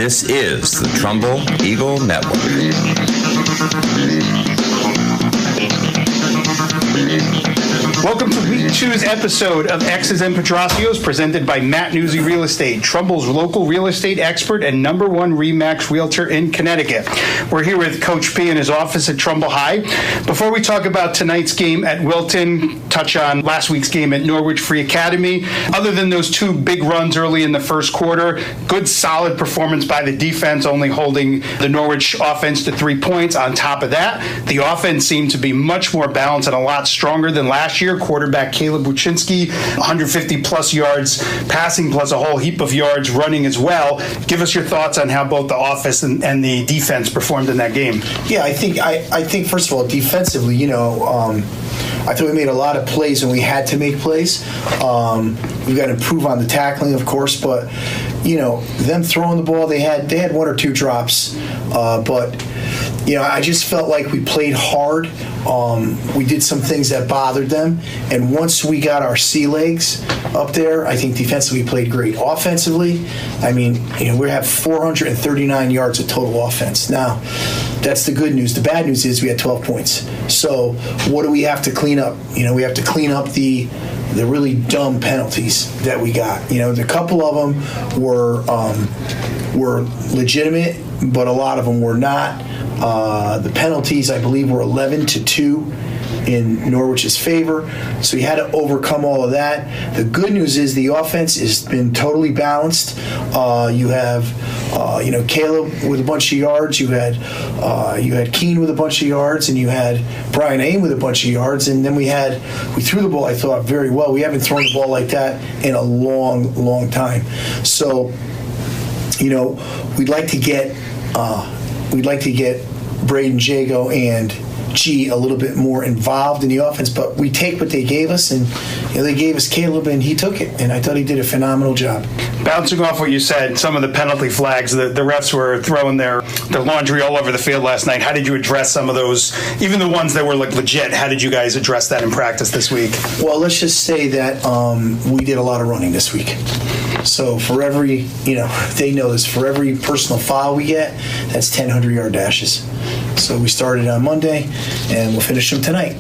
This is the Trumbull Eagle Network. Welcome to Week 2's episode of X's and Petrassios, presented by Matt Newsy Real Estate, Trumbull's local real estate expert and #1 RE/MAX realtor in Connecticut. We're here with Coach P in his office at Trumbull High. Before we talk about tonight's game at Wilton, touch on last week's game at Norwich Free Academy. Other than those two big runs early in the first quarter, good solid performance by the defense, only holding the Norwich offense to 3 points. On top of that, the offense seemed to be much more balanced and a lot stronger than last year. Quarterback Caleb Buczynski, 150 plus yards passing, plus a whole heap of yards running as well. Give us your thoughts on how both the offense and the defense performed in that game. Yeah, I think first of all, defensively, I thought we made a lot of plays when we had to make plays. We've got to improve on the tackling, of course, but them throwing the ball, they had one or two drops, but I just felt like we played hard. We did some things that bothered them, and once we got our sea legs up there, I think defensively we played great. Offensively, we have 439 yards of total offense. Now, that's the good news. The bad news is we had 12 points. So what do we have to clean up? We have to clean up the really dumb penalties that we got. A couple of them were legitimate, but a lot of them were not. The penalties, I believe, were 11-2 in Norwich's favor, so he had to overcome all of that. The good news is the offense has been totally balanced. You have, Caleb with a bunch of yards. You had Keene with a bunch of yards, and you had Brian Aim with a bunch of yards. And then we threw the ball, I thought, very well. We haven't thrown the ball like that in a long, long time. So, we'd like to get Braden Jago and G a little bit more involved in the offense, but we take what they gave us, and they gave us Caleb, and he took it, and I thought he did a phenomenal job. Bouncing off what you said, some of the penalty flags, the refs were throwing their laundry all over the field last night. How did you address some of those, even the ones that were legit? How did you guys address that in practice this week? Well, let's just say that we did a lot of running this week. So for every, they know this, for every personal foul we get, that's 10 100-yard dashes. So we started on Monday, and we'll finish them tonight.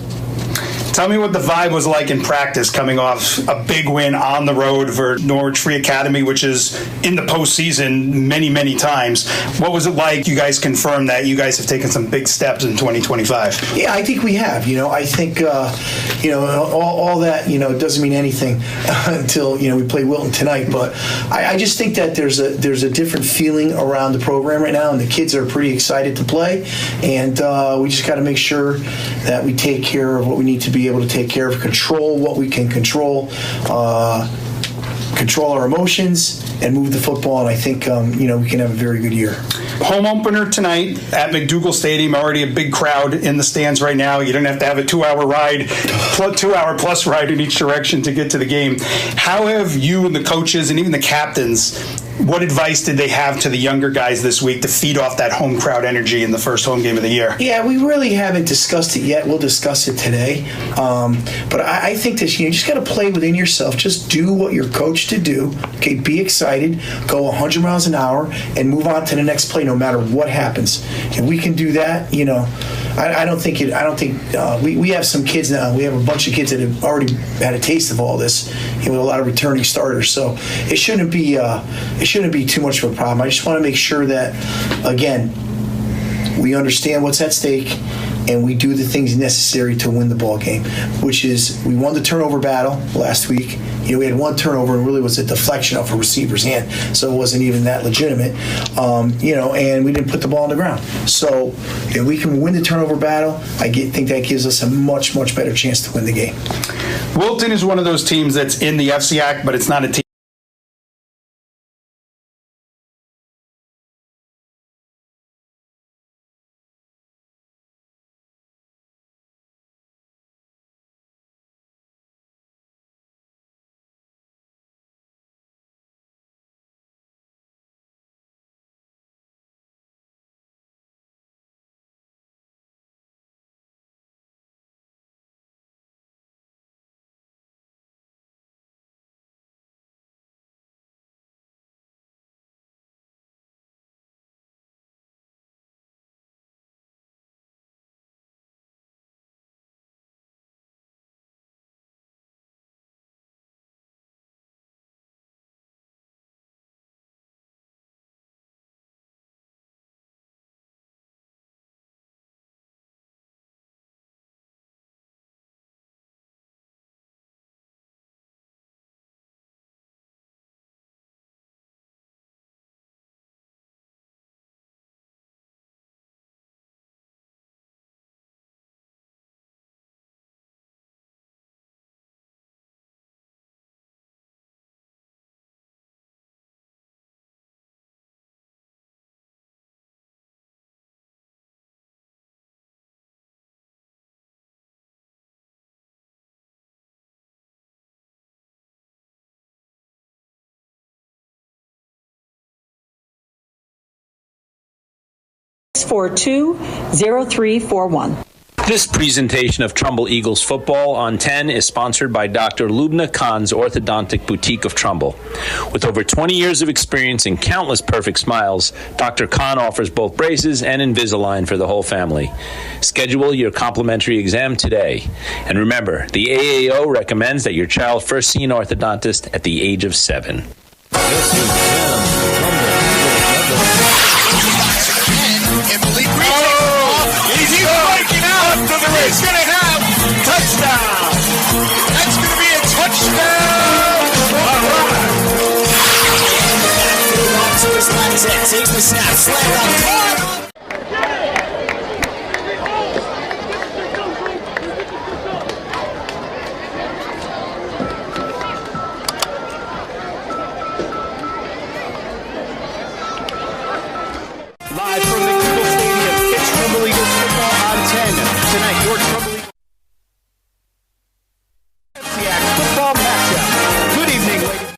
Tell me what the vibe was like in practice coming off a big win on the road for Norwich Free Academy, which is in the postseason many, many times. What was it like? You guys confirmed that you guys have taken some big steps in 2025. Yeah, I think we have. I think, all that, doesn't mean anything until, we play Wilton tonight. But I just think that there's a different feeling around the program right now, and the kids are pretty excited to play. And we just got to make sure that we take care of what we need to be able to take care of, control what we can control, control our emotions, and move the football. And I think we can have a very good year. Home opener tonight at McDougal Stadium. Already a big crowd in the stands right now. You don't have to have a 2-hour ride, 2-hour plus ride in each direction to get to the game. How have you and the coaches and even the captains, what advice did they have to the younger guys this week to feed off that home crowd energy in the first home game of the year? Yeah, we really haven't discussed it yet. We'll discuss it today. But I think that you just got to play within yourself. Just do what you're coached to do. Okay, be excited, go 100 miles an hour, and move on to the next play no matter what happens. If we can do that, I don't think we have some kids now. We have a bunch of kids that have already had a taste of all this, with a lot of returning starters. So it shouldn't be too much of a problem. I just want to make sure that, again, we understand what's at stake and we do the things necessary to win the ball game, which is we won the turnover battle last week. We had one turnover and really was a deflection off a receiver's hand, so it wasn't even that legitimate. And we didn't put the ball on the ground. So if we can win the turnover battle, I think that gives us a much, much better chance to win the game. Wilton is one of those teams that's in the FCAC, but it's not a team 642-0341. This presentation of Trumbull Eagles football on 10 is sponsored by Dr. Lubna Khan's Orthodontic Boutique of Trumbull. With over 20 years of experience and countless perfect smiles, Dr. Khan offers both braces and Invisalign for the whole family. Schedule your complimentary exam today. And remember, the AAO recommends that your child first see an orthodontist at the age of 7. He's going to have touchdown. That's going to be a touchdown. All right. To his left hip, takes the snap, slammed up, caught. Live from the Eagle Stadium, it's Trumbull Eagles football on 10. Tonight, your Trumbull Eagles football matchup. Good evening, ladies.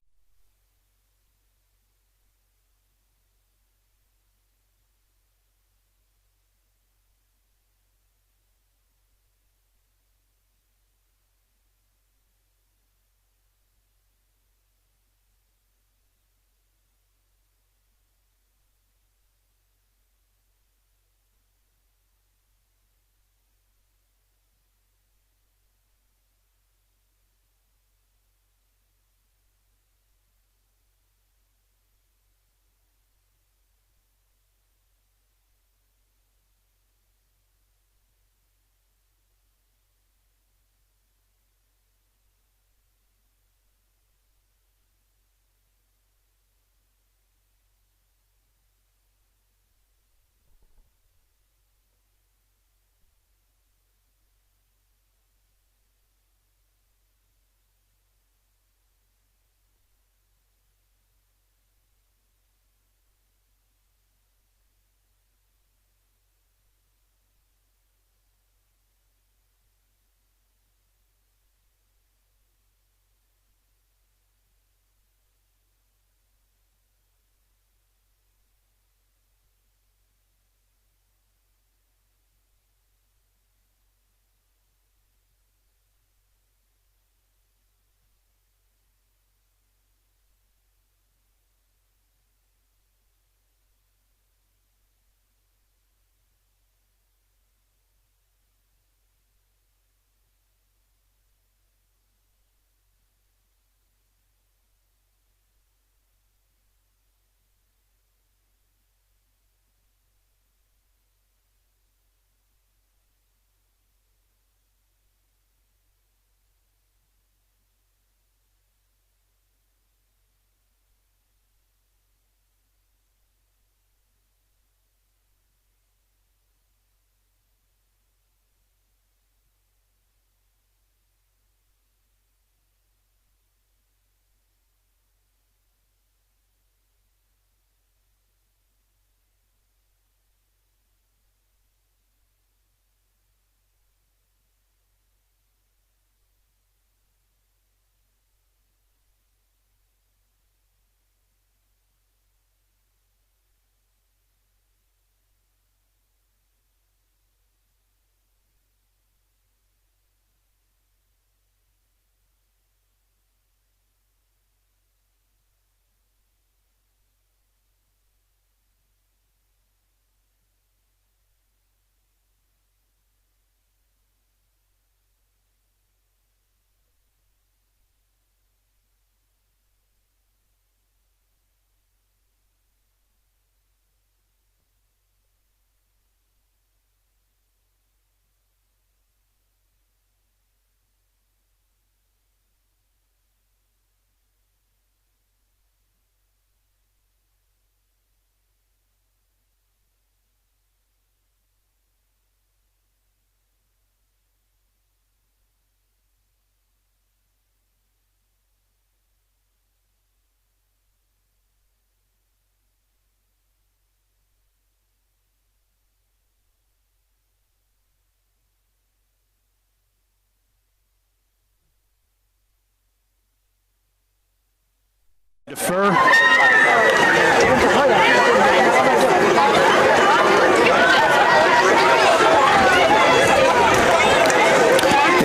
Defer.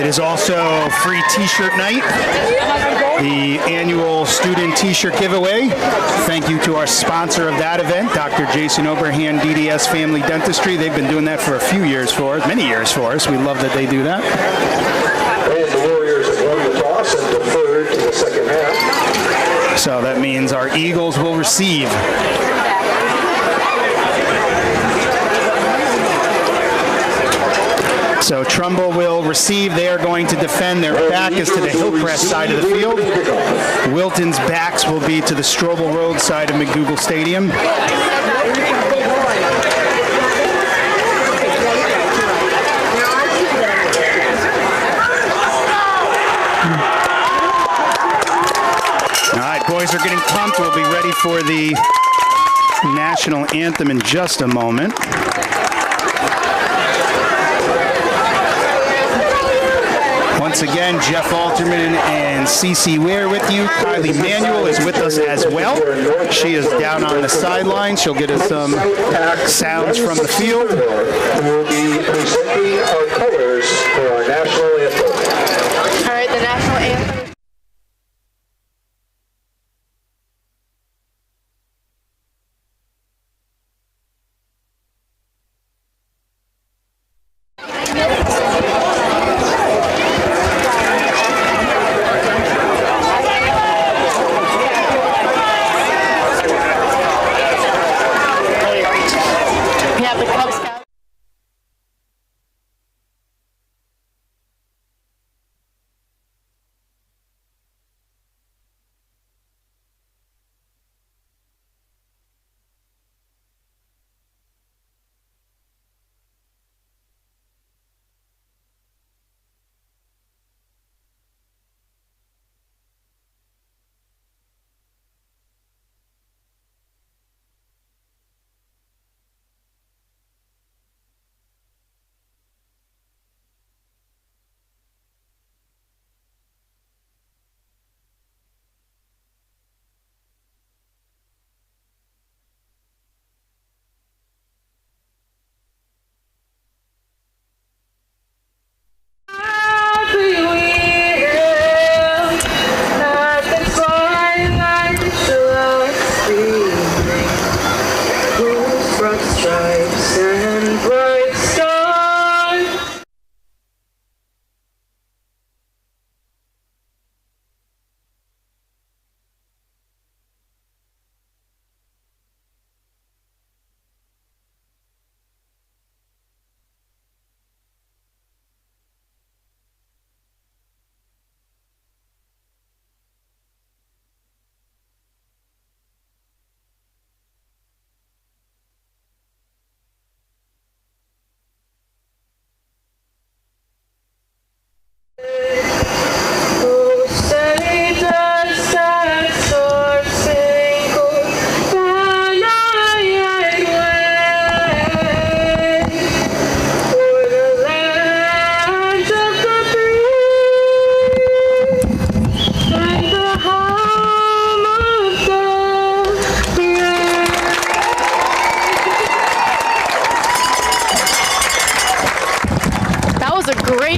It is also free t-shirt night, the annual student t-shirt giveaway. Thank you to our sponsor of that event, Dr. Jason Oberhan, DDS Family Dentistry. They've been doing that for a few years for us, many years for us. We love that they do that. And the Warriors have won the toss and deferred to the second half. So that means our Eagles will receive. So Trumbull will receive. They are going to defend. Their back is to the Hillcrest side of the field. Wilton's backs will be to the Strobel Road side of McDougal Stadium. All right, boys are getting pumped. We'll be ready for the national anthem in just a moment. Once again, Jeff Alterman and Cece Ware with you. Kylie Manuel is with us as well. She is down on the sideline. She'll get us some sounds from the field. We'll be presenting our colors for our national anthem. All right, the national anthem.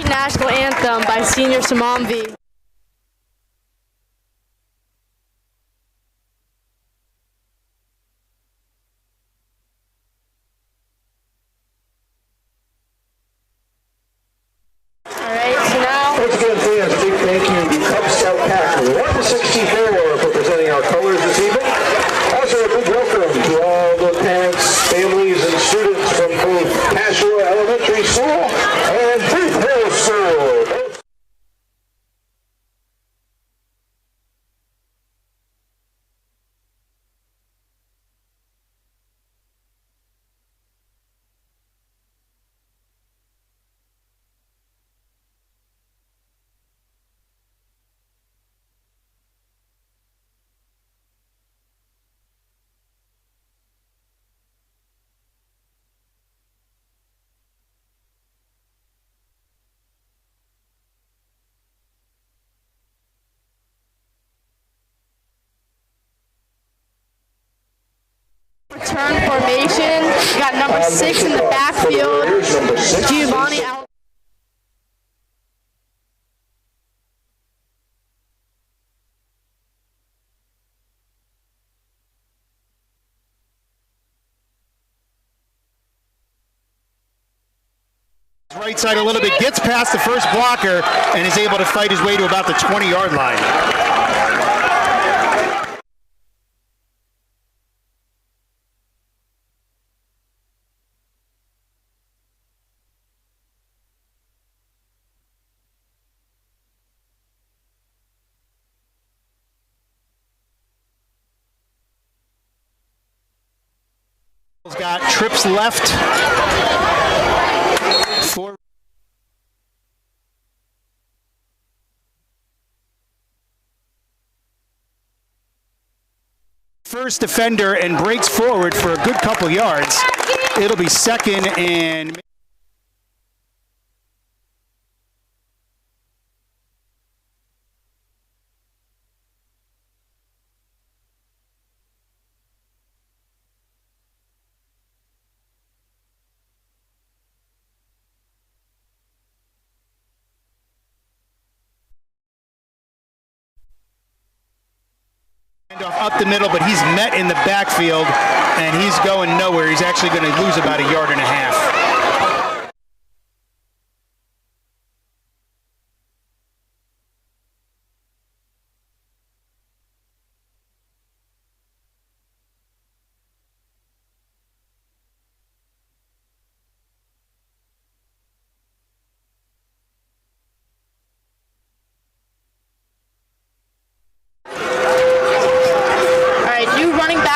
National Anthem by Senior Samamvi. Once again, fans, a big thank you to Cub Scout Pack 164 for presenting our colors this evening. Also, a big welcome to all the parents, families, and students from both Cashua Elementary School and Booth Hill School. Return formation. We got number 6 in the backfield. Giovanni out. Right side a little bit, gets past the first blocker, and is able to fight his way to about the 20-yard line. Got trips left. First defender and breaks forward for a good couple yards. It'll be second and... up the middle, but he's met in the backfield, and he's going nowhere. He's actually going to lose about a yard and a half.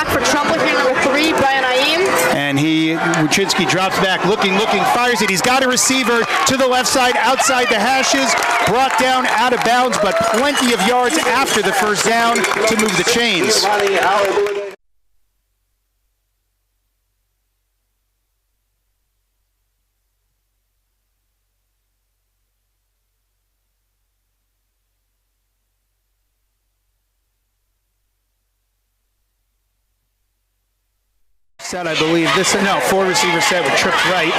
For Trumbull here, number 3, Brian Aim. And Wuczynski drops back, looking, fires it. He's got a receiver to the left side, outside the hashes, brought down out of bounds, but plenty of yards after the first down to move the chains. Set, I believe. Four receiver set with trips right,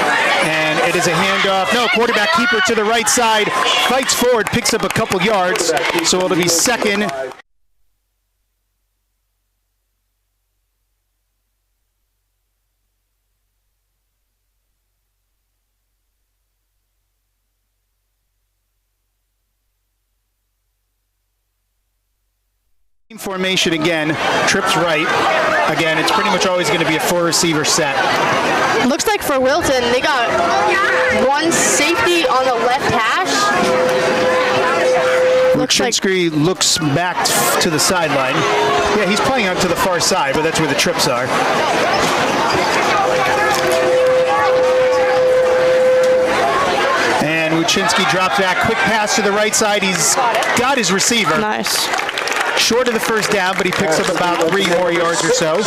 and it is a handoff. No, quarterback keeper to the right side, fights forward, picks up a couple yards, so it'll be second. Formation again, trips right. Again, it's pretty much always going to be a four receiver set. Looks like for Wilton, they got one safety on the left hash. Wuczynski looks back to the sideline. Yeah, he's playing out to the far side, but that's where the trips are. And Wuczynski drops back, quick pass to the right side. He's got his receiver. Nice. Short of the first down, but he picks up about 3 more yards or so.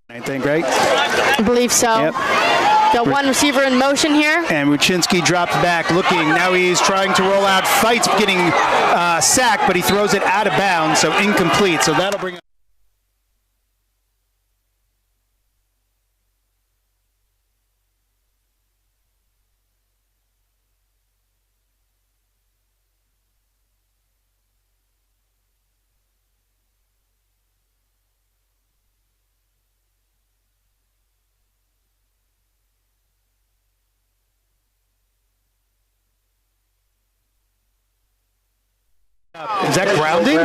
I think, right? I believe so. Yep. Got one receiver in motion here. And Wuczynski drops back, looking. Now he's trying to roll out, fights getting sacked, but he throws it out of bounds, so incomplete. So that'll bring up. Is that grounding?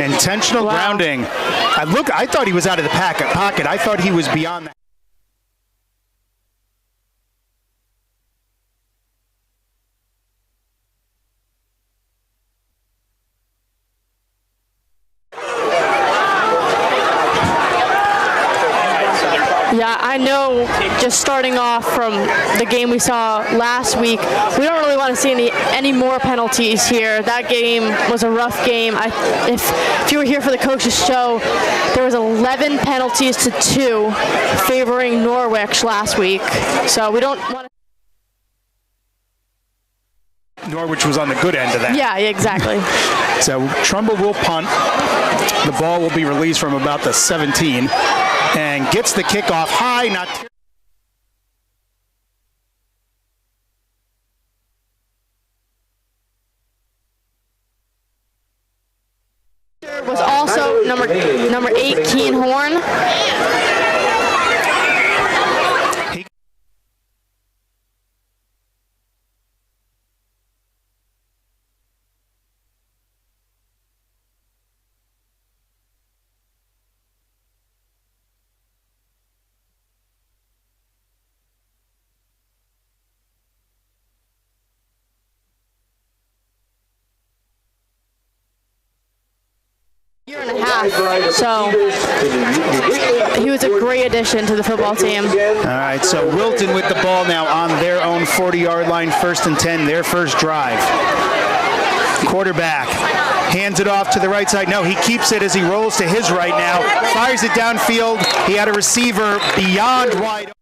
Intentional grounding. I thought he was out of the pocket. I thought he was beyond that. Yeah, I know, just starting off from the game we saw last week, we don't really want to see any more penalties here. That game was a rough game. If you were here for the coaches show, there was 11 penalties to 2 favoring Norwich last week. So we don't want to... Norwich was on the good end of that. Yeah, exactly. So Trumbull will punt. The ball will be released from about the 17. and gets the kickoff high. Was also number 8, Keen Horn. Year and a half, so he was a great addition to the football team. All right, so Wilton with the ball now on their own 40-yard line, 1st and 10, their first drive. Quarterback hands it off to the right side. No, he keeps it as he rolls to his right now, fires it downfield. He had a receiver beyond wide.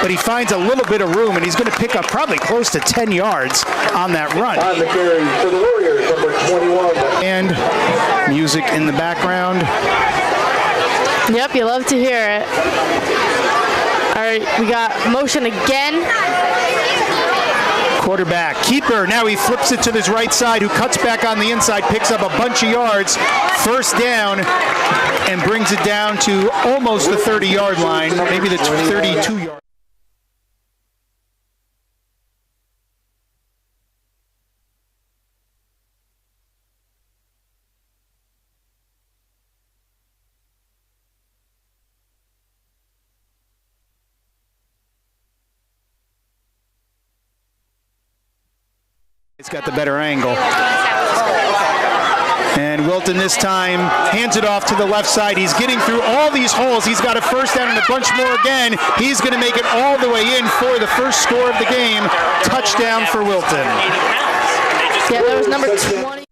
But he finds a little bit of room, and he's going to pick up probably close to 10 yards on that run. On the carry for the Warriors, number 21. And music in the background. Yep, you love to hear it. All right, we got motion again. Quarterback, keeper, now he flips it to his right side, who cuts back on the inside, picks up a bunch of yards, first down, and brings it down to almost the 30-yard line, maybe the 32-yard. It's got the better angle. And Wilton this time hands it off to the left side. He's getting through all these holes. He's got a first down and a bunch more again. He's going to make it all the way in for the first score of the game. Touchdown for Wilton. Yeah, that was number 20.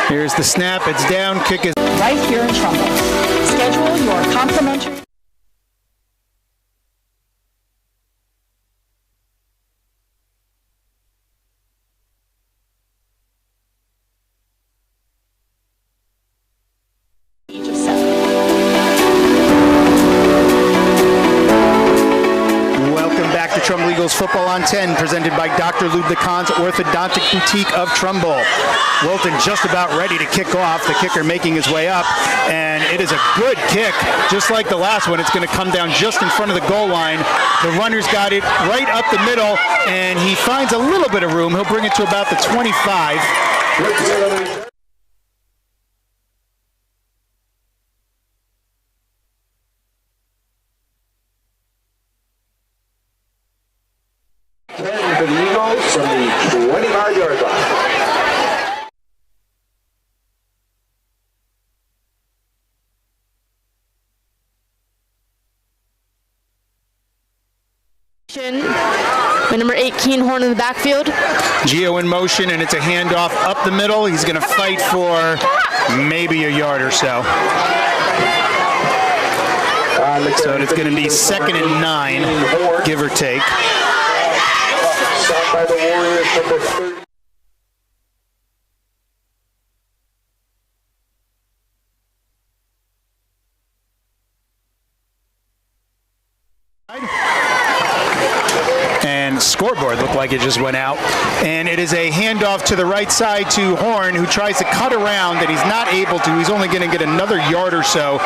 Here's the snap. It's down. Kick is right here in Trumbull. Schedule your complimentary. Trumbull Eagles Football on 10, presented by Dr. Lubna Khan's Orthodontic Boutique of Trumbull. Wilton just about ready to kick off, the kicker making his way up, and it is a good kick. Just like the last one, it's going to come down just in front of the goal line. The runner's got it right up the middle, and he finds a little bit of room. He'll bring it to about the 25. For the Eagles from the 25-yard line. My number 8, Keenhorn in the backfield. Gio in motion, and it's a handoff up the middle. He's going to fight for maybe a yard or so. So it's going to be 2nd and 9, give or take. Stopped by the Warriors, number 30. And scoreboard looked like it just went out. And it is a handoff to the right side to Horn, who tries to cut around, and he's not able to. He's only going to get another yard or so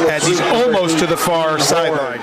as he's almost to the far sideline.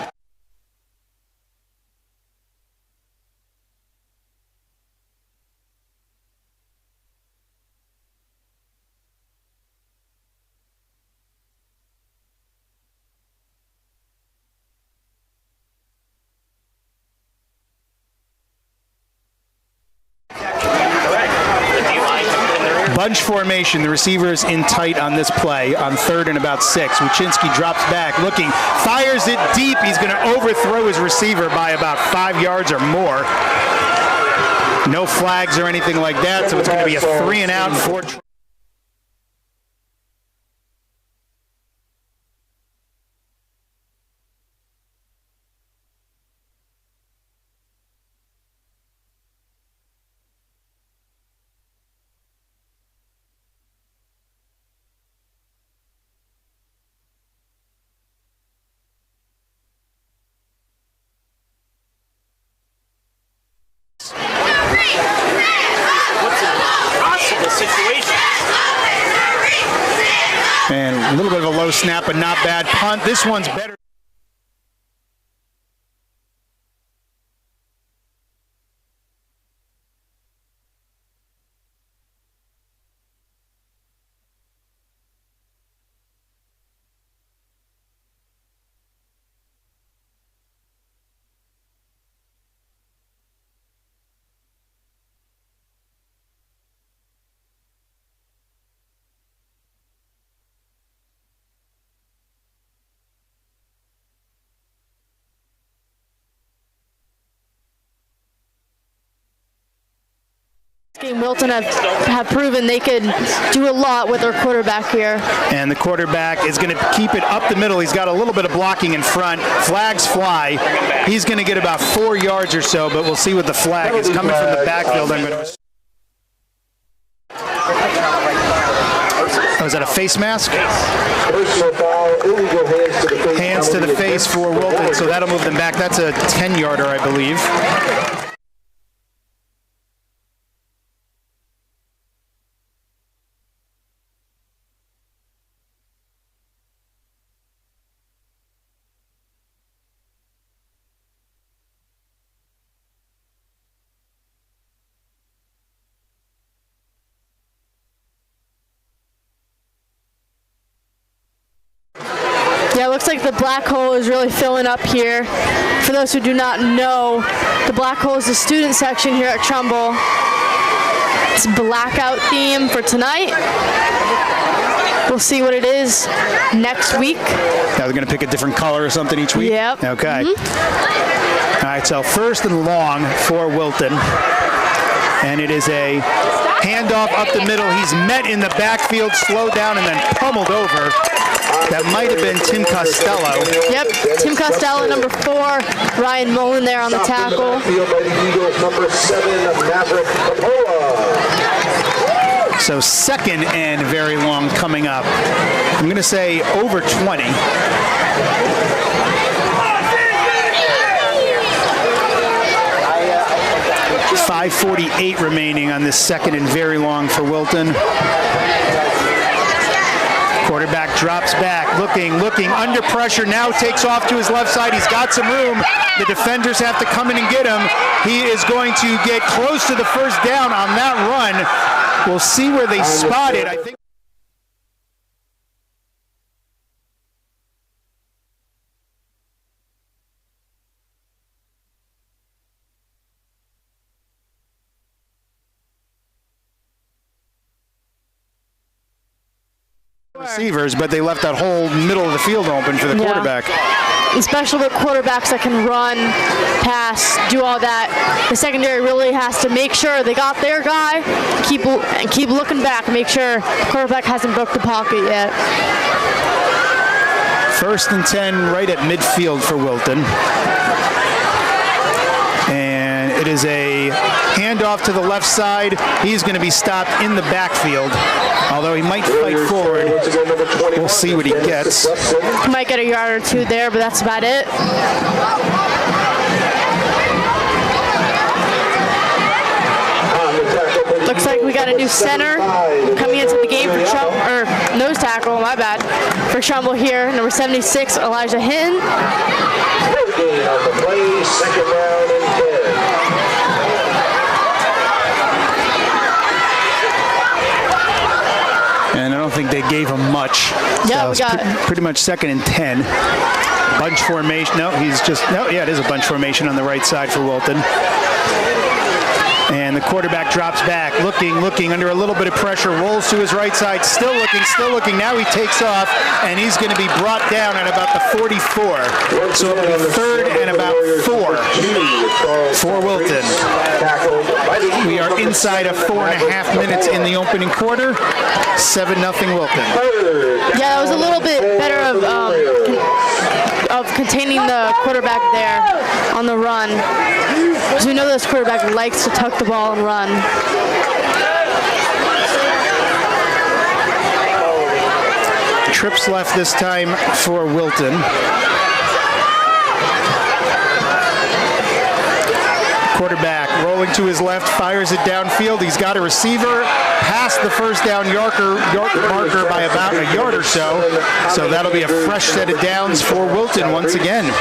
Bunch formation. The receivers in tight on this play on 3rd and about 6. Wuczynski drops back, looking, fires it deep. He's going to overthrow his receiver by about 5 yards or more. No flags or anything like that, so it's going to be a 3 and out for and a little bit of a low snap, but not bad punt. This one's better. Game Wilton have proven they could do a lot with their quarterback here. And the quarterback is going to keep it up the middle. He's got a little bit of blocking in front. Flags fly. He's going to get about 4 yards or so, but we'll see what the flag is coming from the backfield. I'm going to... Oh, is that a face mask? Hands to the face for Wilton, so that'll move them back. That's a 10-yarder, I believe. Yeah, it looks like the black hole is really filling up here. For those who do not know, the black hole is the student section here at Trumbull. It's blackout theme for tonight. We'll see what it is next week. Now they're going to pick a different color or something each week? Yep. Okay. All right, so 1st and long for Wilton. And it is a handoff up the middle. He's met in the backfield, slowed down, and then pummeled over. That might have been Tim Costello. Yep, Tim Costello, number 4. Ryan Mullen there on the tackle. So 2nd and very long coming up. I'm going to say over 20. 5:48 remaining on this 2nd and very long for Wilton. Quarterback drops back, looking, under pressure, now takes off to his left side. He's got some room. The defenders have to come in and get him. He is going to get close to the first down on that run. We'll see where they spot it. I think. Receivers, but they left that whole middle of the field open for the quarterback. especially with quarterbacks that can run, pass, do all that. The secondary really has to make sure they got their guy, keep looking back, make sure the quarterback hasn't broke the pocket yet. 1st and 10 right at midfield for Wilton. And it is a handoff to the left side. He's going to be stopped in the backfield, although he might fight forward. We'll see what he gets. He might get a yard or two there, but that's about it. Looks like we got a new center coming into the game for Trumbull, or nose tackle, my bad, for Trumbull here, number 76, Elijah Hinton. On the play, 2nd down and 10. And I don't think they gave him much. Yeah, so we got pretty much 2nd and 10. Bunch formation. No, it is a bunch formation on the right side for Wilton. And the quarterback drops back, looking under a little bit of pressure, rolls to his right side, still looking. Now he takes off, and he's going to be brought down at about the 44. So it'll be 3rd and about 4 for Wilton. We are inside of 4.5 minutes in the opening quarter. 7-0 Wilton. Yeah, it was a little bit better of containing the quarterback there on the run. Because we know this quarterback likes to tuck the ball and run. Trips left this time for Wilton. Quarterback rolling to his left, fires it downfield. He's got a receiver past the first down marker by about a yard or so. So that'll be a fresh set of downs for Wilton once again.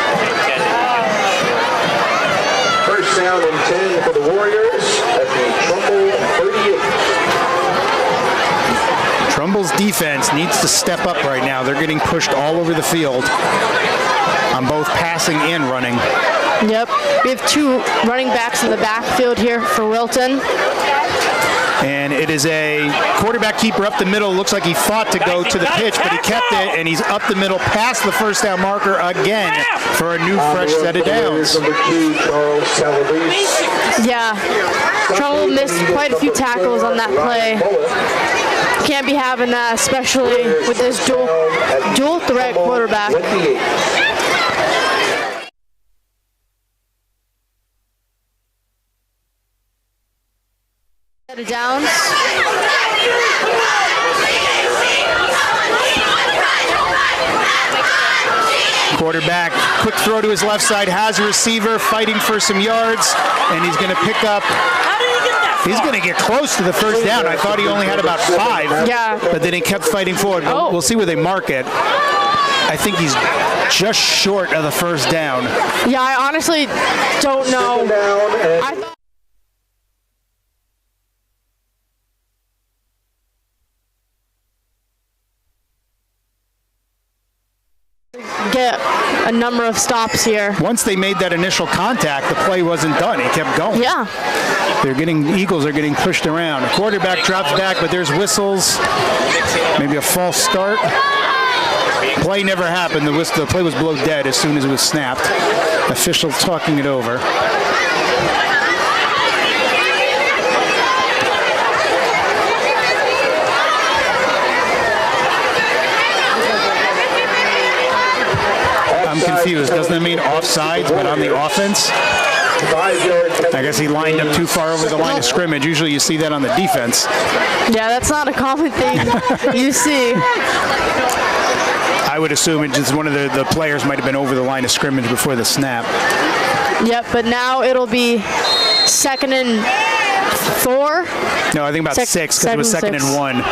1st down and 10 for the Warriors at the Trumbull 38. Trumbull's defense needs to step up right now. They're getting pushed all over the field on both passing and running. Yep. We have 2 running backs in the backfield here for Wilton. And it is a quarterback keeper up the middle. Looks like he fought to go to the pitch, but he kept it, and he's up the middle past the first down marker again for a new fresh set of downs. Yeah. Trumbull missed quite a few tackles on that play. Can't be having that, especially with this dual threat quarterback. Set of downs. Quarterback, quick throw to his left side, has a receiver fighting for some yards, and he's going to pick up. He's going to get close to the first down. I thought he only had about 5. Yeah. But then he kept fighting forward. We'll see where they mark it. I think he's just short of the first down. Yeah, I honestly don't know. I thought get a number of stops here. Once they made that initial contact, the play wasn't done. He kept going. Yeah. Eagles are getting pushed around. The quarterback drops back, but there's whistles. Maybe a false start. Play never happened. The play was blown dead as soon as it was snapped. Official talking it over. I'm confused. Doesn't that mean offsides, but on the offense? I guess he lined up too far over the line of scrimmage. Usually you see that on the defense. Yeah, that's not a common thing you see. I would assume it's just one of the players might have been over the line of scrimmage before the snap. Yep, but now it'll be 2nd and 4. No, I think about 6 because it was 2nd and 1.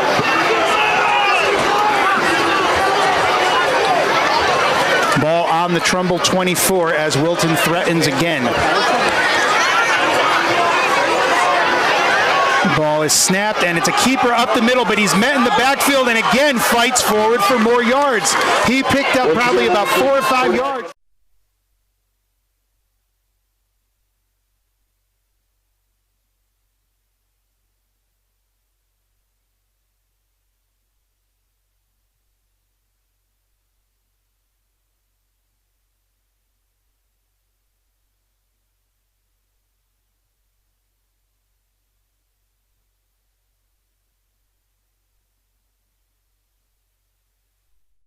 Ball on the Trumbull 24 as Wilton threatens again. Ball is snapped, and it's a keeper up the middle, but he's met in the backfield and again fights forward for more yards. He picked up probably about 4 or 5 yards.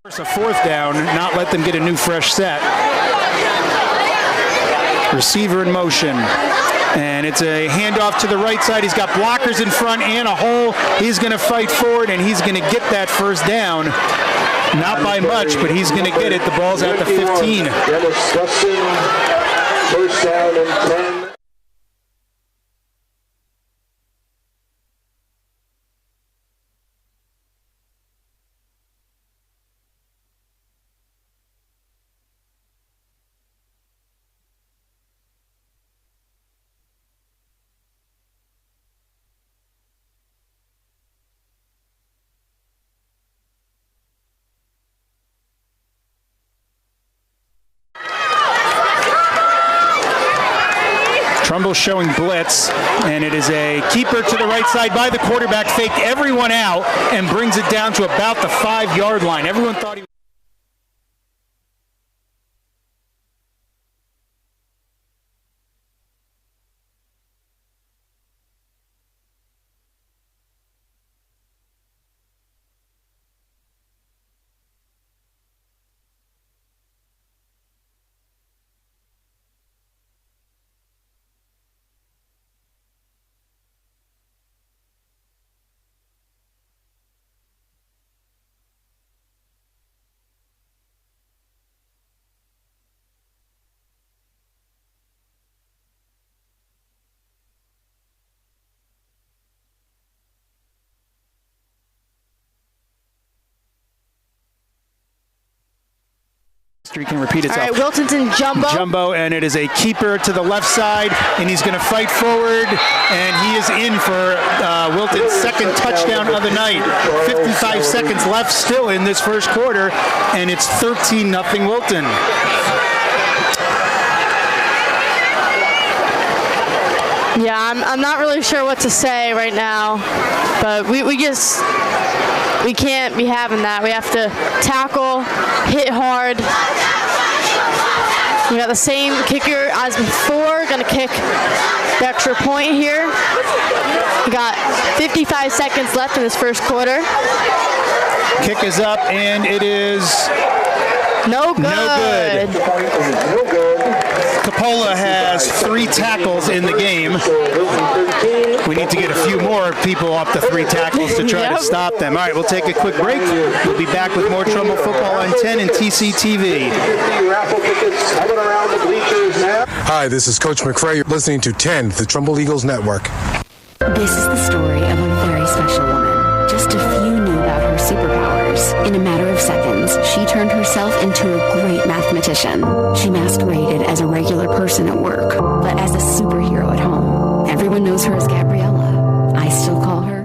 It's a fourth down, not let them get a new fresh set. Receiver in motion. And it's a handoff to the right side. He's got blockers in front and a hole. He's going to fight forward, and he's going to get that first down. Not by much, but he's going to get it. The ball's at the 15. Dennis Dustin, first down and 10. Trumbull showing blitz, and it is a keeper to the right side by the quarterback, fake everyone out, and brings it down to about the 5-yard line. Everyone thought he was... Can repeat itself. All right, Wilton's in jumbo. And it is a keeper to the left side, and he's going to fight forward, and he is in for Wilton's second touchdown of the night. 55 seconds left still in this first quarter, and it's 13-0 Wilton. Yeah, I'm not really sure what to say right now, but we can't be having that. We have to tackle, hit hard. We got the same kicker as before, gonna kick the extra point here. We got 55 seconds left in this first quarter. Kick is up, and it is no good. No good. Capola has 3 tackles in the game. We need to get a few more people up to 3 tackles to try to stop them. All right, we'll take a quick break. We'll be back with more Trumbull football on 10 and TCTV. Hi, this is Coach McRae. You're listening to 10, the Trumbull Eagles Network. This is the story of a very special woman. Just a few knew about her superpowers. In a matter of seconds, she turned herself into a great mathematician. She masqueraded as a regular person at work, but as a superhero at home. Everyone knows her as Gabriella. I still call her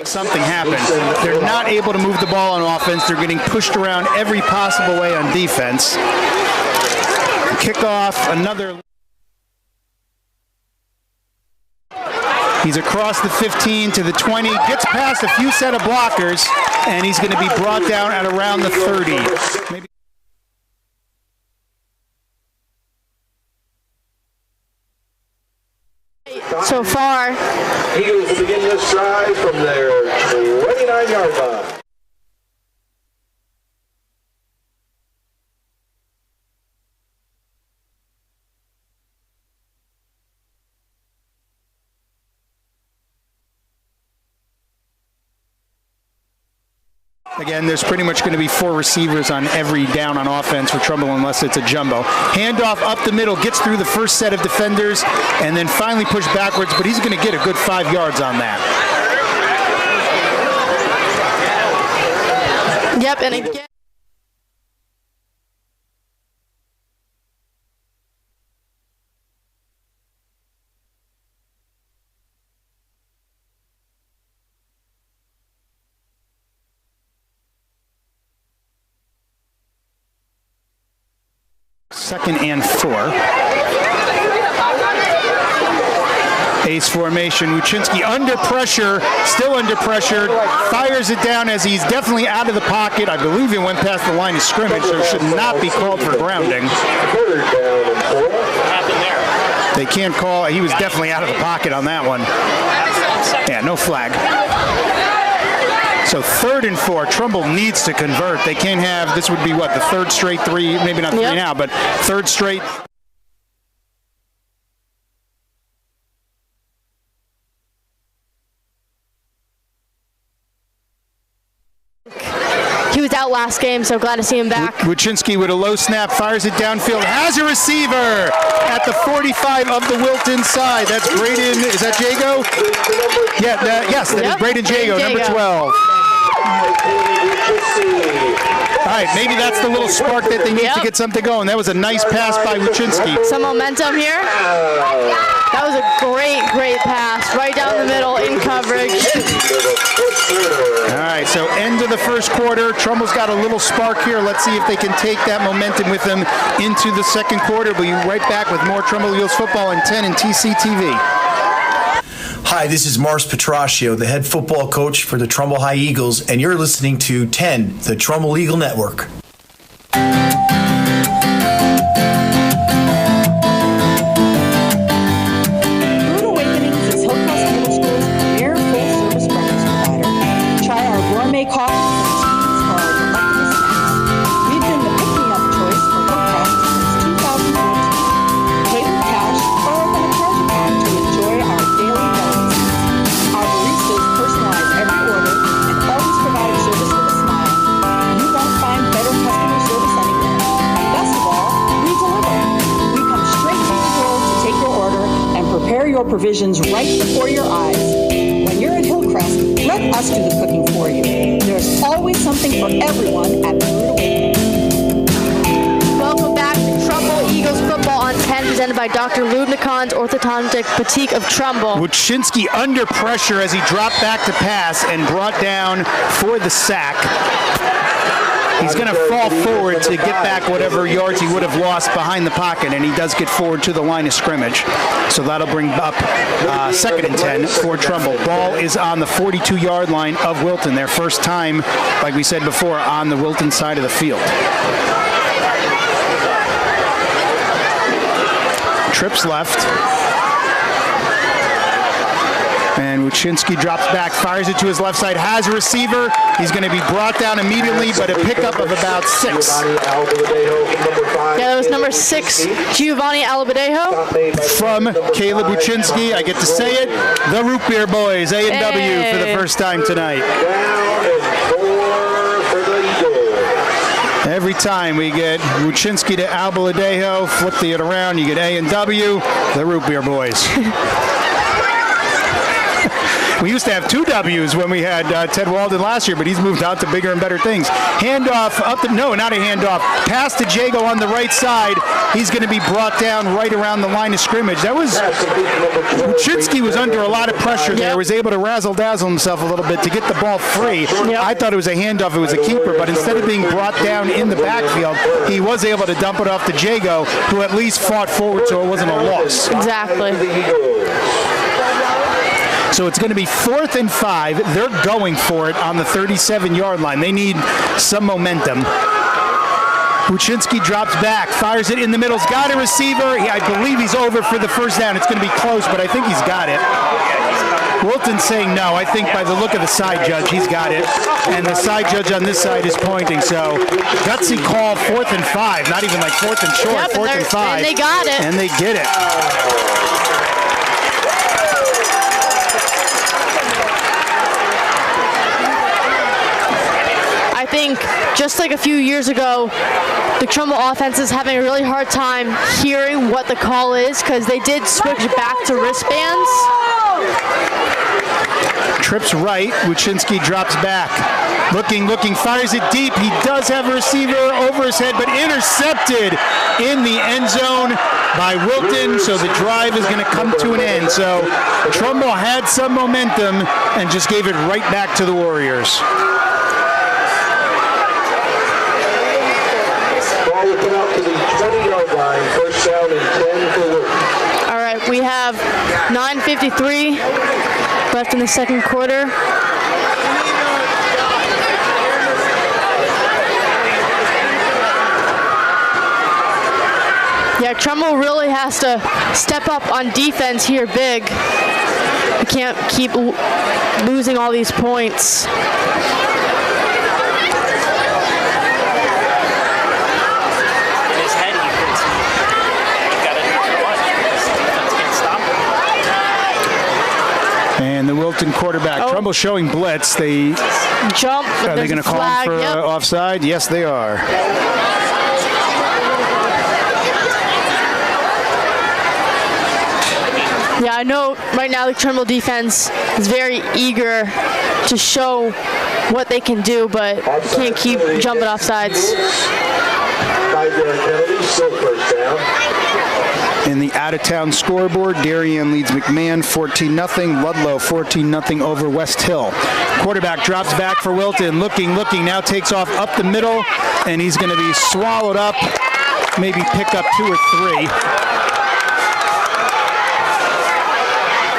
Something happened. They're not able to move the ball on offense. They're getting pushed around every possible way on defense. Kickoff, another. He's across the 15 to the 20, gets past a few set of blockers, and he's going to be brought down at around the 30. Maybe. So far, Eagles will begin this drive from their 29-yard line. Again, there's pretty much going to be 4 receivers on every down on offense for Trumbull unless it's a jumbo. Handoff up the middle, gets through the first set of defenders, and then finally pushed backwards, but he's going to get a good 5 yards on that. yep, and again. 2nd and 4. Ace formation. Wuczynski under pressure, still under pressure, fires it down as he's definitely out of the pocket. I believe he went past the line of scrimmage, so should not be called for grounding. They can't call. He was definitely out of the pocket on that one. Yeah, no flag. So 3rd and 4. Trumbull needs to convert. They can't have, this would be what, the 3rd straight 3, maybe not 3 now, but 3rd straight. He was out last game, so glad to see him back. Wuczynski with a low snap, fires it downfield, has a receiver at the 45 of the Wilton side. That's Braden, is that Jago? Yeah, yes, that is Braden Jago, number 12. All right, maybe that's the little spark that they need to get something going. That was a nice pass by Wuczynski. Some momentum here. That was a great pass. Right down the middle in coverage. All right, so end of the first quarter. Trumbull's got a little spark here. Let's see if they can take that momentum with them into the second quarter. We'll be right back with more Trumbull Eagles football on 10 and TCTV. Hi, this is Mars Petraccio, the head football coach for the Trumbull High Eagles, and you're listening to 10, the Trumbull Eagle Network. Rude Awakenings is Hillcrest Middle School's premier full-service breakfast provider. Try our gourmet coffee and teas or our delectable snacks. We've been the pick-me-up choice for Hillcrest since 2014. Pay with cash or open a charge account to enjoy our daily delicacies. Our baristas personalize every order and always provide service with a smile. You won't find better customer service anywhere. And best of all, we deliver. We come straight to your door to take your order and prepare your provisions right before your eyes. When you're at Hillcrest, let us do the cooking for you. There's always something for everyone at Rude Awakenings. Welcome back to Trumbull Eagles football on 10, presented by Dr. Lubna Khan's Orthodontic Boutique of Trumbull. Wuczynski under pressure as he dropped back to pass and brought down for the sack. He's going to fall forward to get back whatever yards he would have lost behind the pocket, and he does get forward to the line of scrimmage. So that'll bring up 2nd and 10 for Trumbull. Ball is on the 42-yard line of Wilton, their first time, like we said before, on the Wilton side of the field. Trips left. And Wuczynski drops back, fires it to his left side, has a receiver. He's going to be brought down immediately, but a pickup of about 6. Yeah, that was number 6, Giovanni Alabadejo. From Caleb Wuczynski, I get to say it, the Root Beer Boys, A&W for the first time tonight. Every time we get Wuczynski to Albaladejo, flip it around, you get A&W, the Root Beer Boys. We used to have 2 W's when we had Ted Walden last year, but he's moved on to bigger and better things. Handoff up the, no, not a handoff. Pass to Jago on the right side. He's going to be brought down right around the line of scrimmage. That was, Wuczynski was under a lot of pressure there, was able to razzle-dazzle himself a little bit to get the ball free. I thought it was a handoff, it was a keeper, but instead of being brought down in the backfield, he was able to dump it off to Jago, who at least fought forward so it wasn't a loss. Exactly. So it's going to be 4th and 5. They're going for it on the 37-yard line. They need some momentum. Wuczynski drops back, fires it in the middle. He's got a receiver. I believe he's over for the first down. It's going to be close, but I think he's got it. Wilton's saying no. I think by the look of the side judge, he's got it. And the side judge on this side is pointing. So gutsy call, 4th and 5. Not even like 4th and short, 4th and 5. And they got it. And they get it. I think just like a few years ago, the Trumbull offense is having a really hard time hearing what the call is because they did switch back to wristbands. Trips right, Wuczynski drops back. Looking, fires it deep. He does have a receiver over his head, but intercepted in the end zone by Wilton, so the drive is going to come to an end. So Trumbull had some momentum and just gave it right back to the Warriors. Ball will come out to the 20-yard line. have 9:53 left in the second quarter. Yeah, Trumbull really has to step up on defense here big. We can't keep losing all these points. And the Wilton quarterback, Trumbull showing blitz. They jump. Are they going to call him for offside? Yes, they are. Yeah, I know right now the Trumbull defense is very eager to show what they can do, but can't keep jumping off sides. In the out-of-town scoreboard, Darien leads McMahon 14-0. Ludlow 14-0 over West Hill. Quarterback drops back for Wilton. Looking, now takes off up the middle, and he's going to be swallowed up, maybe pick up 2 or 3.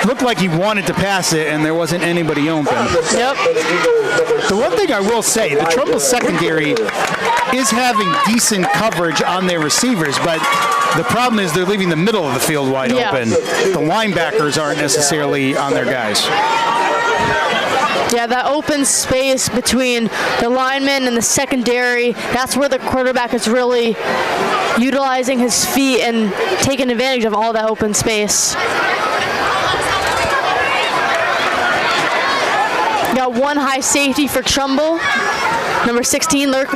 Looked like he wanted to pass it, and there wasn't anybody open. Yep. The one thing I will say, the Trumbull secondary is having decent coverage on their receivers, but the problem is they're leaving the middle of the field wide open. The linebackers aren't necessarily on their guys. Yeah, that open space between the linemen and the secondary, that's where the quarterback is really utilizing his feet and taking advantage of all that open space. Got one high safety for Trumbull, number 16, Luke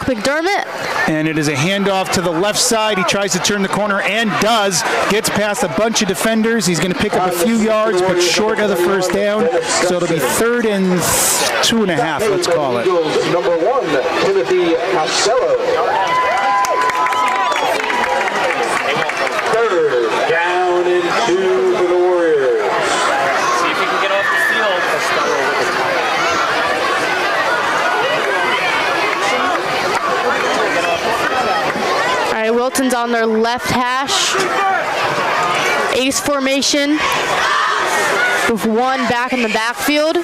McDermott. And it is a handoff to the left side. He tries to turn the corner and does. Gets past a bunch of defenders. He's going to pick up a few yards, but short of the first down. So it'll be 3rd and 2.5, let's call it. Number 1, Timothy Costello. 3rd down and 2 for the Warriors. See if he can get off the field. All right, Wilton's on their left hash. Ace formation with 1 back in the backfield.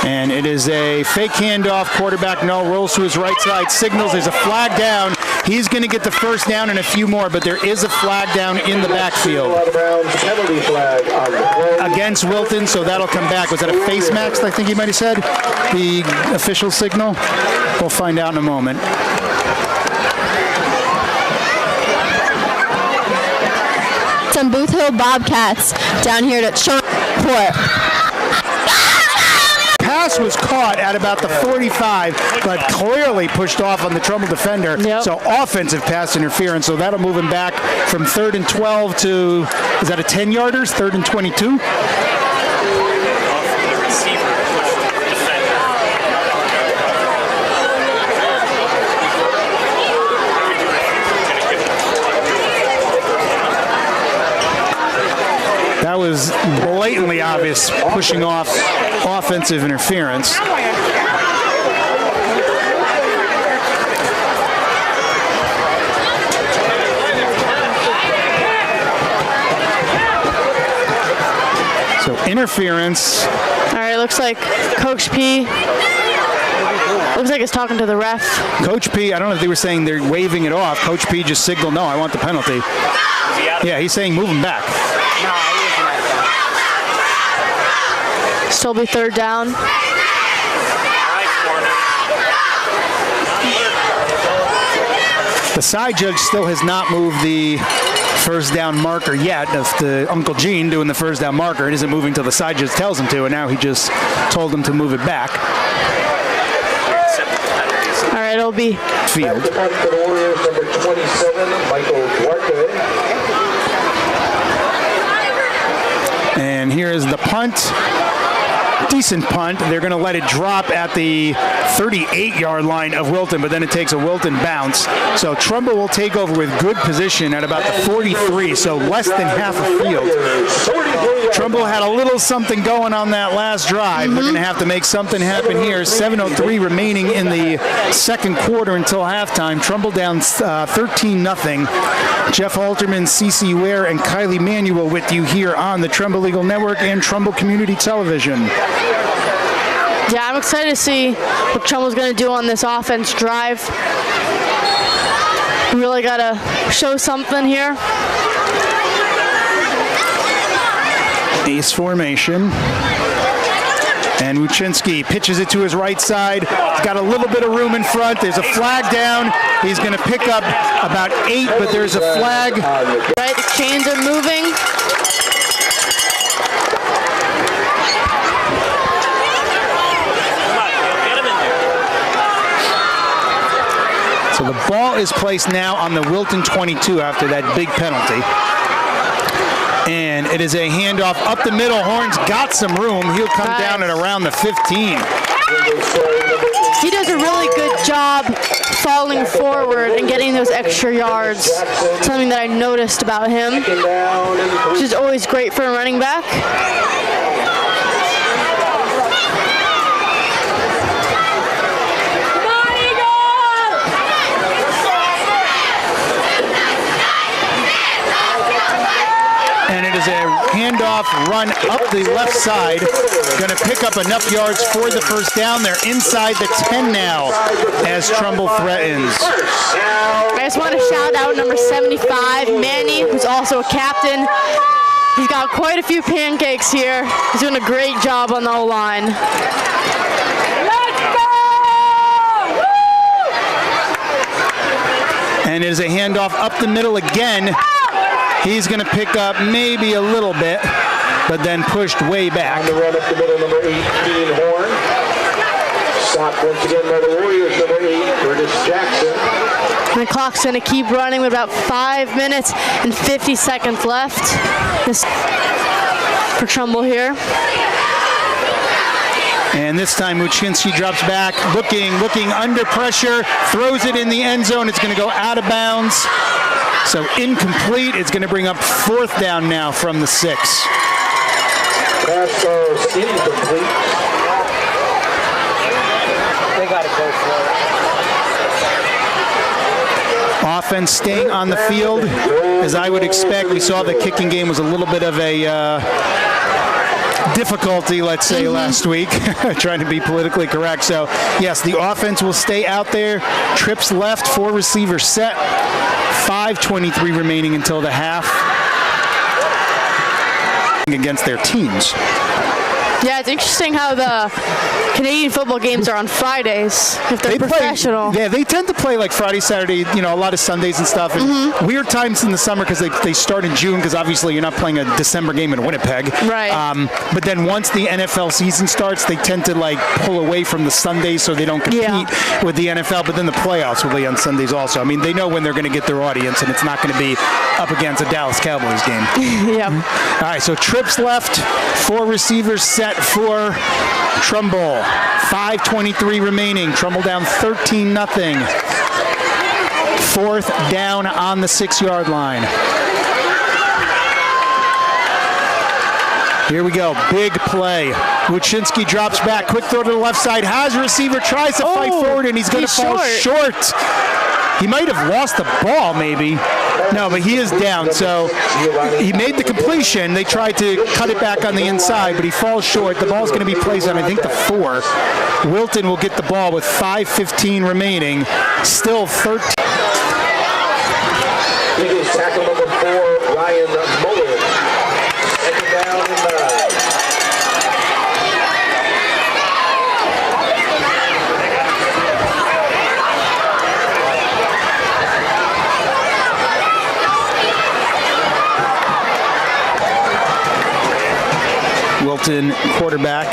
And it is a fake handoff. Quarterback no, rolls to his right side, signals. There's a flag down. He's going to get the first down and a few more, but there is a flag down in the backfield. Against Wilton, so that'll come back. Was that a face mask, I think he might have said? The official signal? We'll find out in a moment. Some Booth Hill Bobcats down here at Shreveport. Pass was caught at about the 45, but clearly pushed off on the Trumbull defender. So offensive pass interference. So that'll move him back from 3rd and 12 to, is that a 10-yarders? 3rd and 22? That was blatantly obvious, pushing off offensive interference. So interference. All right, looks like Coach P. Looks like he's talking to the ref. Coach P, I don't know if they were saying they're waving it off. Coach P just signaled, no, I want the penalty. Yeah, he's saying move him back. Still be 3rd down. The side judge still has not moved the first down marker yet. That's the Uncle Gene doing the first down marker. It isn't moving till the side judge tells him to, and now he just told him to move it back. All right, it'll be field. Number 27, Michael Duarte. And here is the punt. Decent punt. They're going to let it drop at the 38-yard line of Wilton, but then it takes a Wilton bounce. So Trumbull will take over with good position at about the 43, so less than half a field. Trumbull had a little something going on that last drive. They're going to have to make something happen here. 7:03 remaining in the second quarter until halftime. Trumbull down 13-0. Jeff Halterman, CeCe Ware, and Kylie Manuel with you here on the Trumbull Eagle Network and Trumbull Community Television. Yeah, I'm excited to see what Trumbull's going to do on this offense drive. We really got to show something here. Ace formation. And Wuchinski pitches it to his right side. He's got a little bit of room in front. There's a flag down. He's going to pick up about 8, but there's a flag. Right, the chains are moving. So the ball is placed now on the Wilton 22 after that big penalty. And it is a handoff up the middle. Horns got some room. He'll come down at around the 15. He does a really good job falling forward and getting those extra yards. Something that I noticed about him, which is always great for a running back. And it is a handoff run up the left side. Going to pick up enough yards for the first down. They're inside the 10 now as Trumbull threatens. I just want to shout out number 75, Manny, who's also a captain. He's got quite a few pancakes here. He's doing a great job on the O-line. And it is a handoff up the middle again. He's going to pick up maybe a little bit, but then pushed way back. On the run up the middle, number 18, Horn. Stopped once again by the Warriors, number 8, Curtis Jackson. And the clock's going to keep running with about 5 minutes and 50 seconds left. This for Trumbull here. And this time Wuchinski drops back, looking under pressure, throws it in the end zone. It's going to go out of bounds. So incomplete. It's going to bring up 4th down now from the 6. Pass goes incomplete. They got to go for it. Offense staying on the field, as I would expect. We saw the kicking game was a little bit of a difficulty, let's say, last week, trying to be politically correct. So, yes, the offense will stay out there. Trips left, 4 receivers set. 5:23 remaining until the half against their teams. Yeah, it's interesting how the Canadian football games are on Fridays if they're professional. They tend to play like Friday, Saturday, a lot of Sundays and stuff. And weird times in the summer because they start in June because obviously you're not playing a December game in Winnipeg. Right. But then once the NFL season starts, they tend to pull away from the Sundays so they don't compete with the NFL. But then the playoffs will be on Sundays also. I mean, they know when they're going to get their audience, and it's not going to be up against a Dallas Cowboys game. Yeah. All right, so trips left, 4 receivers set for Trumbull. 5:23 remaining. Trumbull down 13-0. 4th down on the 6-yard line. Here we go. Big play. Wuchinski drops back. Quick throw to the left side. Has a receiver. Tries to fight forward, and he's going to fall short. He might have lost the ball, maybe. No, but he is down. So he made the completion. They tried to cut it back on the inside, but he falls short. The ball's going to be placed on, I think, the 4. Wilton will get the ball with 5:15 remaining. Still 13. Eagles tackle number 4, Ryan Muller. Second down and 9. Wilton, quarterback,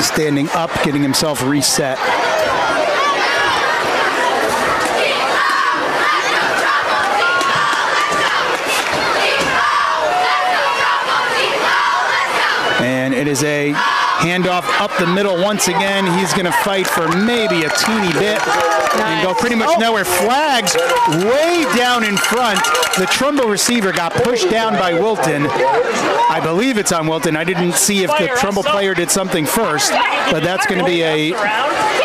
standing up, getting himself reset. And it is a Handoff up the middle once again. He's going to fight for maybe a teeny bit and go pretty much nowhere. Flags way down in front. The Trumbull receiver got pushed down by Wilton. I believe it's on Wilton. I didn't see if the Trumbull player did something first, but that's going to be a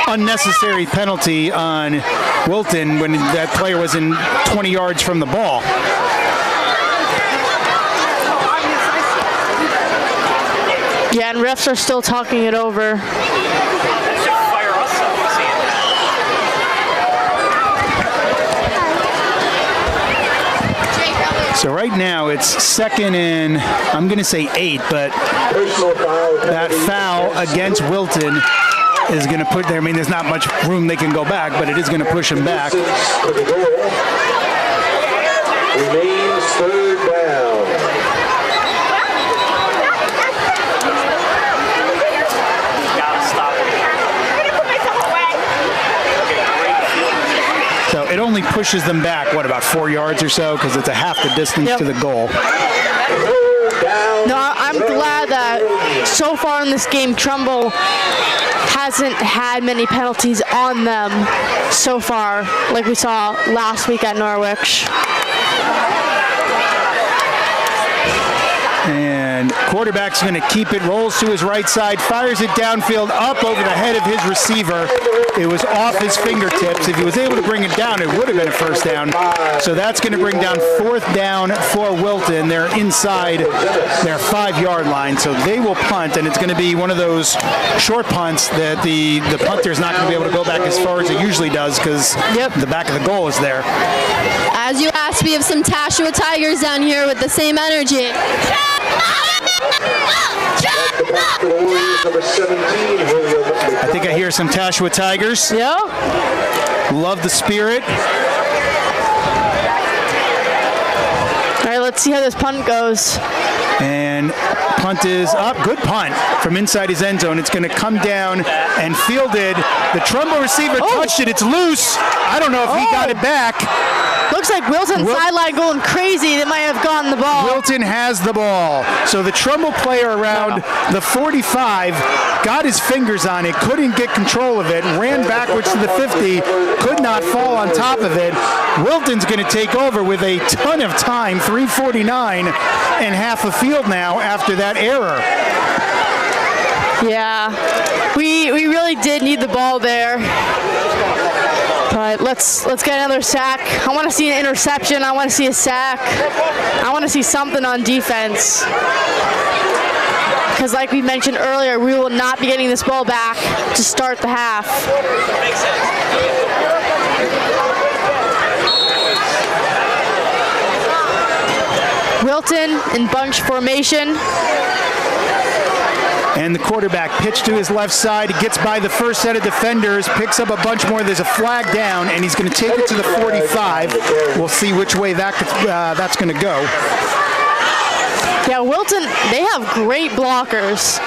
unnecessary penalty on Wilton when that player was in 20 yards from the ball. Yeah, and refs are still talking it over. So right now it's 2nd and I'm going to say 8, but that foul against Wilton is going to put there. I mean, there's not much room they can go back, but it is going to push him back. Remains 3rd down. So it only pushes them back, what, about 4 yards or so, because it's a half the distance to the goal. No, I'm glad that so far in this game, Trumbull hasn't had many penalties on them so far, like we saw last week at Norwich. And quarterback's going to keep it, rolls to his right side, fires it downfield up over the head of his receiver. It was off his fingertips. If he was able to bring it down, it would have been a first down. So that's going to bring down 4th down for Wilton. They're inside their 5-yard line, so they will punt, and it's going to be one of those short punts that the punter's not going to be able to go back as far as it usually does because the back of the goal is there. As you asked, we have some Tashua Tigers down here with the same energy. I think I hear some Tashua Tigers. Yeah. Love the spirit. All right, let's see how this punt goes. And punt is up. Good punt from inside his end zone. It's going to come down and fielded. The Trumbull receiver touched it. It's loose. I don't know if he got it back. Looks like Wilton's sideline going crazy. They might have gotten the ball. Wilton has the ball. So the Trumbull player around the 45 got his fingers on it, couldn't get control of it, ran backwards to the 50, could not fall on top of it. Wilton's going to take over with a ton of time, 3:49 and half a field now after that error. Yeah, we really did need the ball there. But let's get another sack. I want to see an interception. I want to see a sack. I want to see something on defense. Because like we mentioned earlier, we will not be getting this ball back to start the half. Makes sense. Wilton in bunch formation. And the quarterback pitched to his left side. He gets by the first set of defenders, picks up a bunch more. There's a flag down, and he's going to take it to the 45. We'll see which way that's going to go. Yeah, Wilton, they have great blockers.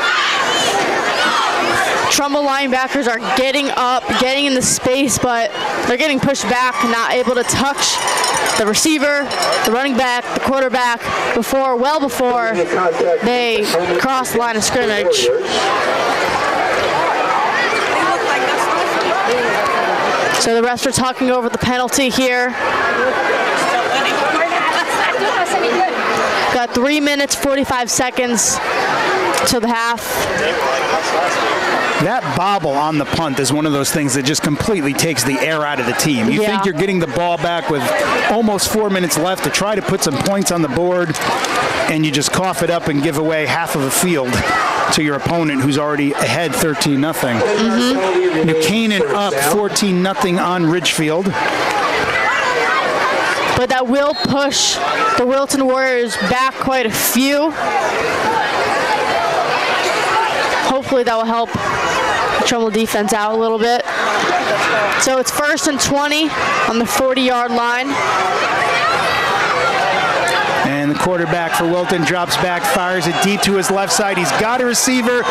Trumbull linebackers are getting up, getting in the space, but they're getting pushed back, not able to touch the receiver, the running back, the quarterback well before they cross the line of scrimmage. So the refs are talking over the penalty here. Got 3 minutes, 45 seconds to the half. That bobble on the punt is one of those things that just completely takes the air out of the team. You think you're getting the ball back with almost 4 minutes left to try to put some points on the board, and you just cough it up and give away half of a field to your opponent who's already ahead 13-0. New Canaan up 14-0 on Ridgefield. But that will push the Wilton Warriors back quite a few. Hopefully that will help the Trumbull defense out a little bit. So it's 1st and 20 on the 40-yard line. And the quarterback for Wilton drops back, fires it deep to his left side. He's got a receiver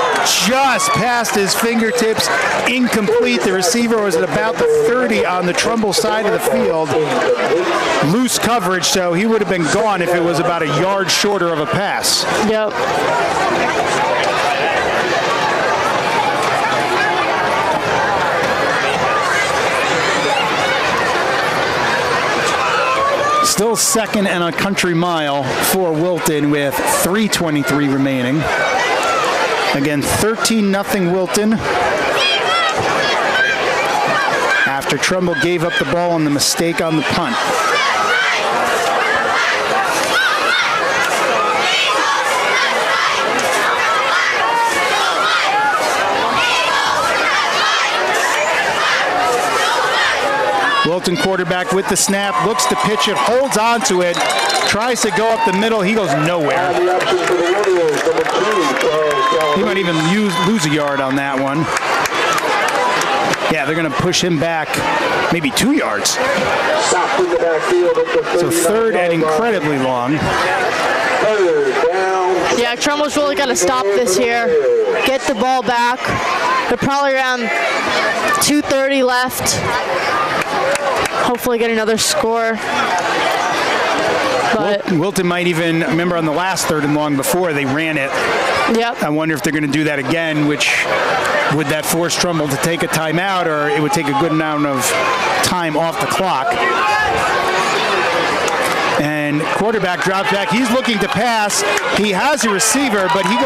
just past his fingertips. Incomplete. The receiver was at about the 30 on the Trumbull side of the field. Loose coverage, so he would have been gone if it was about a yard shorter of a pass. Yep. Still second and a country mile for Wilton with 3:23 remaining. Again, 13-0 Wilton. After Trumbull gave up the ball on the mistake on the punt. Wilton quarterback with the snap, looks to pitch it, holds on to it, tries to go up the middle. He goes nowhere. He might even lose a yard on that one. Yeah, they're going to push him back maybe 2 yards. So third and incredibly long. Yeah, Trumbull's really got to stop this here. Get the ball back. They're probably around 2:30 left. Hopefully get another score. But Wilton might even, remember on the last third and long before, they ran it. Yep. I wonder if they're going to do that again, which would that force Trumbull to take a timeout, or it would take a good amount of time off the clock. And quarterback drops back. He's looking to pass. He has a receiver, but he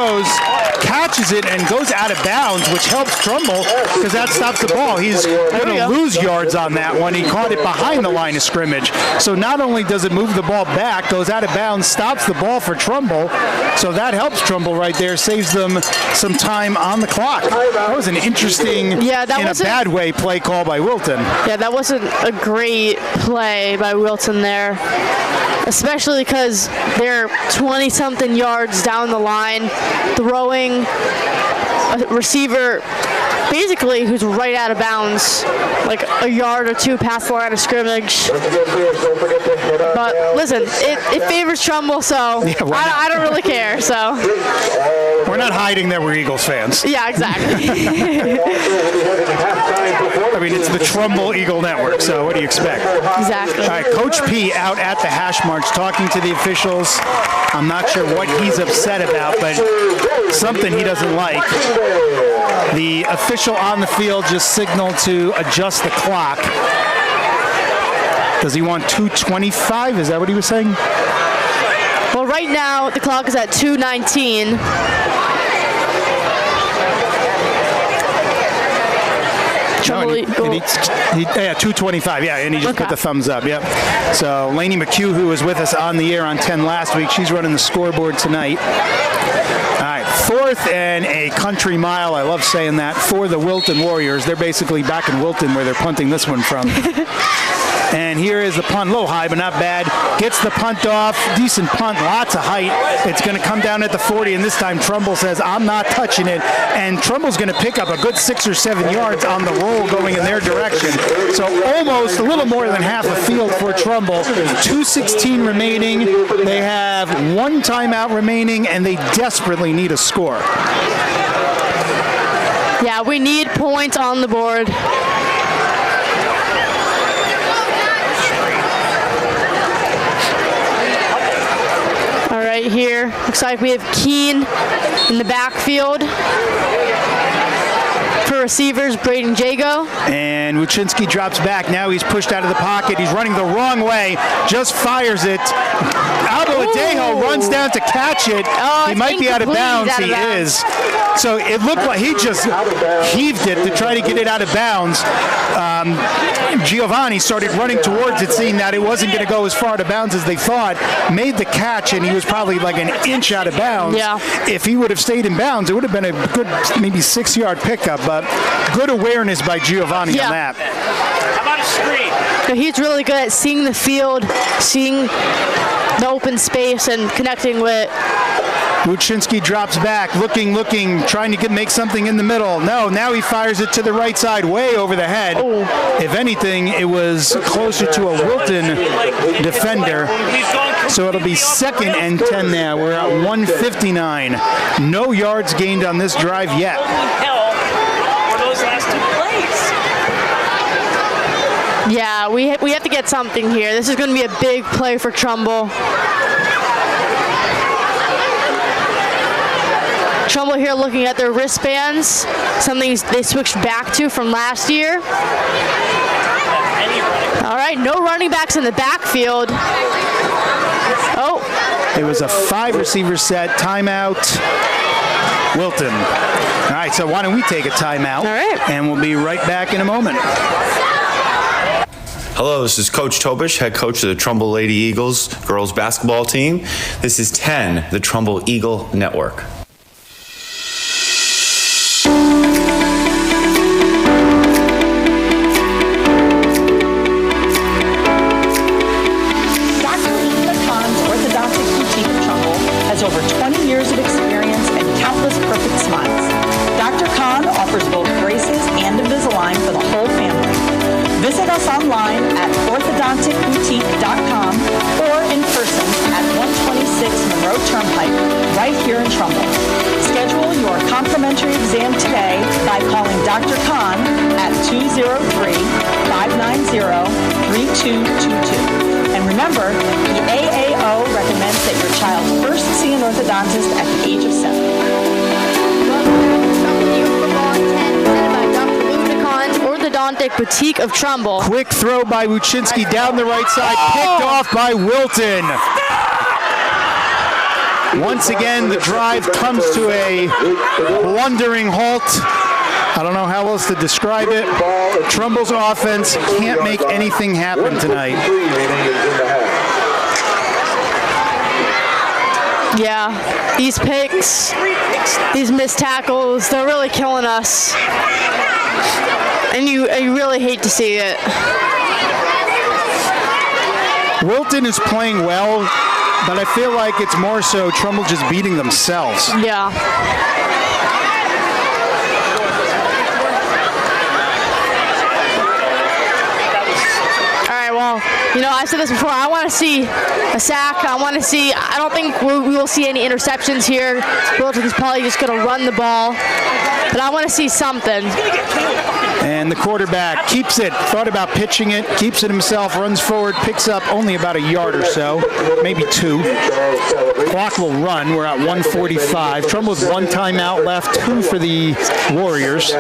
catches it and goes out of bounds, which helps Trumbull because that stops the ball. He's going to lose yards on that one. He caught it behind the line of scrimmage. So not only does it move the ball back, goes out of bounds, stops the ball for Trumbull. So that helps Trumbull right there, saves them some time on the clock. That was an interesting, in a bad way, play call by Wilton. Yeah, that wasn't a great play by Wilton there, especially because they're 20-something yards down the line, throwing a receiver basically who's right out of bounds, like a yard or two past the line of scrimmage. But listen, it favors Trumbull, so I don't really care. So we're not hiding that we're Eagles fans. Yeah, exactly. I mean, it's the Trumbull Eagle Network, so what do you expect? Exactly. All right, Coach P out at the hash marks talking to the officials. I'm not sure what he's upset about, but something he doesn't like. The official on the field just signaled to adjust the clock. Does he want 2:25? Is that what he was saying? Well, right now the clock is at 2:19. Yeah, 2:25. Yeah, and he just put the thumbs up. Yep. So Lainey McHugh, who was with us on the air on 10 last week, she's running the scoreboard tonight. All right, fourth and a country mile. I love saying that for the Wilton Warriors. They're basically back in Wilton where they're punting this one from. And here is the punt, low high, but not bad. Gets the punt off, decent punt, lots of height. It's going to come down at the 40, and this time Trumbull says, I'm not touching it. And Trumbull's going to pick up a good 6 or 7 yards on the roll going in their direction. So almost a little more than half a field for Trumbull. 2:16 remaining. They have one timeout remaining, and they desperately need a score. Yeah, we need points on the board. Right here, looks like we have Keene in the backfield. For receivers, Braden Jago. And Wuczynski drops back. Now he's pushed out of the pocket. He's running the wrong way. Just fires it. Adejo runs down to catch it. Oh, he might be out of bounds. He is. So it looked like he just heaved it to try to get it out of bounds. Giovanni started running towards it, seeing that it wasn't going to go as far out of bounds as they thought. Made the catch, and he was probably like an inch out of bounds. Yeah. If he would have stayed in bounds, it would have been a good maybe 6-yard pickup. But good awareness by Giovanni on that. How about a screen? So he's really good at seeing the field, seeing the open space, and connecting with. Wuczynski drops back, looking, trying to make something in the middle. No, now he fires it to the right side, way over the head. Oh. If anything, it was closer to a Wilton defender. So it'll be 2nd and 10 now. We're at 1:59. No yards gained on this drive yet. Yeah, we have to get something here. This is going to be a big play for Trumbull. Trumbull here looking at their wristbands, something they switched back to from last year. All right, no running backs in the backfield. Oh. It was a 5-receiver set. Timeout. Wilton. All right, so why don't we take a timeout? All right. And we'll be right back in a moment. Hello, this is Coach Tobish, head coach of the Trumbull Lady Eagles girls basketball team. This is 10, the Trumbull Eagle Network. Over 20 years of experience and countless perfect smiles. Dr. Khan offers both braces and Invisalign for the whole family. Visit us online at orthodonticboutique.com or in person at 126 Monroe Turnpike, right here in Trumbull. Schedule your complimentary exam today by calling Dr. Khan at 203-590-3222. And remember, the AAO recommends that your child first see an orthodontist at the age of 7. Orthodontic Boutique of Trumbull. Quick throw by Wuczynski down the right side, picked off by Wilton. Once again, the drive comes to a blundering halt. I don't know how else to describe it. Trumbull's offense can't make anything happen tonight. Yeah, these picks, these missed tackles, they're really killing us. And you really hate to see it. Wilton is playing well, but I feel like it's more so Trumbull just beating themselves. Yeah. I said this before, I want to see a sack. I don't think we will see any interceptions here. Wilton's probably just going to run the ball. But I want to see something. And the quarterback keeps it, thought about pitching it, keeps it himself, runs forward, picks up only about a yard or so, maybe 2. Clock will run. We're at 1:45. Trumbull with 1 timeout left, 2 for the Warriors.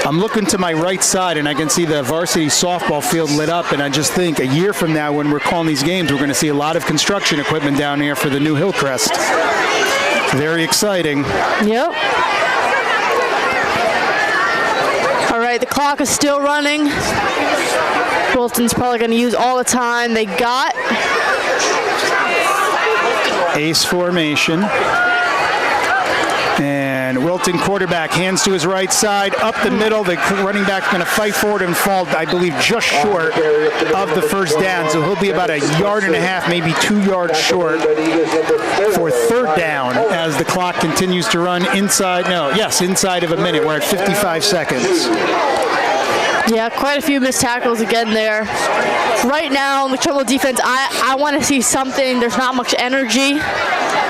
I'm looking to my right side, and I can see the varsity softball field lit up, and I just think a year from now when we're calling these games, we're going to see a lot of construction equipment down here for the new Hillcrest. Very exciting. Yep. All right, the clock is still running. Wilton's probably going to use all the time they got. Ace formation. And Wilton quarterback hands to his right side, up the middle. The running back's going to fight forward and fall, I believe, just short of the first down. So he'll be about a yard and a half, maybe 2 yards short for third down as the clock continues to run inside of a minute. We're at 55 seconds. Yeah, quite a few missed tackles again there. Right now, in the Trumbull defense, I want to see something. There's not much energy.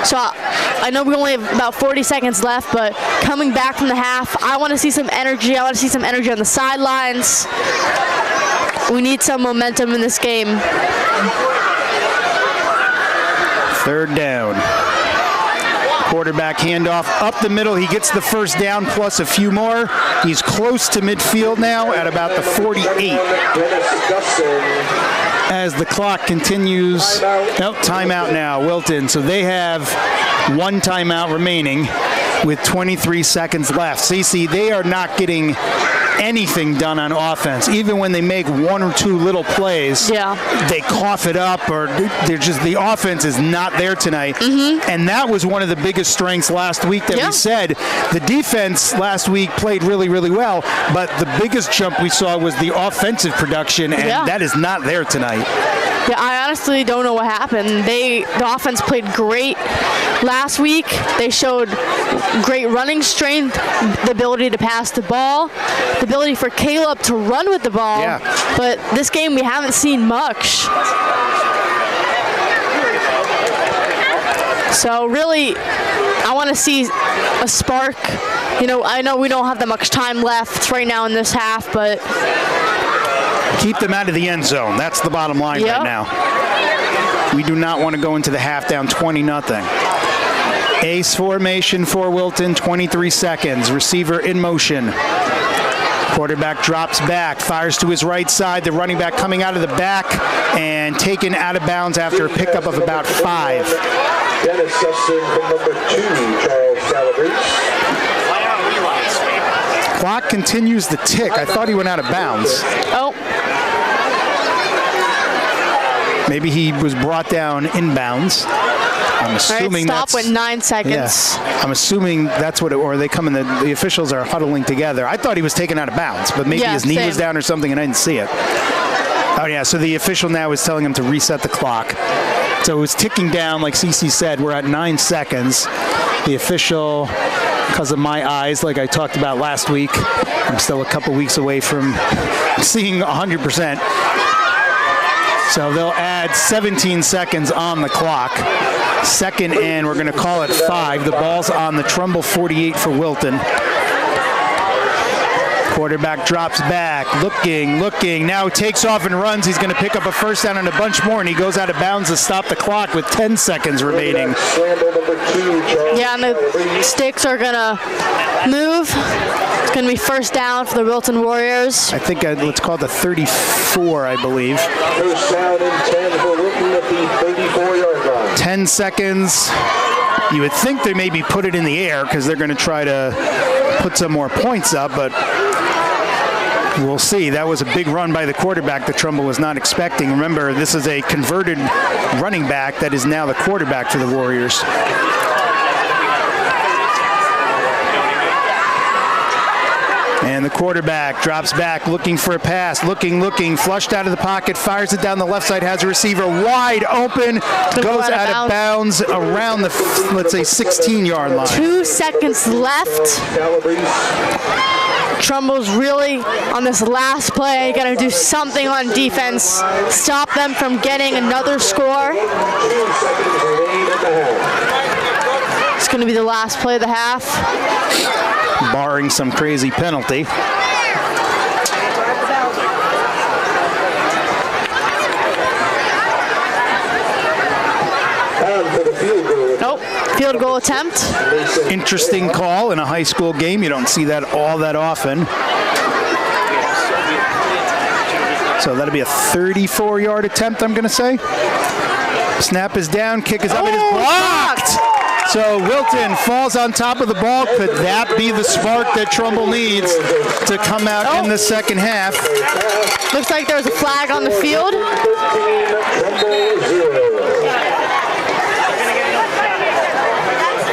So I know we only have about 40 seconds left, but coming back from the half, I want to see some energy. I want to see some energy on the sidelines. We need some momentum in this game. Third down. Quarterback handoff up the middle. He gets the first down plus a few more. He's close to midfield now at about the 48. As the clock continues. Nope, timeout now, Wilton. So they have 1 timeout remaining with 23 seconds left. So you see, they are not getting anything done on offense. Even when they make 1 or 2 little plays, they cough it up, or they're just, the offense is not there tonight. And that was one of the biggest strengths last week that we said. The defense last week played really, really well, but the biggest jump we saw was the offensive production, and that is not there tonight. Yeah, I honestly don't know what happened. The offense played great last week. They showed great running strength, the ability to pass the ball, the ability for Caleb to run with the ball. But this game, we haven't seen much. So really, I want to see a spark. I know we don't have that much time left right now in this half, but keep them out of the end zone. That's the bottom line right now. We do not want to go into the half down 20-0. Ace formation for Wilton, 23 seconds. Receiver in motion. Quarterback drops back, fires to his right side. The running back coming out of the back and taken out of bounds after a pickup of about 5. Dennis Sesson from number 2, Charles Calabrese. Clock continues to tick. I thought he went out of bounds. Oh. Maybe he was brought down inbounds. I'm assuming stop with 9 seconds. Yeah, I'm assuming that's what it, or they come in, the officials are huddling together. I thought he was taken out of bounds, but maybe his knee was down or something and I didn't see it. Oh yeah, so the official now is telling him to reset the clock. So it was ticking down, like Cece said, we're at 9 seconds. The official, because of my eyes, like I talked about last week, I'm still a couple weeks away from seeing 100%. So they'll add 17 seconds on the clock. Second and we're going to call it 5. The ball's on the Trumbull 48 for Wilton. Quarterback drops back, looking, now takes off and runs. He's going to pick up a first down and a bunch more, and he goes out of bounds to stop the clock with 10 seconds remaining. Yeah, and the sticks are going to move. It's going to be first down for the Wilton Warriors. I think let's call it the 34, I believe. First down and 10 for Wilton at the 34-yard line. 10 seconds. You would think they maybe put it in the air because they're going to try to put some more points up, but we'll see. That was a big run by the quarterback that Trumbull was not expecting. Remember, this is a converted running back that is now the quarterback for the Warriors. And the quarterback drops back, looking for a pass, looking, flushed out of the pocket, fires it down the left side, has a receiver wide open, goes out of bounds around the, let's say, 16-yard line. 2 seconds left. Trumbull's really on this last play. Got to do something on defense, stop them from getting another score. It's going to be the last play of the half. Barring some crazy penalty. Nope, field goal attempt. Interesting call in a high school game. You don't see that all that often. So that'll be a 34-yard attempt, I'm going to say. Snap is down, kick is up, it is blocked! So Wilton falls on top of the ball. Could that be the spark that Trumbull needs to come out in the second half? Looks like there was a flag on the field.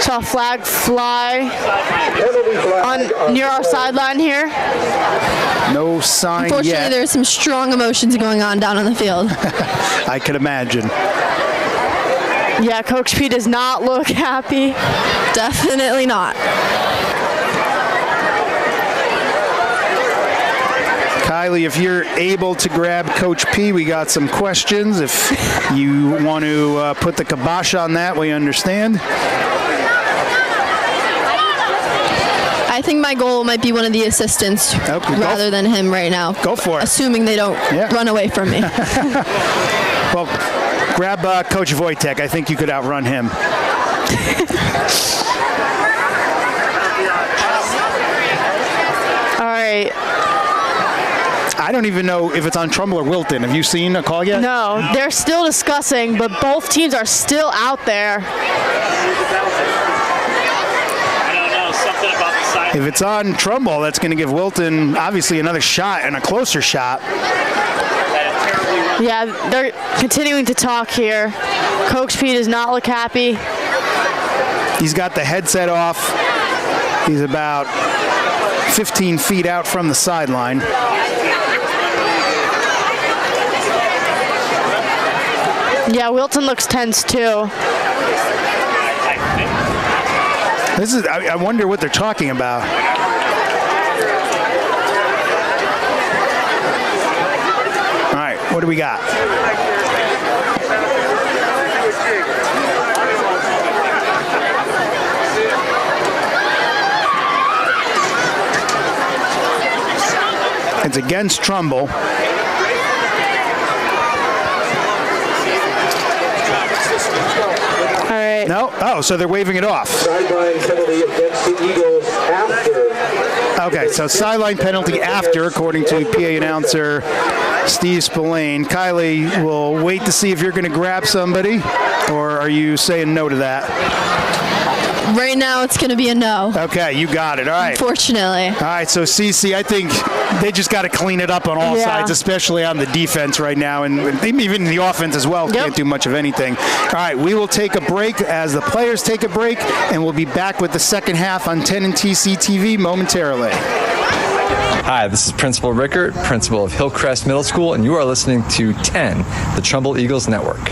Saw a flag fly near our sideline here. No sign Unfortunately, yet. there's some strong emotions going on down on the field. I could imagine. Yeah, Coach P does not look happy. Definitely not. Kylie, if you're able to grab Coach P, we got some questions. If you want to put the kibosh on that, we understand. I think my goal might be one of the assistants rather than him right now. Go for it. Assuming they don't run away from me. Well, grab Coach Wojtek. I think you could outrun him. All right. I don't even know if it's on Trumbull or Wilton. Have you seen a call yet? No, they're still discussing, but both teams are still out there. If it's on Trumbull, that's going to give Wilton obviously another shot and a closer shot. Yeah, they're continuing to talk here. Coach P does not look happy. He's got the headset off. He's about 15 feet out from the sideline. Yeah, Wilton looks tense too. This is, I wonder what they're talking about. All right, what do we got? It's against Trumbull. All right. No? Oh, so they're waving it off. Sideline penalty against the Eagles after. Okay, so sideline penalty after, according to PA announcer Steve Spillane. Kylie, we'll wait to see if you're going to grab somebody, or are you saying no to that? Right now, it's going to be a no. Okay, you got it. All right. Unfortunately. All right, so Cece, I think they just got to clean it up on all sides, especially on the defense right now, and even the offense as well. Can't do much of anything. All right, we will take a break as the players take a break, and we'll be back with the second half on 10 and TC TV momentarily. Hi, this is Principal Rickert, principal of Hillcrest Middle School, and you are listening to 10, the Trumbull Eagles Network.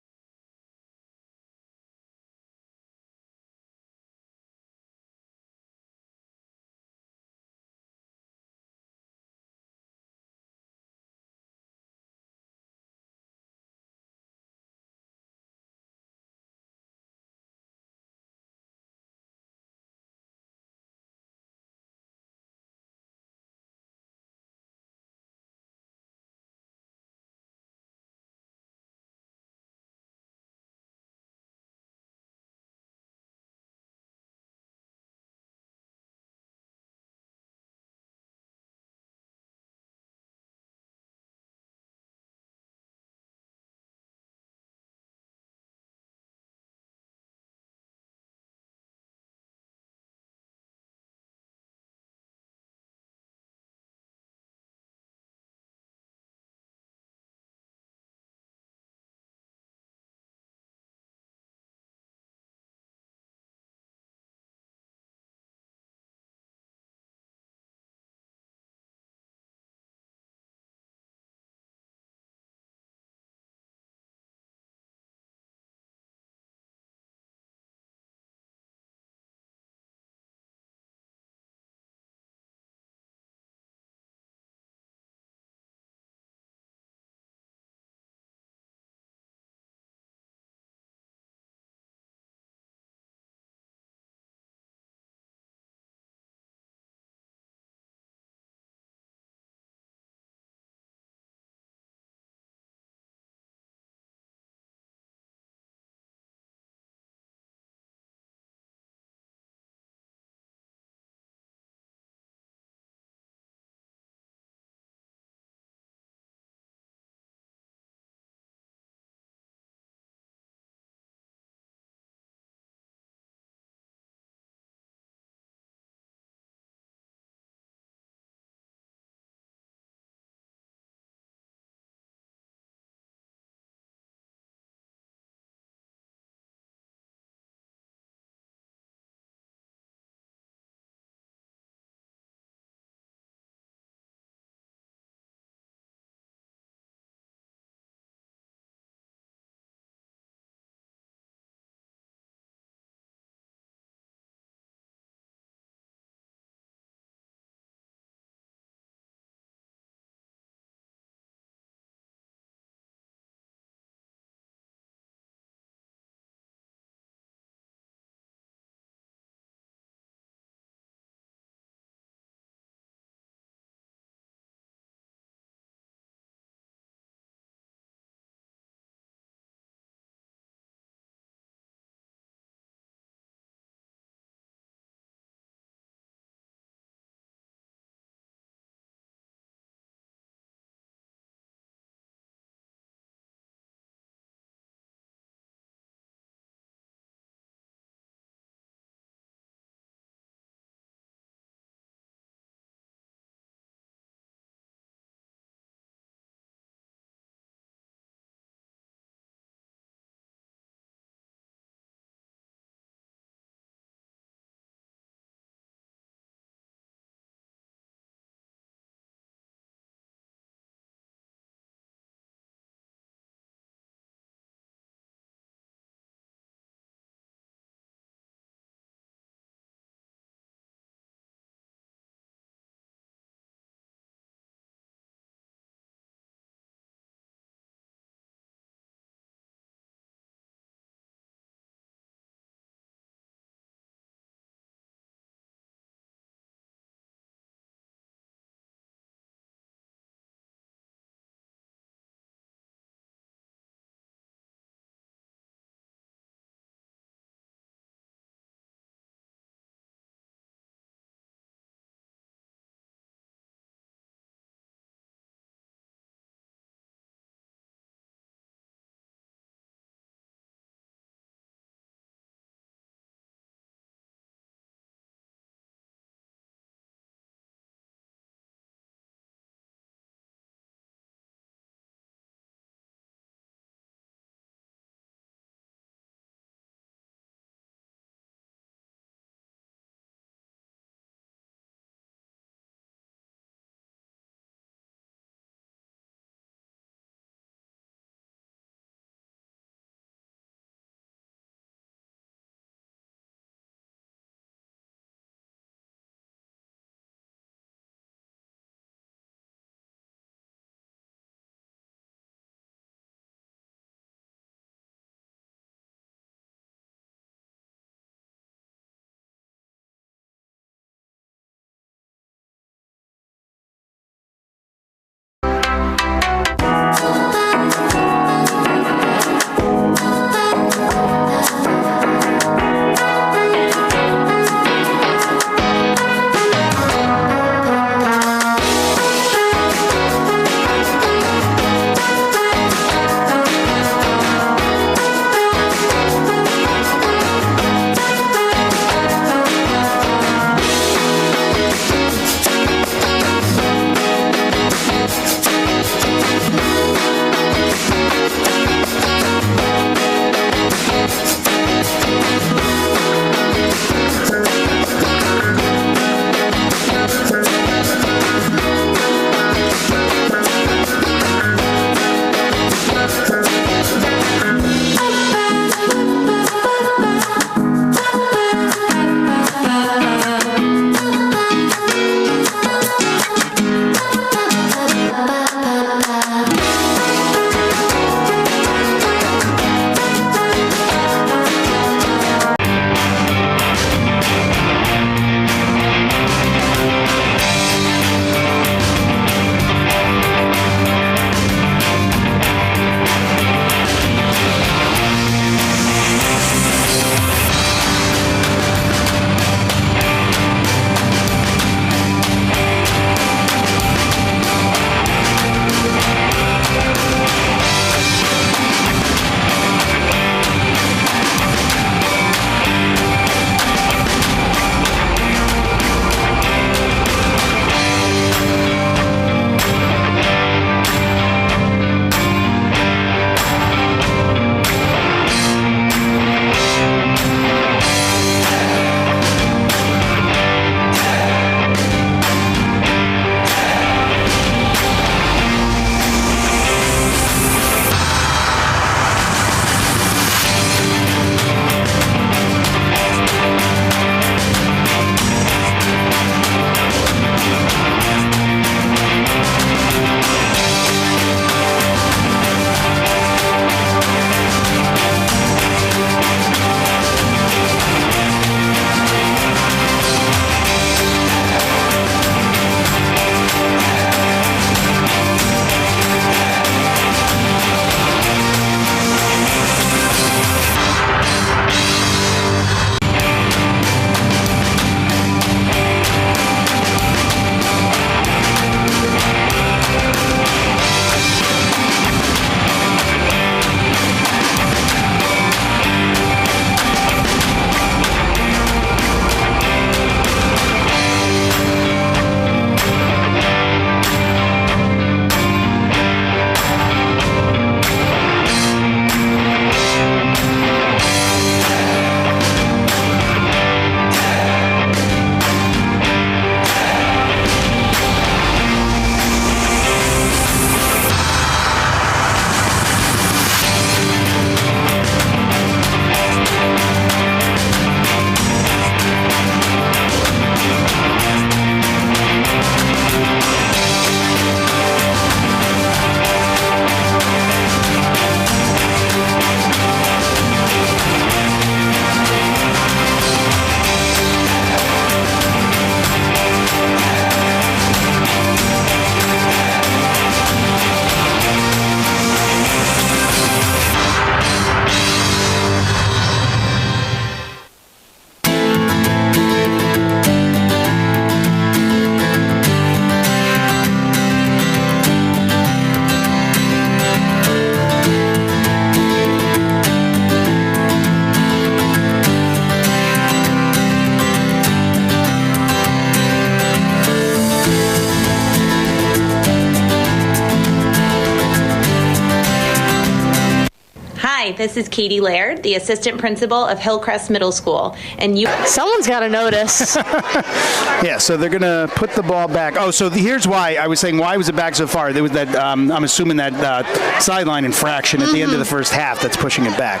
Hi, this is Katie Laird, the assistant principal of Hillcrest Middle School. And someone's got to notice. Yeah, so they're going to put the ball back. Oh, so here's why I was saying, why was it back so far? There was that, I'm assuming that sideline infraction at the end of the first half that's pushing it back.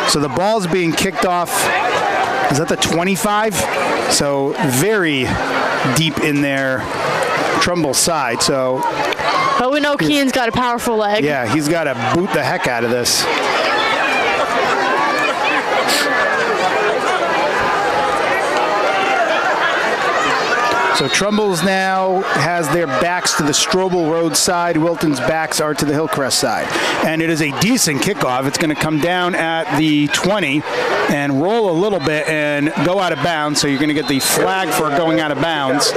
So the ball's being kicked off. Is that the 25? So very deep in there, Trumbull side. So, but we know Keenan's got a powerful leg. Yeah, he's got to boot the heck out of this. So Trumbull's now has their backs to the Strobel Road side. Wilton's backs are to the Hillcrest side. And it is a decent kickoff. It's going to come down at the 20 and roll a little bit and go out of bounds. So you're going to get the flag for going out of bounds.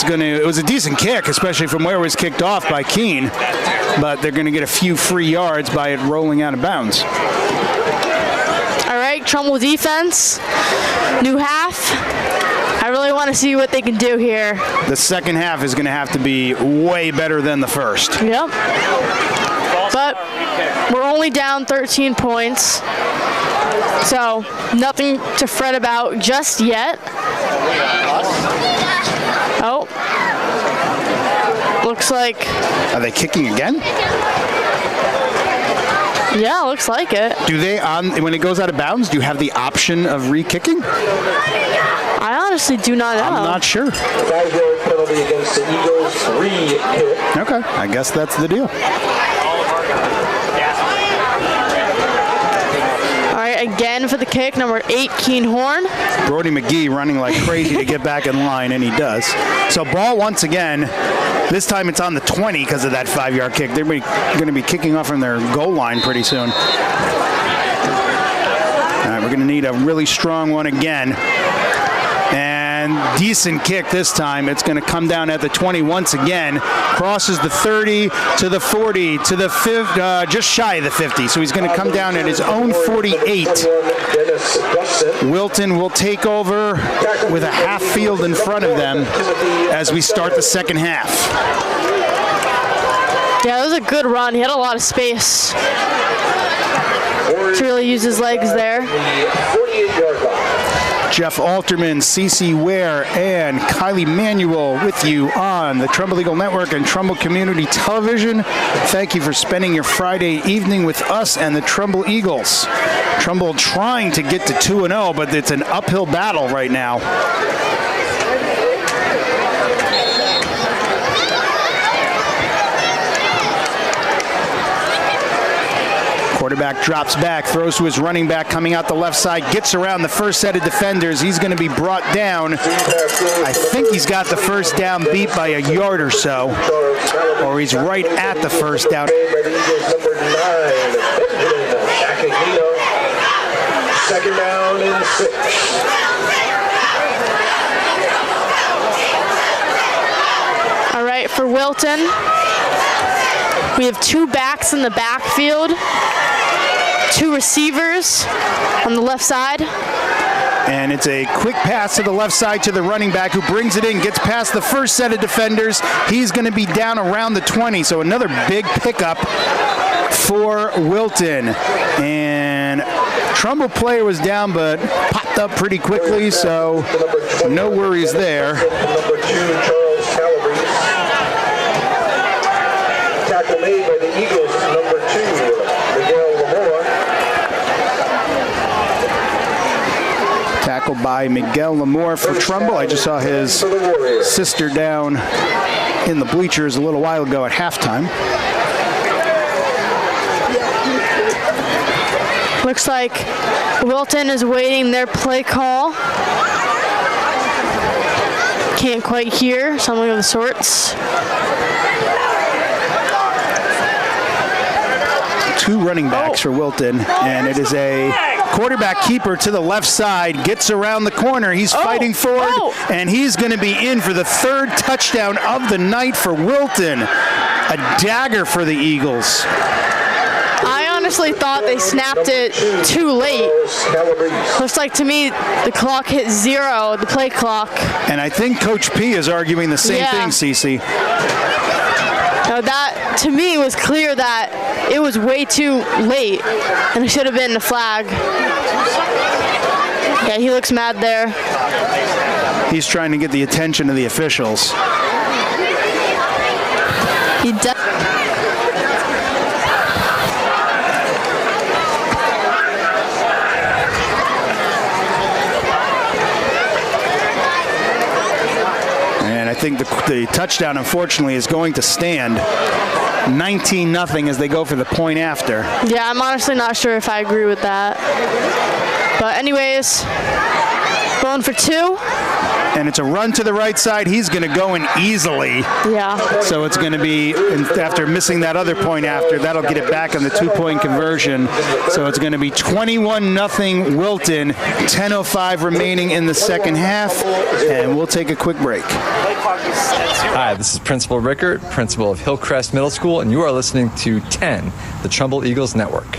It was a decent kick, especially from where it was kicked off by Keene. But they're going to get a few free yards by it rolling out of bounds. All right, Trumbull defense, new half. I really want to see what they can do here. The second half is going to have to be way better than the first. Yep. But we're only down 13 points, so nothing to fret about just yet. Oh. Looks like... Are they kicking again? Yeah, looks like it. Do they, when it goes out of bounds, do you have the option of re-kicking? I honestly do not know. I'm not sure. 5-yard penalty against the Eagles, 3 hit. Okay, I guess that's the deal. All right, again for the kick, number 8, Keene Horn. Brody McGee running like crazy to get back in line, and he does. So ball once again. This time it's on the 20 because of that 5-yard kick. They're going to be kicking off from their goal line pretty soon. All right, we're going to need a really strong one again. And decent kick this time. It's going to come down at the 20 once again. Crosses the 30 to the 40 to the 50, just shy of the 50. So he's going to come down at his own 48. Wilton will take over with a half field in front of them as we start the second half. Yeah, that was a good run. He had a lot of space to really use his legs there. Jeff Alterman, Cece Ware, and Kylie Manuel with you on the Trumbull Eagle Network and Trumbull Community Television. Thank you for spending your Friday evening with us and the Trumbull Eagles. Trumbull trying to get to 2-0, but it's an uphill battle right now. Quarterback drops back, throws to his running back coming out the left side, gets around the first set of defenders. He's going to be brought down. I think he's got the first down beat by a yard or so, or he's right at the first down. Second down and 6. All right, for Wilton, we have 2 backs in the backfield, 2 receivers on the left side. And it's a quick pass to the left side to the running back who brings it in, gets past the first set of defenders. He's going to be down around the 20, so another big pickup for Wilton. And Trumbull player was down but popped up pretty quickly, so no worries there. Number 2, Charles Calabrese. Tackle made by the Eagles, number 2, Miguel Lamore. Tackled by Miguel Lamore for Trumbull. I just saw his sister down in the bleachers a little while ago at halftime. Looks like Wilton is waiting their play call. Can't quite hear, something of the sorts. 2 running backs for Wilton, and it is a quarterback keeper to the left side, gets around the corner, he's fighting forward, and he's going to be in for the 3rd touchdown of the night for Wilton. A dagger for the Eagles. I honestly thought they snapped it too late. Looks like to me the clock hit 0, the play clock. And I think Coach P is arguing the same thing, Cece. Now that, to me, was clear that it was way too late, and it should have been the flag. Yeah, he looks mad there. He's trying to get the attention of the officials. He does. And I think the touchdown, unfortunately, is going to stand. 19-0 as they go for the point after. Yeah, I'm honestly not sure if I agree with that. But anyways, going for 2. And it's a run to the right side. He's going to go in easily. Yeah. So it's going to be, after missing that other point after, that'll get it back on the 2-point conversion. So it's going to be 21-0 Wilton, 10:05 remaining in the second half. And we'll take a quick break. Hi, this is Principal Rickert, principal of Hillcrest Middle School, and you are listening to 10, the Trumbull Eagles Network.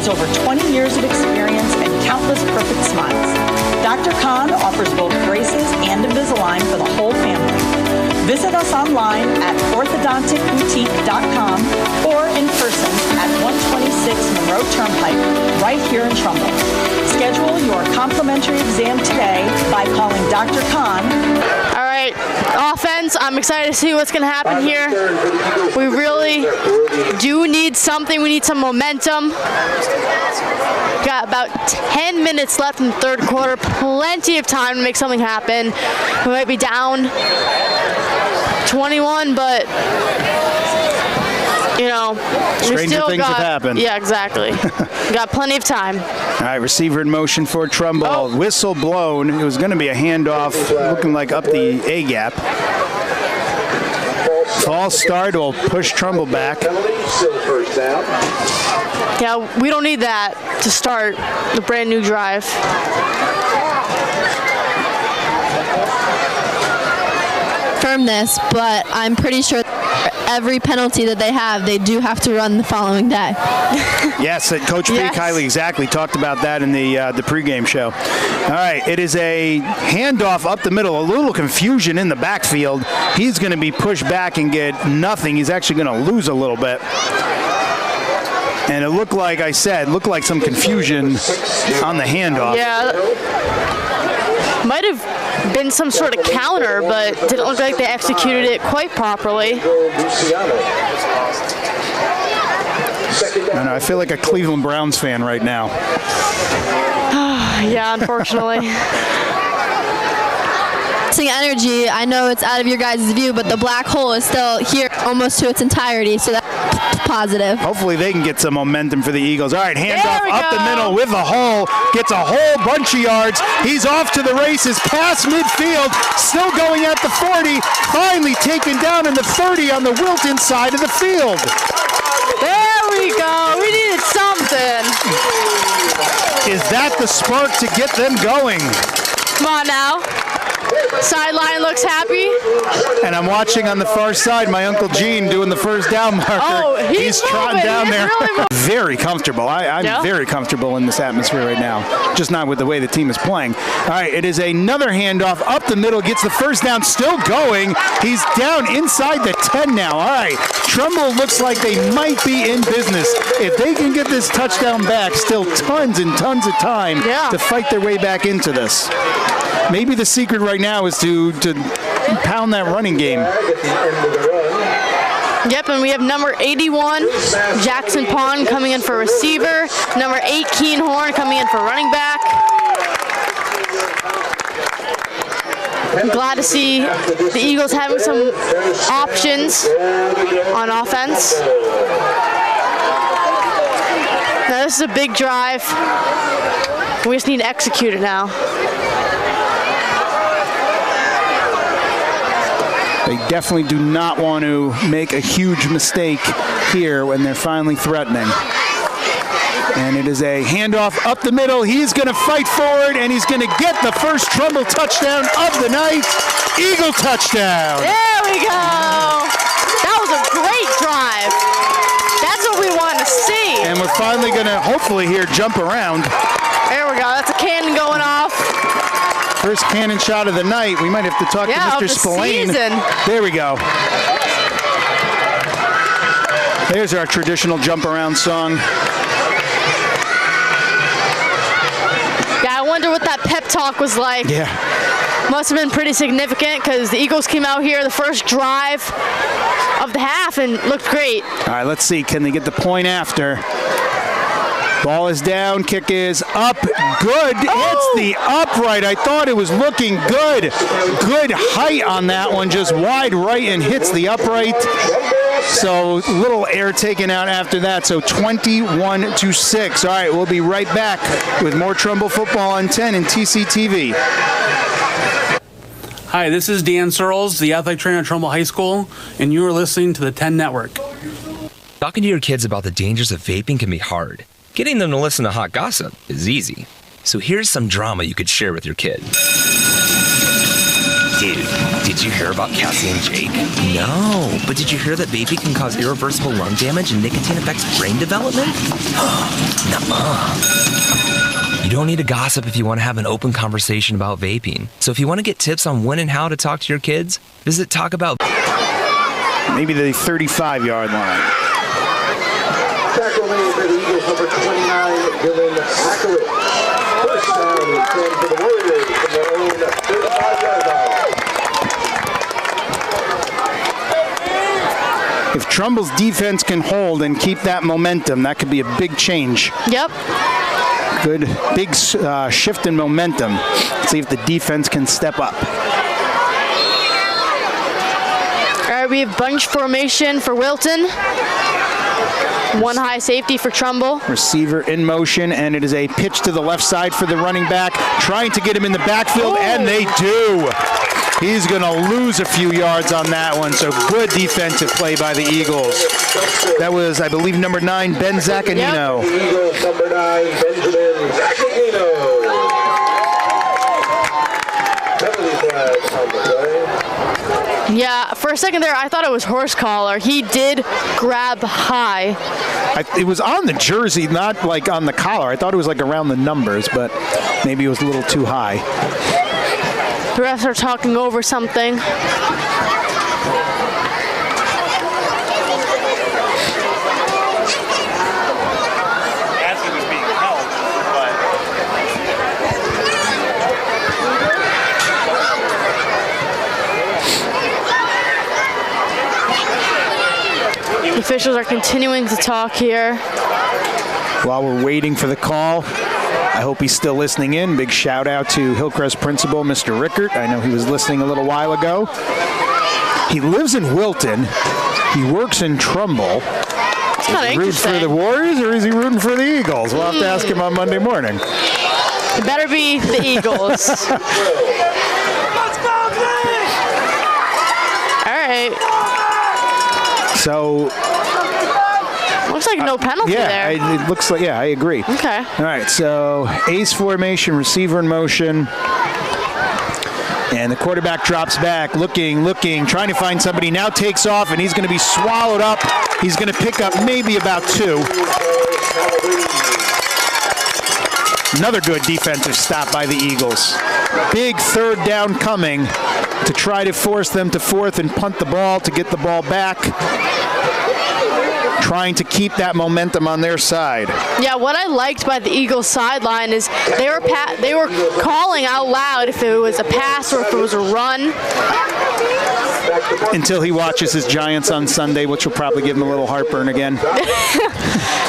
Over 20 years of experience and countless perfect smiles. Dr. Kahn offers both braces and Invisalign for the whole family. Visit us online at orthodonticboutique.com or in person at 126 Monroe Turnpike, right here in Trumbull. Schedule your complimentary exam today by calling Dr. Kahn. All right, offense, I'm excited to see what's going to happen here. We really do need something. We need some momentum. Got about 10 minutes left in the third quarter. Plenty of time to make something happen. We might be down 21, but you know, stranger things have happened. Yeah, exactly. Got plenty of time. All right, receiver in motion for Trumbull. Oh. Whistle blown. It was going to be a handoff, looking like up the A gap. False start will push Trumbull back. Yeah, we don't need that to start the brand new drive. Confirm this, but I'm pretty sure every penalty that they have, they do have to run the following day. Yes, Coach Yes. P. Kiley exactly talked about that in the pregame show. All right, it is a handoff up the middle. A little confusion in the backfield. He's going to be pushed back and get nothing. He's actually going to lose a little bit. And it looked like, I said, looked like some confusion on the handoff. Yeah. Might have been some sort of counter, but didn't look like they executed it quite properly. I know, I feel like a Cleveland Browns fan right now. Yeah, unfortunately. Energy, I know it's out of your guys' view, but the black hole is still here almost to its entirety, so that's positive. Hopefully they can get some momentum for the Eagles. All right, handoff There we up go. the middle with a hole. Gets a whole bunch of yards. He's off to the races, past midfield, still going at the 40. Finally taken down in the 30 on the Wilton side of the field. There we go. We needed something. Is that the spark to get them going? Come on now. Sideline looks happy. And I'm watching on the far side my Uncle Gene doing the first down marker. Oh, he's trotting moving. down He's there. really moving. Very comfortable. I'm Yeah. very comfortable in this atmosphere right now. Just not with the way the team is playing. All right, it is another handoff up the middle. Gets the first down, still going. He's down inside the 10 now. All right, Trumbull looks like they might be in business. If they can get this touchdown back, still tons and tons of time to fight their way back into this. Maybe the secret right now is to pound that running game. Yep, and we have number 81, Jackson Pond, coming in for receiver. Number 8, Keen Horn, coming in for running back. I'm glad to see the Eagles having some options on offense. Now this is a big drive. We just need to execute it now. They definitely do not want to make a huge mistake here when they're finally threatening. And it is a handoff up the middle. He's going to fight forward, and he's going to get the first Trumbull touchdown of the night. Eagle touchdown. There we go. That was a great drive. That's what and we're finally going to hopefully hear jump around. There we go. That's a cannon going off. First cannon shot of the night. We might have to talk to Mr. Spillane. There we go. There's our traditional jump around song. Yeah, I wonder what that pep talk was like. Yeah. Must have been pretty significant because the Eagles came out here the first drive of the half and looked great. All right, let's see. Can they get the point after? Ball is down. Kick is up. Good. Hits the upright. I thought it was looking good. Good height on that one. Just wide right and hits the upright. So little air taken out after that. So 21-6. All right, we'll be right back with more Trumbull football on 10 and TCTV. Hi, this is Dan Searles, the athletic trainer at Trumbull High School, and you are listening to the 10 Network. Talking to your kids about the dangers of vaping can be hard. Getting them to listen to hot gossip is easy. So here's some drama you could share with your kid. Dude, did you hear about Cassie and Jake? No, but did you hear that vaping can cause irreversible lung damage and nicotine affects brain development? Nuh-uh. You don't need to gossip if you want to have an open conversation about vaping. So if you want to get tips on when and how to talk to your kids, visit Talk About. Maybe the 35-yard line. Tackle made for the Eagles, number 29, Dylan Hackett. First down and 10 for the Warriors from their own 35-yard line. If Trumbull's defense can hold and keep that momentum, that could be a big change. Yep. Good big shift in momentum. Let's see if the defense can step up. All right, we have bunch formation for Wilton. One high safety for Trumbull. Receiver in motion, and it is a pitch to the left side for the running back, trying to get him in the backfield, and they do. He's going to lose a few yards on that one, so good defensive play by the Eagles. That was, I believe, number 9, Ben Zaccanino. Yep. Eagles, number 9, Benjamin Zaccanino. Penalty flag on the play. Yeah, for a second there, I thought it was horse collar. He did grab high. It was on the jersey, not like on the collar. I thought it was like around the numbers, but maybe it was a little too high. The refs are talking over something. The officials are continuing to talk here. While we're waiting for the call, I hope he's still listening in. Big shout out to Hillcrest principal, Mr. Rickert. I know he was listening a little while ago. He lives in Wilton. He works in Trumbull. It's kind of interesting. Rooting for the Warriors, or is he rooting for the Eagles? We'll have to ask him on Monday morning. It better be the Eagles. Let's go, Blake! All right. So looks like no penalty there. Yeah, it looks like, I agree. Okay. All right, so ace formation, receiver in motion. And the quarterback drops back, looking, trying to find somebody. Now takes off, and he's going to be swallowed up. He's going to pick up maybe about 2. Another good defensive stop by the Eagles. Big third down coming to try to force them to fourth and punt the ball to get the ball back. Trying to keep that momentum on their side. Yeah, what I liked by the Eagles sideline is they were calling out loud if it was a pass or if it was a run. Until he watches his Giants on Sunday, which will probably give him a little heartburn again.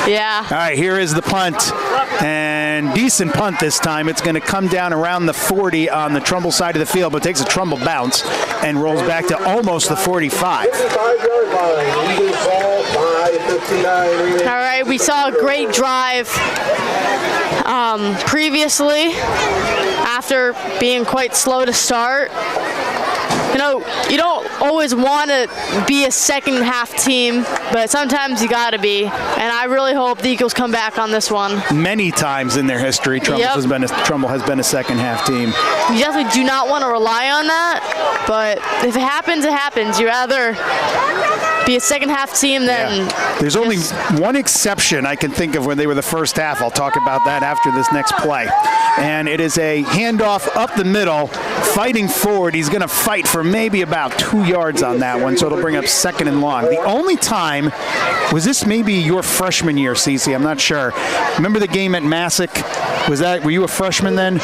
Yeah. All right, here is the punt. And decent punt this time. It's going to come down around the 40 on the Trumbull side of the field, but takes a Trumbull bounce and rolls back to almost the 45. All right, we saw a great drive previously after being quite slow to start. You know, you don't always want to be a second half team, but sometimes you got to be. And I really hope the Eagles come back on this one. Many times in their history, Trumbull has been a second half team. You definitely do not want to rely on that, but if it happens, it happens. You rather be a second half team, then there's only one exception I can think of when they were the first half. I'll talk about that after this next play. And it is a handoff up the middle, fighting forward. He's going to fight for maybe about 2 yards on that one, so it'll bring up second and long. The only time, was this maybe your freshman year, Cece? I'm not sure. Remember the game at Massac? Were you a freshman then?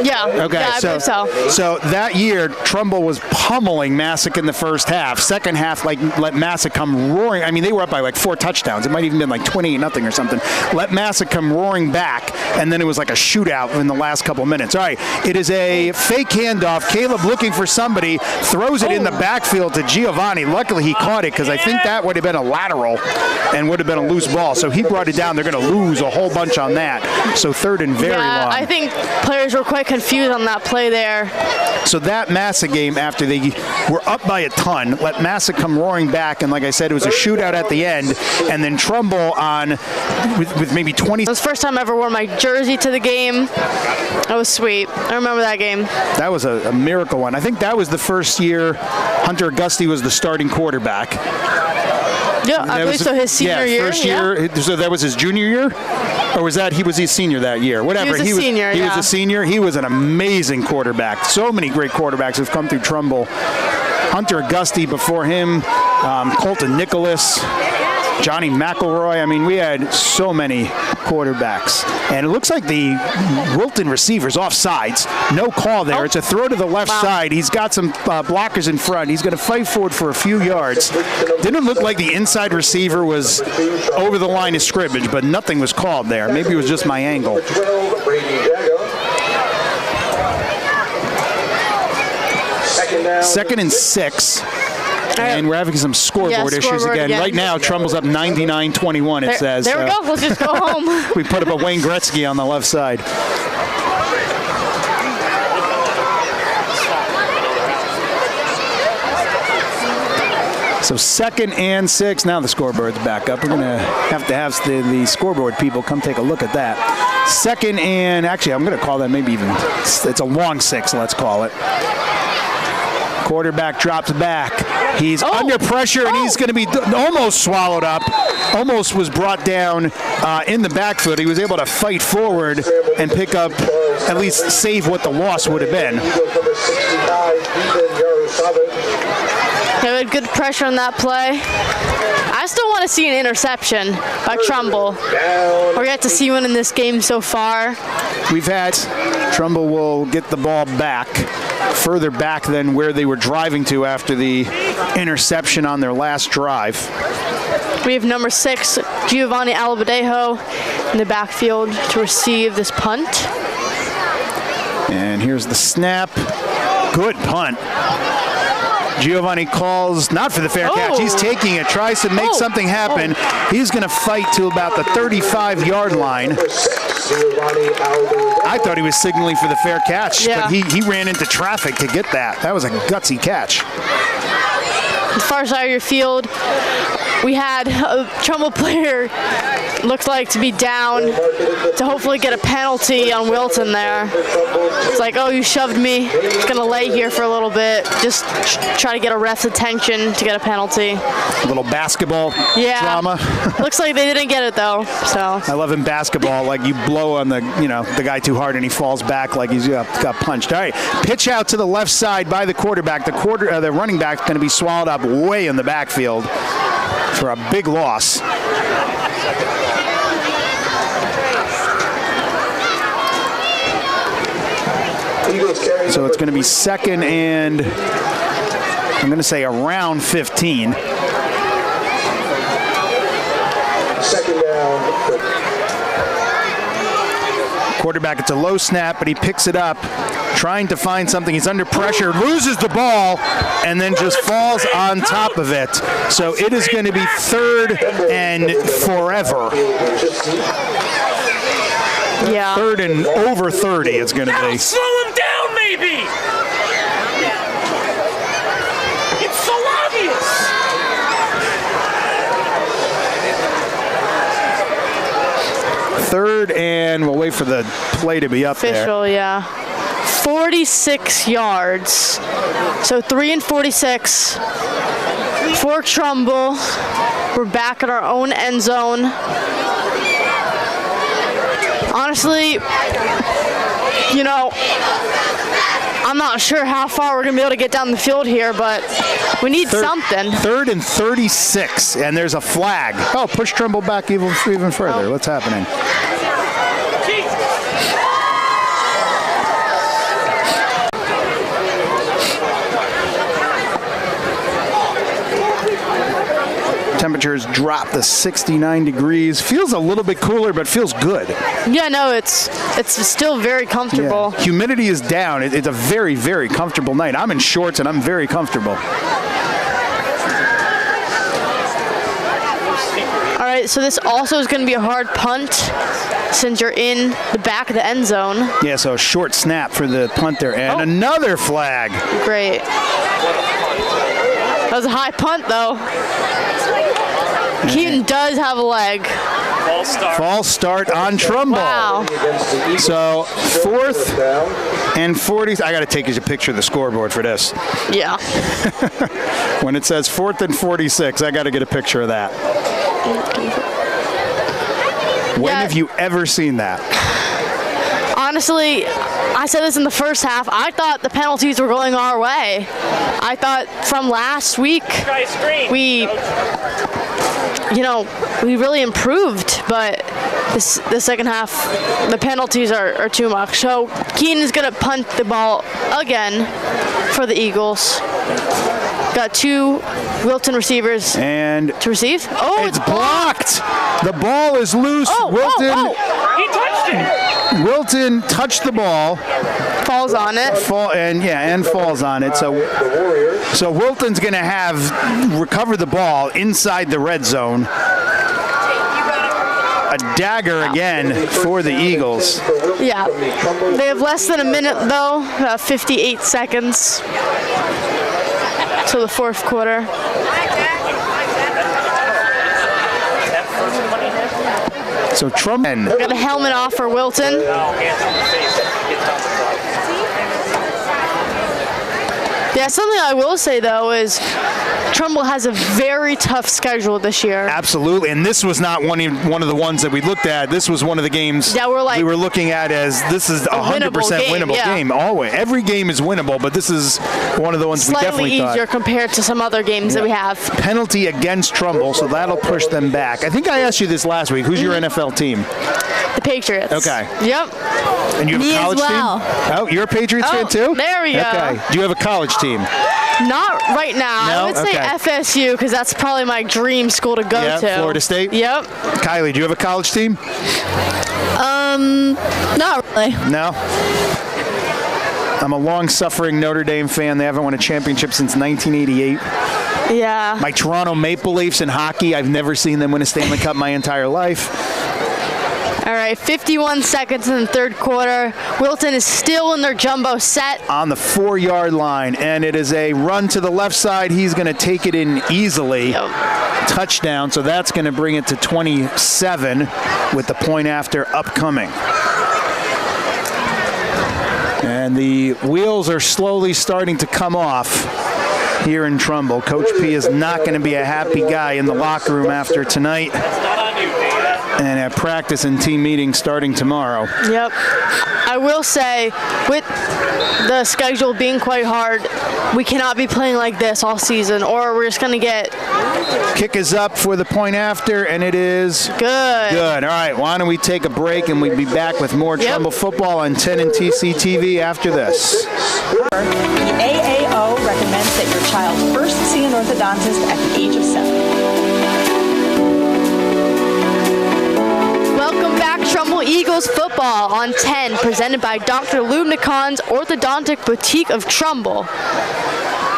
Yeah. Okay. Yeah, I believe so. So that year, Trumbull was pummeling Massac in the first half. Second half, let Massac come roaring. I mean, they were up by 4 touchdowns. It might even been 28-0 or something. Let Massac come roaring back, and then it was like a shootout in the last couple minutes. All right, it is a fake handoff. Caleb looking for somebody, throws it in the backfield to Giovanni. Luckily, he caught it because I think that would have been a lateral and would have been a loose ball. So he brought it down. They're going to lose a whole bunch on that. So third and very long. I think players were quite confused on that play there. So that Massac game, after they were up by a ton, let Massac come roaring back, and like I said, it was a shootout at the end, and then Trumbull with maybe 20. It was the first time I ever wore my jersey to the game. That was sweet. I remember that game. That was a miracle one. I think that was the first year Hunter Auguste was the starting quarterback. Yeah, I believe so. His senior year. First year. So that was his junior year, or was he a senior that year? Whatever. He was a senior. He was a senior. He was an amazing quarterback. So many great quarterbacks have come through Trumbull. Hunter Auguste before him, Colton Nicholas, Johnny McElroy. I mean, we had so many quarterbacks. And it looks like the Wilton receiver's offsides. No call there. It's a throw to the left side. He's got some blockers in front. He's going to fight forward for a few yards. Didn't look like the inside receiver was over the line of scrimmage, but nothing was called there. Maybe it was just my angle. Second and 6. And we're having some scoreboard issues again. Right now, Trumbull's up 99-21, it says. There we go. Let's just go home. We put up a Wayne Gretzky on the left side. So 2nd and 6. Now the scoreboard's back up. We're going to have the scoreboard people come take a look at that. 2nd and, actually, I'm going to call that maybe even, it's a long 6, let's call it. Quarterback drops back. He's under pressure, and he's going to be almost swallowed up. Almost was brought down in the backfield. He was able to fight forward and pick up, at least save what the loss would have been. They had good pressure on that play. I still want to see an interception by Trumbull. We're yet to see one in this game so far. We've had Trumbull will get the ball back, further back than where they were driving to after the interception on their last drive. We have number 6, Giovanni Alabadejo, in the backfield to receive this punt. And here's the snap. Good punt. Giovanni calls, not for the fair catch. He's taking it, tries to make something happen. He's going to fight to about the 35-yard line. I thought he was signaling for the fair catch, but he ran into traffic to get that. That was a gutsy catch. The far side of your field, we had a Trumbull player looked like to be down to hopefully get a penalty on Wilton there. It's like, oh, you shoved me. Just going to lay here for a little bit. Just try to get a ref's attention to get a penalty. A little basketball drama. Looks like they didn't get it, though. So I love in basketball, like you blow on the guy too hard and he falls back like he's got punched. All right, pitch out to the left side by the quarterback. The running back's going to be swallowed up way in the backfield for a big loss. So it's going to be 2nd and, I'm going to say around 15. 2nd down. Quarterback, it's a low snap, but he picks it up, trying to find something. He's under pressure, loses the ball, and then just falls on top of it. So it is going to be 3rd and forever. Yeah. 3rd and over 30 it's going to be. Slow him down, maybe. It's so obvious. 3rd and we'll wait for the play to be up official, there. 46 yards. So 3 and 46. For Trumbull, we're back at our own end zone. Honestly, I'm not sure how far we're going to be able to get down the field here, but we need something. 3rd and 36, and there's a flag. Oh, push Trumbull back even further. What's happening? Temperatures drop to 69 degrees. Feels a little bit cooler, but feels good. Yeah, no, it's still very comfortable. Yeah. Humidity is down. It's a very, very comfortable night. I'm in shorts and I'm very comfortable. All right, so this also is going to be a hard punt since you're in the back of the end zone. Yeah, so a short snap for the punter and another flag. Great. That was a high punt, though. Keaton does have a leg. False start on Trumbull. Wow. So 4th and 40. I got to take you a picture of the scoreboard for this. Yeah. When it says 4th and 46, I got to get a picture of that. When have you ever seen that? Honestly, I said this in the first half. I thought the penalties were going our way. I thought from last week we really improved, but the second half, the penalties are too much. So Keaton is going to punt the ball again for the Eagles. Got 2 Wilton receivers and to receive. Oh, it's blocked. The ball is loose. Wilton. He touched it. Wilton touched the ball. Falls on it. And falls on it. So Wilton's going to recover the ball inside the red zone. A dagger again for the Eagles. Yeah. They have less than a minute, though. 58 seconds to the 4th quarter. So Trumbull got a helmet off for Wilton. Yeah, something I will say, though, is Trumbull has a very tough schedule this year. Absolutely, and this was not one of the ones that we looked at. This was one of the games we were looking at as this is 100% winnable game. Always, every game is winnable, but this is one of the ones we definitely thought. Slightly easier compared to some other games that we have. Penalty against Trumbull, so that'll push them back. I think I asked you this last week. Who's your NFL team? The Patriots. Okay. Yep. And you have a college team? Oh, you're a Patriots fan too? There we go. Okay. Do you have a college team? Not right now. No? I would say FSU because that's probably my dream school to go to. Florida State? Yep. Kylie, do you have a college team? Not really. No? I'm a long-suffering Notre Dame fan. They haven't won a championship since 1988. Yeah. My Toronto Maple Leafs in hockey, I've never seen them win a Stanley Cup my entire life. All right, 51 seconds in the 3rd quarter. Wilton is still in their jumbo set. On the 4-yard line, and it is a run to the left side. He's going to take it in easily. Yep. Touchdown, so that's going to bring it to 27 with the point after upcoming. And the wheels are slowly starting to come off here in Trumbull. Coach P is not going to be a happy guy in the locker room after tonight. And at practice and team meetings starting tomorrow. Yep. I will say, with the schedule being quite hard, we cannot be playing like this all season, or we're just going to get... Kick is up for the point after, and it is... Good. All right, why don't we take a break, and we'll be back with more Trumbull football on 10 and TC TV after this. The AAO recommends that your child first see an orthodontist at the age of 7. Welcome back, Trumbull Eagles football on 10, presented by Dr. Lubna Khan's Orthodontic Boutique of Trumbull.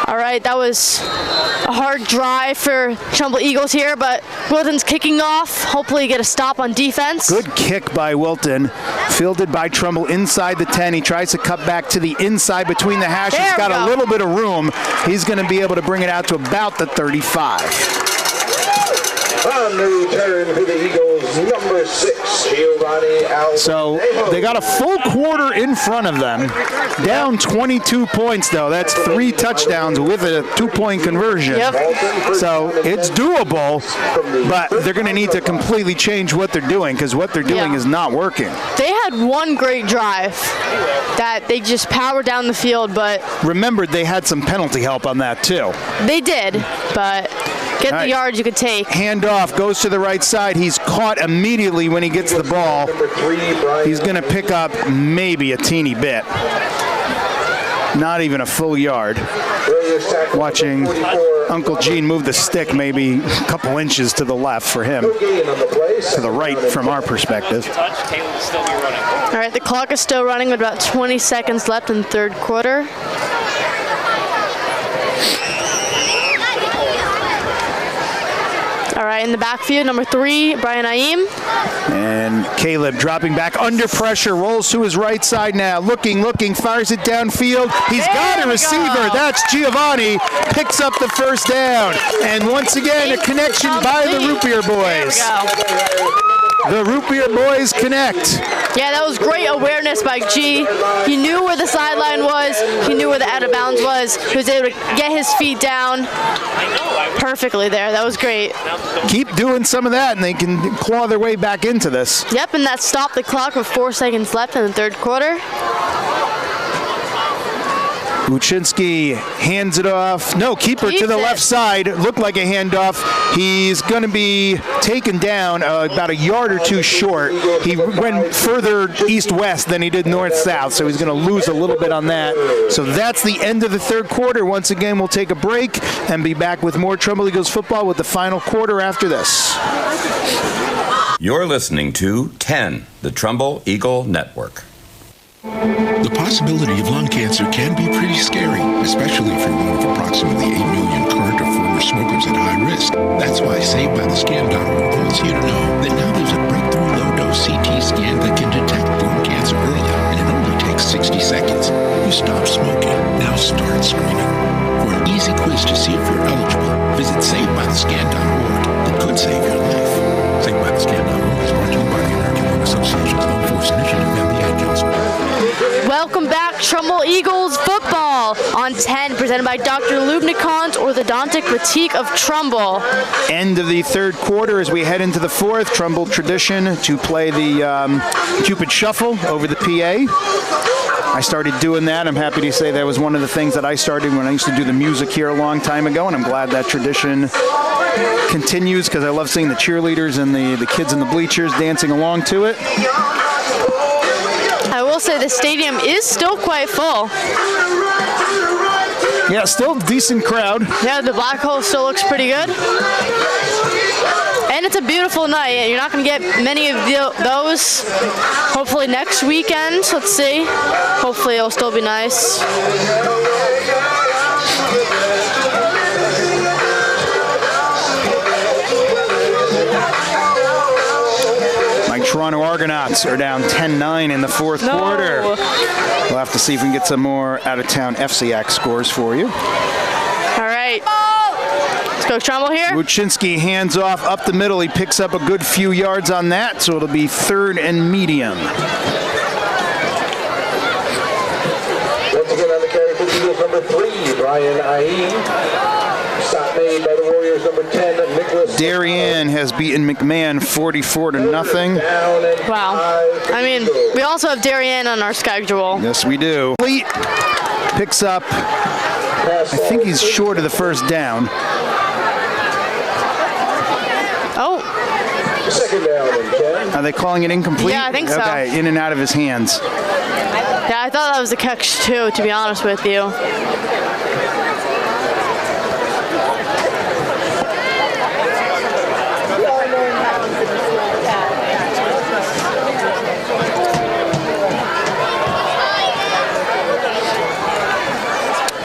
All right, that was a hard drive for Trumbull Eagles here, but Wilton's kicking off. Hopefully get a stop on defense. Good kick by Wilton, fielded by Trumbull inside the 10. He tries to cut back to the inside between the hashes. He's got a little bit of room. He's going to be able to bring it out to about the 35. On the return for the Eagles, number 6, So they got a full quarter in front of them. Down 22 points, though. That's 3 touchdowns with a 2-point conversion. So it's doable, but they're going to need to completely change what they're doing because what they're doing is not working. They had one great drive that they just powered down the field, but... Remember, they had some penalty help on that, too. They did, but... Get the yards you could take. Handoff goes to the right side. He's caught immediately when he gets the ball. He's going to pick up maybe a teeny bit. Not even a full yard. Watching Uncle Gene move the stick maybe a couple inches to the left for him. To the right from our perspective. All right, the clock is still running with about 20 seconds left in the third quarter. All right, in the backfield, number 3, Brian Aim. And Caleb dropping back under pressure, rolls to his right side now. Looking, fires it downfield. He's got a receiver. That's Giovanni. Picks up the first down. And once again, a connection by the Root Beer Boys. The Root Beer Boys connect. Yeah, that was great awareness by G. He knew where the sideline was. He knew where the out of bounds was. He was able to get his feet down perfectly there. That was great. Keep doing some of that, and they can claw their way back into this. Yep, and that stopped the clock with 4 seconds left in the third quarter. Buczynski hands it off. No, keeper to the left side. Looked like a handoff. He's going to be taken down about a yard or two short. He went further east-west than he did north-south, so he's going to lose a little bit on that. So that's the end of the third quarter. Once again, we'll take a break and be back with more Trumbull Eagles football with the final quarter after this. You're listening to 10, the Trumbull Eagle Network. The possibility of lung cancer can be pretty scary, especially if you're one of approximately 8 million current or former smokers at high risk. That's why SaveByTheScan.org wants you to know that now there's a breakthrough low-dose CT scan that can detect lung cancer early, and it only takes 60 seconds. You stop smoking, now start screening. For an easy quiz to see if you're eligible, visit SaveByTheScan.org. That could save your life. SaveByTheScan.org is brought to you by the American Lung Association's Lung Force Initiative and the Ad Council. Welcome back, Trumbull Eagles football on 10, presented by Dr. Lubnikon's Orthodontic Boutique of Trumbull. End of the third quarter as we head into the fourth. Trumbull tradition to play the Cupid Shuffle over the PA. I started doing that. I'm happy to say that was one of the things that I started when I used to do the music here a long time ago, and I'm glad that tradition continues because I love seeing the cheerleaders and the kids in the bleachers dancing along to it. I will say the stadium is still quite full. Yeah, still decent crowd. Yeah, the black hole still looks pretty good. And it's a beautiful night. You're not going to get many of those. Hopefully next weekend. Let's see. Hopefully it'll still be nice. Toronto Argonauts are down 10-9 in the fourth quarter. We'll have to see if we can get some more out-of-town FCX scores for you. All right. Let's go Trumbull here. Buczynski hands off up the middle. He picks up a good few yards on that, so it'll be 3rd and medium. Once again on the carry for Eagles, number 3, Brian Aim. Stop made by the Warriors, number 10, Nicholas. Darien has beaten McMahon 44-0. Wow. I mean, we also have Darien on our schedule. Yes, we do. Fleet picks up, I think he's short of the first down. Oh. Second down and 10. Are they calling it incomplete? Yeah, I think so. Okay, in and out of his hands. Yeah, I thought that was a catch too, to be honest with you.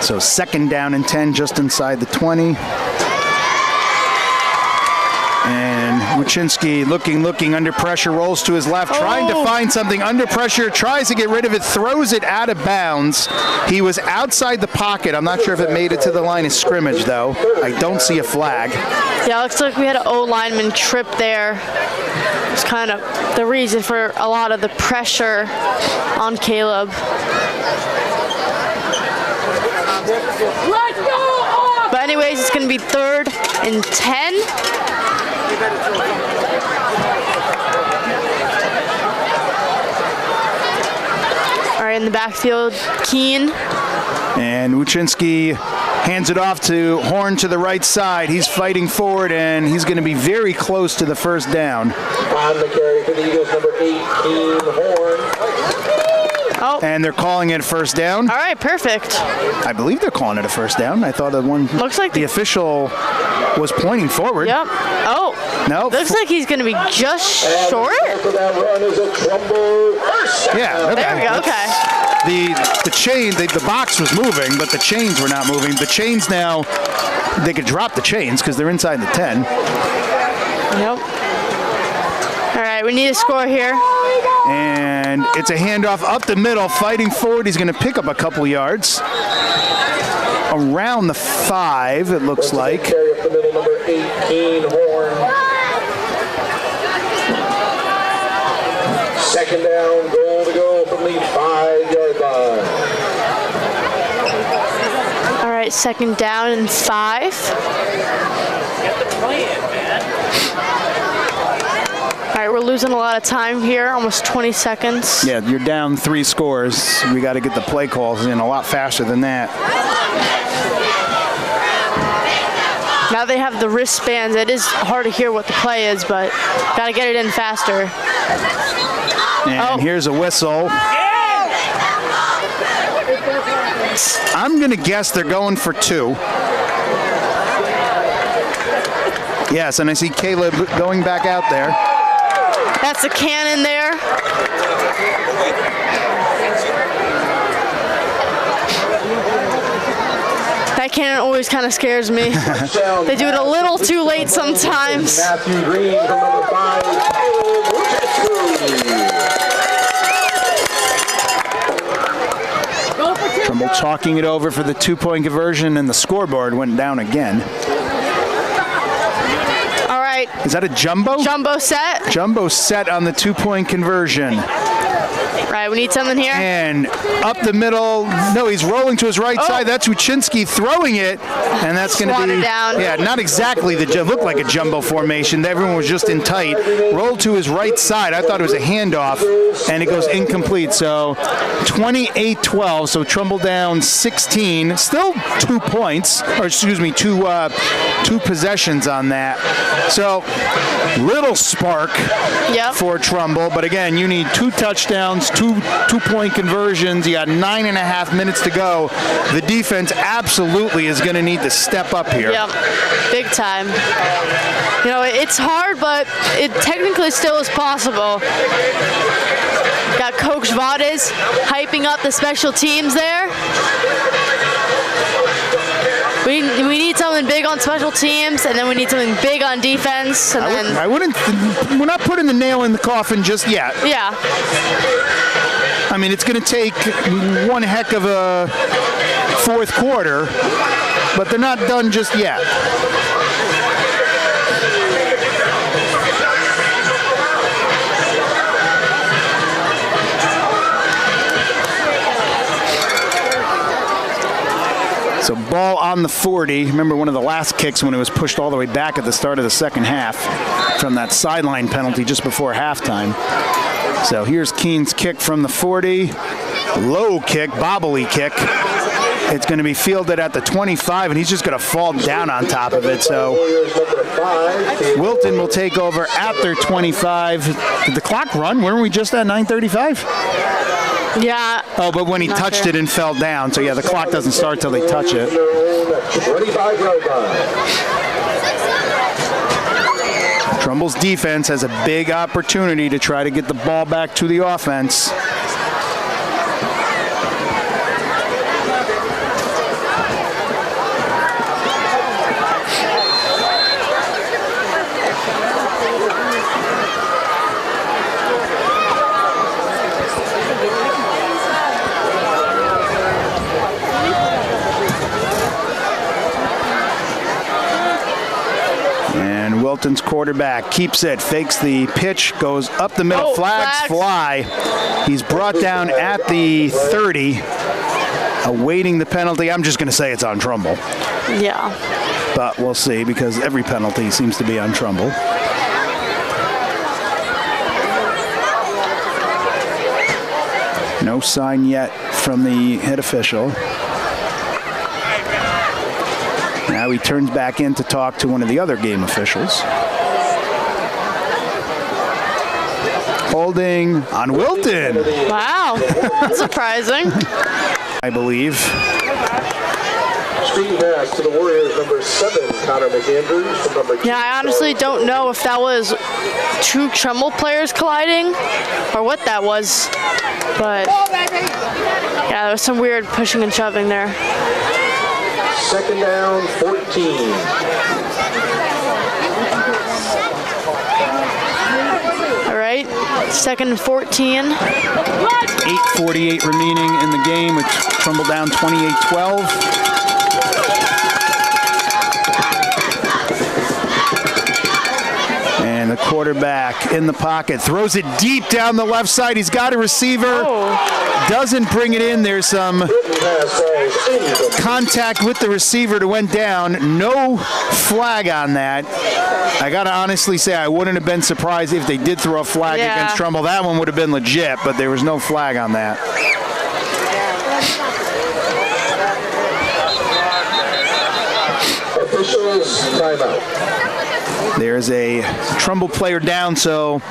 So 2nd down and 10, just inside the 20. And Buczynski looking under pressure, rolls to his left, trying to find something under pressure, tries to get rid of it, throws it out of bounds. He was outside the pocket. I'm not sure if it made it to the line of scrimmage, though. I don't see a flag. Yeah, looks like we had an O lineman trip there. It's kind of the reason for a lot of the pressure on Caleb. But anyways, it's going to be 3rd and 10. All right, in the backfield, Keene. And Wuczynski hands it off to Horn to the right side. He's fighting forward, and he's going to be very close to the first down. On the carry for the Eagles, number 8, Keene Horn. Oh. And they're calling it first down. All right, perfect. I believe they're calling it a first down. I thought looks like the official was pointing forward. Yep. Oh. No. Looks like he's going to be just short. That run is a Trumbull first. Yeah. Okay. There we go. Okay. The chain, the box was moving, but the chains were not moving. The chains now, they could drop the chains because they're inside the 10. Yep. All right, we need a score here. And it's a handoff up the middle, fighting forward. He's going to pick up a couple yards. Around the 5, it looks like. Carry up the middle, number 8, Keene Horn. Second down, goal to go from the 5-yard line. All right, 2nd down and 5. Get the plan, man. All right, we're losing a lot of time here, almost 20 seconds. Yeah, you're down 3 scores. We got to get the play calls in a lot faster than that. Now they have the wristbands. It is hard to hear what the play is, but got to get it in faster. And here's a whistle. I'm going to guess they're going for 2. Yes, and I see Caleb going back out there. That's a cannon there. That cannon always kind of scares me. They do it a little too late sometimes. Matthew Green from number 5. Trumbull talking it over for the 2-point conversion, and the scoreboard went down again. All right. Is that a jumbo? Jumbo set. Jumbo set on the 2-point conversion. Right, we need something here. And up the middle. No, he's rolling to his right side. That's Wuczynski throwing it, and that's going to be down. Yeah, not exactly looked like a jumbo formation. Everyone was just in tight. Rolled to his right side. I thought it was a handoff, and it goes incomplete. So 28-12. So Trumbull down 16. Still 2 points, or excuse me, two possessions on that. So little spark for Trumbull, but again, you need 2 touchdowns, 2-point conversions. You got 9.5 minutes to go. The defense absolutely is going to need to step up here. Yep, big time. You know, it's hard, but it technically still is possible. Got Coach Vades hyping up the special teams there. We need something big on special teams, and then we need something big on defense. And we're not putting the nail in the coffin just yet. Yeah. I mean, it's going to take one heck of a 4th quarter, but they're not done just yet. So ball on the 40. Remember one of the last kicks when it was pushed all the way back at the start of the second half from that sideline penalty just before halftime. So here's Keene's kick from the 40. Low kick, bobbly kick. It's going to be fielded at the 25, and he's just going to fall down on top of it. So Wilton will take over at their 25. Did the clock run? Weren't we just at 9:35? Yeah. Oh, but when he touched it and fell down. So, yeah, the clock doesn't start till they touch it. Trumbull's defense has a big opportunity to try to get the ball back to the offense. Wilton's quarterback keeps it, fakes the pitch, goes up the middle, flags fly. He's brought down at the 30, awaiting the penalty. I'm just going to say it's on Trumbull. Yeah. But we'll see, because every penalty seems to be on Trumbull. No sign yet from the head official. Now he turns back in to talk to one of the other game officials. Holding on Wilton. Wow, that's surprising. I believe. Screen pass to the Warriors, number 7, Connor McAndrews. From number 2. Yeah, I honestly don't know if that was two Trumbull players colliding or what that was. But yeah, there was some weird pushing and shoving there. 2nd down, 14. All right, 2nd and 14. 8:48 remaining in the game with Trumbull down 28-12. And the quarterback in the pocket throws it deep down the left side. He's got a receiver. Doesn't bring it in. There's some contact with the receiver that went down. No flag on that. I got to honestly say I wouldn't have been surprised if they did throw a flag against Trumbull. That one would have been legit, but there was no flag on that. Officials timeout. There's a Trumbull player down, so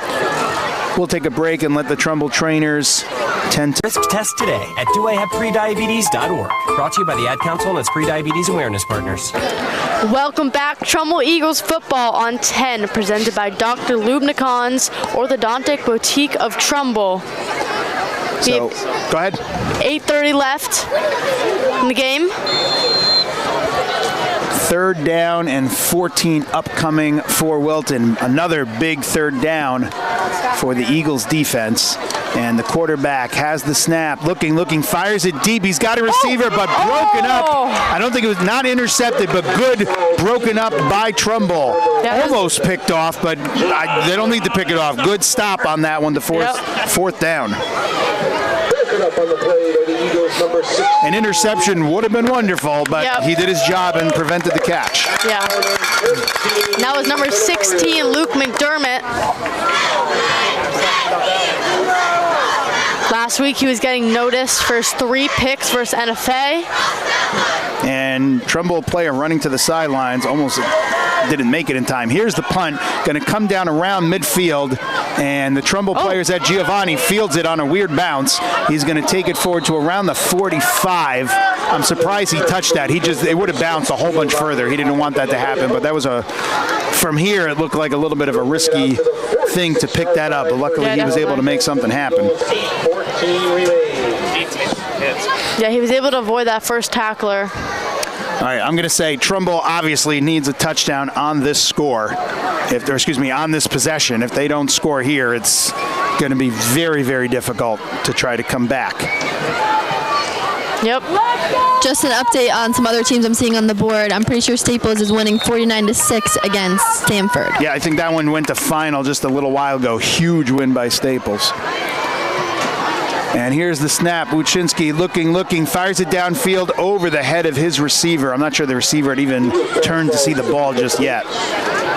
we'll take a break and let the Trumbull trainers tend to. Risk test today at doihaveprediabetes.org. Brought to you by the Ad Council and its Prediabetes Awareness Partners. Welcome back, Trumbull Eagles football on 10, presented by Dr. Lubna Khan's Orthodontic Boutique of Trumbull. So, go ahead. 8:30 left in the game. 3rd down and 14 upcoming for Wilton. Another big 3rd down for the Eagles defense. And the quarterback has the snap, looking, fires it deep. He's got a receiver, but broken up. I don't think it was not intercepted, but good broken up by Trumbull. Almost picked off, but they don't need to pick it off. Good stop on that one, the fourth down. Up on the play by the Eagles, number 6. An interception would have been wonderful, but he did his job and prevented the catch. Yeah. That was number 16, Luke McDermott. Last week he was getting noticed for his 3 picks versus NFA. And Trumbull player running to the sidelines, almost didn't make it in time. Here's the punt, going to come down around midfield, and the Trumbull players at Giovanni fields it on a weird bounce. He's going to take it forward to around the 45. I'm surprised he touched that. It would have bounced a whole bunch further. He didn't want that to happen, but that was from here it looked like a little bit of a risky thing to pick that up, but luckily he was able to make something happen. Yeah, he was able to avoid that first tackler. All right, I'm going to say Trumbull obviously needs a touchdown on this score. On this possession. If they don't score here, it's going to be very, very difficult to try to come back. Yep. Just an update on some other teams I'm seeing on the board. I'm pretty sure Staples is winning 49-6 against Stanford. Yeah, I think that one went to final just a little while ago. Huge win by Staples. And here's the snap. Wuczynski looking, fires it downfield over the head of his receiver. I'm not sure the receiver had even turned to see the ball just yet.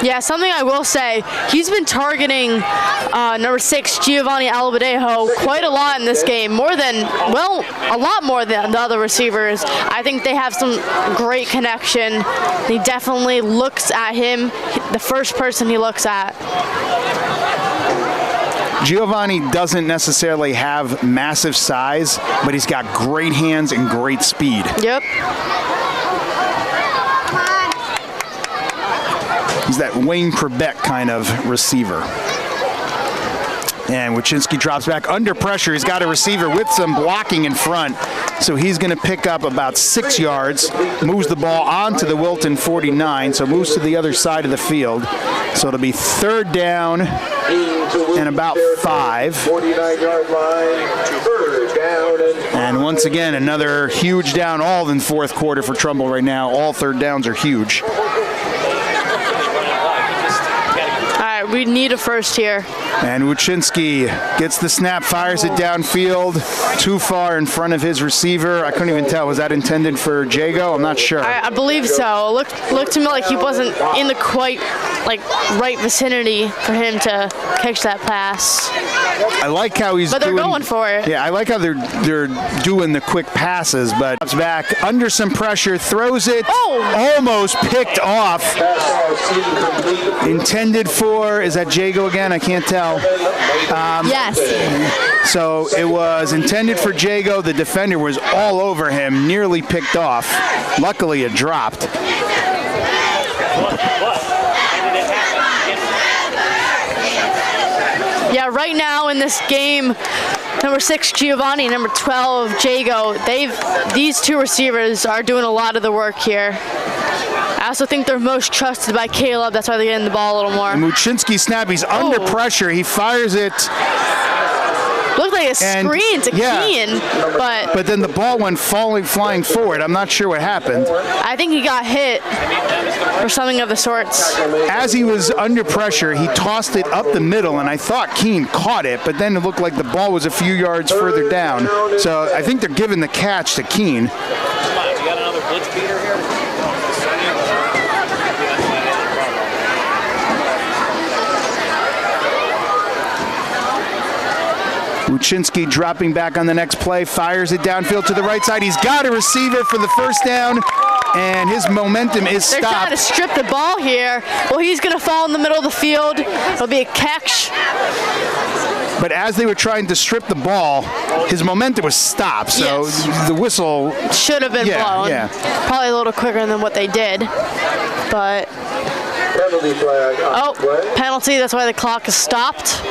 Yeah, something I will say, he's been targeting number 6, Giovanni Alabadejo, quite a lot in this game. A lot more than the other receivers. I think they have some great connection. He definitely looks at him, the first person he looks at. Giovanni doesn't necessarily have massive size, but he's got great hands and great speed. Yep. He's that Wayne Prebeck kind of receiver. And Wuczynski drops back under pressure. He's got a receiver with some blocking in front. So he's going to pick up about 6 yards, moves the ball onto the Wilton 49, so moves to the other side of the field. So it'll be 3rd down and about 5. 49-yard line, 3rd down. And once again, another huge down, all in 4th quarter for Trumbull right now. All 3rd downs are huge. right, we need a first here. And Wuczynski gets the snap, fires it downfield, too far in front of his receiver. I couldn't even tell. Was that intended for Jago? I'm not sure. I believe so. Looked to me like he wasn't in the quite right vicinity for him to catch that pass. I like how he's. But they're going for it. Yeah, I like how they're doing the quick passes, but comes back under some pressure, throws it, almost picked off. Intended for, is that Jago again? I can't tell. Yes. So it was intended for Jago. The defender was all over him, nearly picked off. Luckily, it dropped. Yeah, right now in this game, number 6 Giovanni, number 12 Jago, these two receivers are doing a lot of the work here. I also think they're most trusted by Caleb. That's why they're getting the ball a little more. And Wuczynski snap. He's under pressure. He fires it. Looked like a screen to Keane, but then the ball went flying forward. I'm not sure what happened. I think he got hit or something of the sorts. As he was under pressure, he tossed it up the middle, and I thought Keane caught it, but then it looked like the ball was a few yards further down. So I think they're giving the catch to Keane. Come on, you got another blitz beater here? Wuczynski dropping back on the next play, fires it downfield to the right side. He's got a receiver for the first down, and his momentum is stopped. They're trying to strip the ball here. Well, he's going to fall in the middle of the field. It'll be a catch. But as they were trying to strip the ball, his momentum was stopped. So the whistle should have been blown. Yeah. Probably a little quicker than what they did. But penalty. That's why the clock is stopped.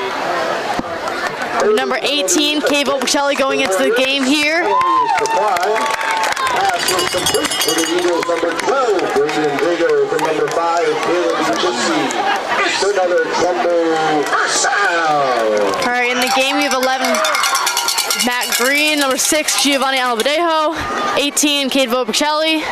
Number 18, Cave Opicelli going into the game here. Pass was complete for the Eagles. Number 12, Brandon Jago from number 5, Caleb Wuczynski. Another Trumbull first down. All right, in the game we have 11, Matt Green, number 6, Giovanni Albadejo, 18, Cade Vopicelli,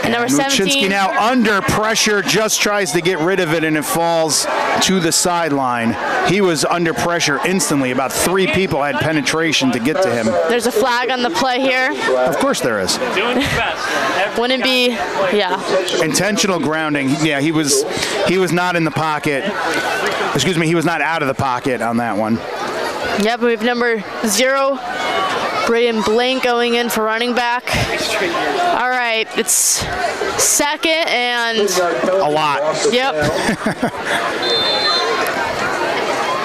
and number 17. Wuczynski now under pressure, just tries to get rid of it, and it falls to the sideline. He was under pressure instantly. About 3 people had penetration to get to him. There's a flag on the play here. Of course there is. Wouldn't it be, Intentional grounding. Yeah, he was not in the pocket. Excuse me, he was not out of the pocket on that one. Yep, we have number 0, Braden Blank going in for running back. All right, it's second and a lot. Yep.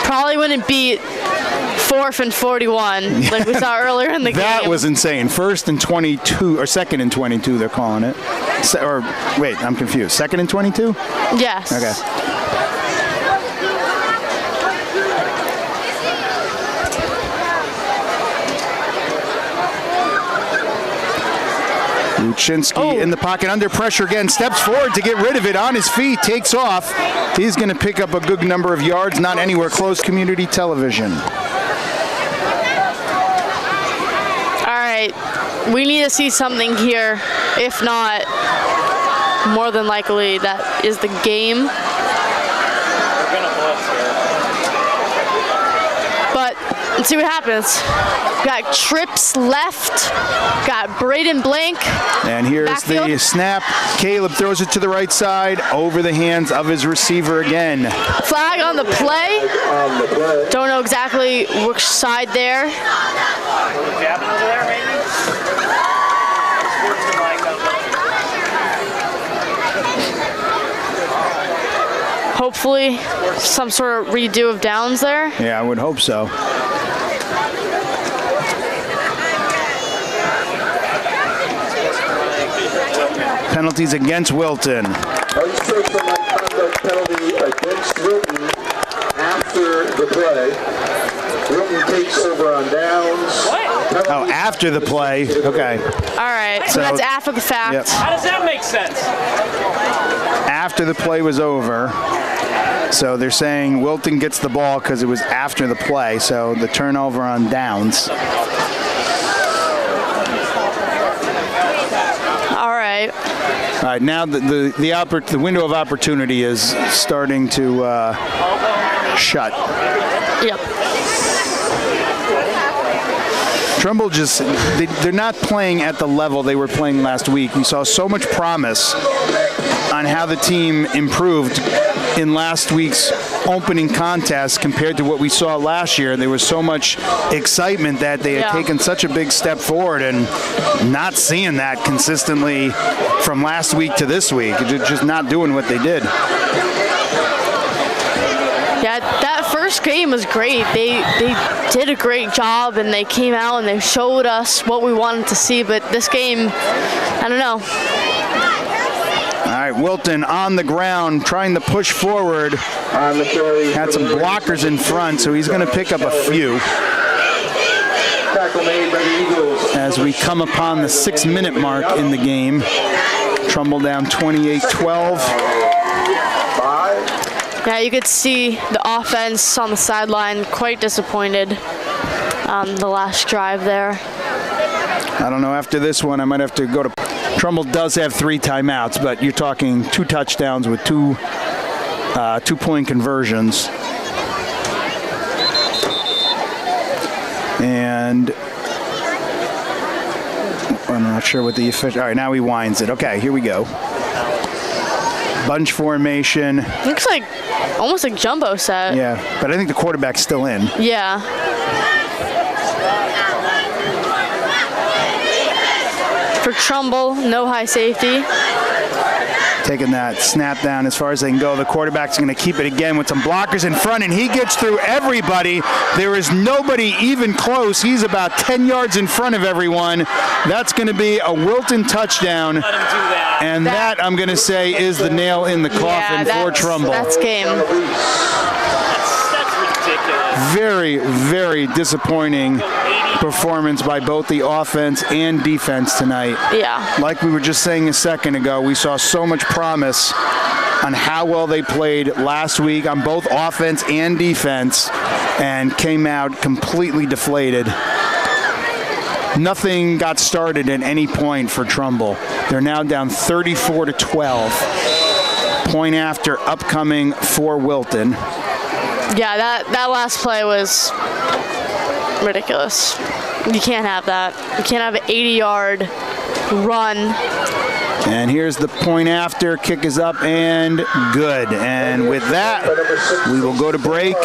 Probably wouldn't beat 4th and 41 like we saw earlier in the game. That was insane. 1st and 22, or 2nd and 22, they're calling it. Or wait, I'm confused. 2nd and 22? Yes. Okay. Wuczynski in the pocket, under pressure again, steps forward to get rid of it, on his feet, takes off. He's going to pick up a good number of yards, not anywhere close. Community television. All right, we need to see something here. If not, more than likely that is the game. But let's see what happens. Got trips left. Got Braden Blank. And here's the snap. Caleb throws it to the right side, over the hands of his receiver again. Flag on the play. Don't know exactly which side there. Hopefully some sort of redo of downs there. Yeah, I would hope so. Penalties against Wilton. Penalty against Wilton after the play. Wilton takes over on downs. Oh, after the play. Okay. All right, so that's after the fact. Yep. How does that make sense? After the play was over. So they're saying Wilton gets the ball because it was after the play. So the turnover on downs. All right. right? All right, now the window of opportunity is starting to shut. Yep. Trumbull they're not playing at the level they were playing last week. We saw so much promise on how the team improved in last week's opening contest compared to what we saw last year. There was so much excitement that they had taken such a big step forward, and not seeing that consistently from last week to this week. Just not doing what they did. Yeah, that first game was great. They did a great job, and they came out and they showed us what we wanted to see. But this game, I don't know. All right, Wilton on the ground trying to push forward. Had some blockers in front, so he's going to pick up a few. As we come upon the 6-minute mark in the game. Trumbull down 28-12. Yeah, you could see the offense on the sideline quite disappointed the last drive there. I don't know, after this one I might have to go to... Trumbull does have 3 timeouts, but you're talking 2 touchdowns with 2 two-point conversions. And I'm not sure what the official... All right, now he winds it. Okay, here we go. Bunch formation. Looks like almost like jumbo set. Yeah, but I think the quarterback's still in. Yeah. For Trumbull, no high safety. Taking that snap down as far as they can go. The quarterback's going to keep it again with some blockers in front, and he gets through everybody. There is nobody even close. He's about 10 yards in front of everyone. That's going to be a Wilton touchdown. And that, I'm going to say, is the nail in the coffin for Trumbull. That's game. Very, very disappointing performance by both the offense and defense tonight. Yeah. Like we were just saying a second ago, we saw so much promise on how well they played last week on both offense and defense, and came out completely deflated. Nothing got started at any point for Trumbull. They're now down 34-12. Point after upcoming for Wilton. Yeah, that last play was ridiculous. You can't have that. You can't have an 80-yard run. And here's the point after. Kick is up and good. And with that, we will go to break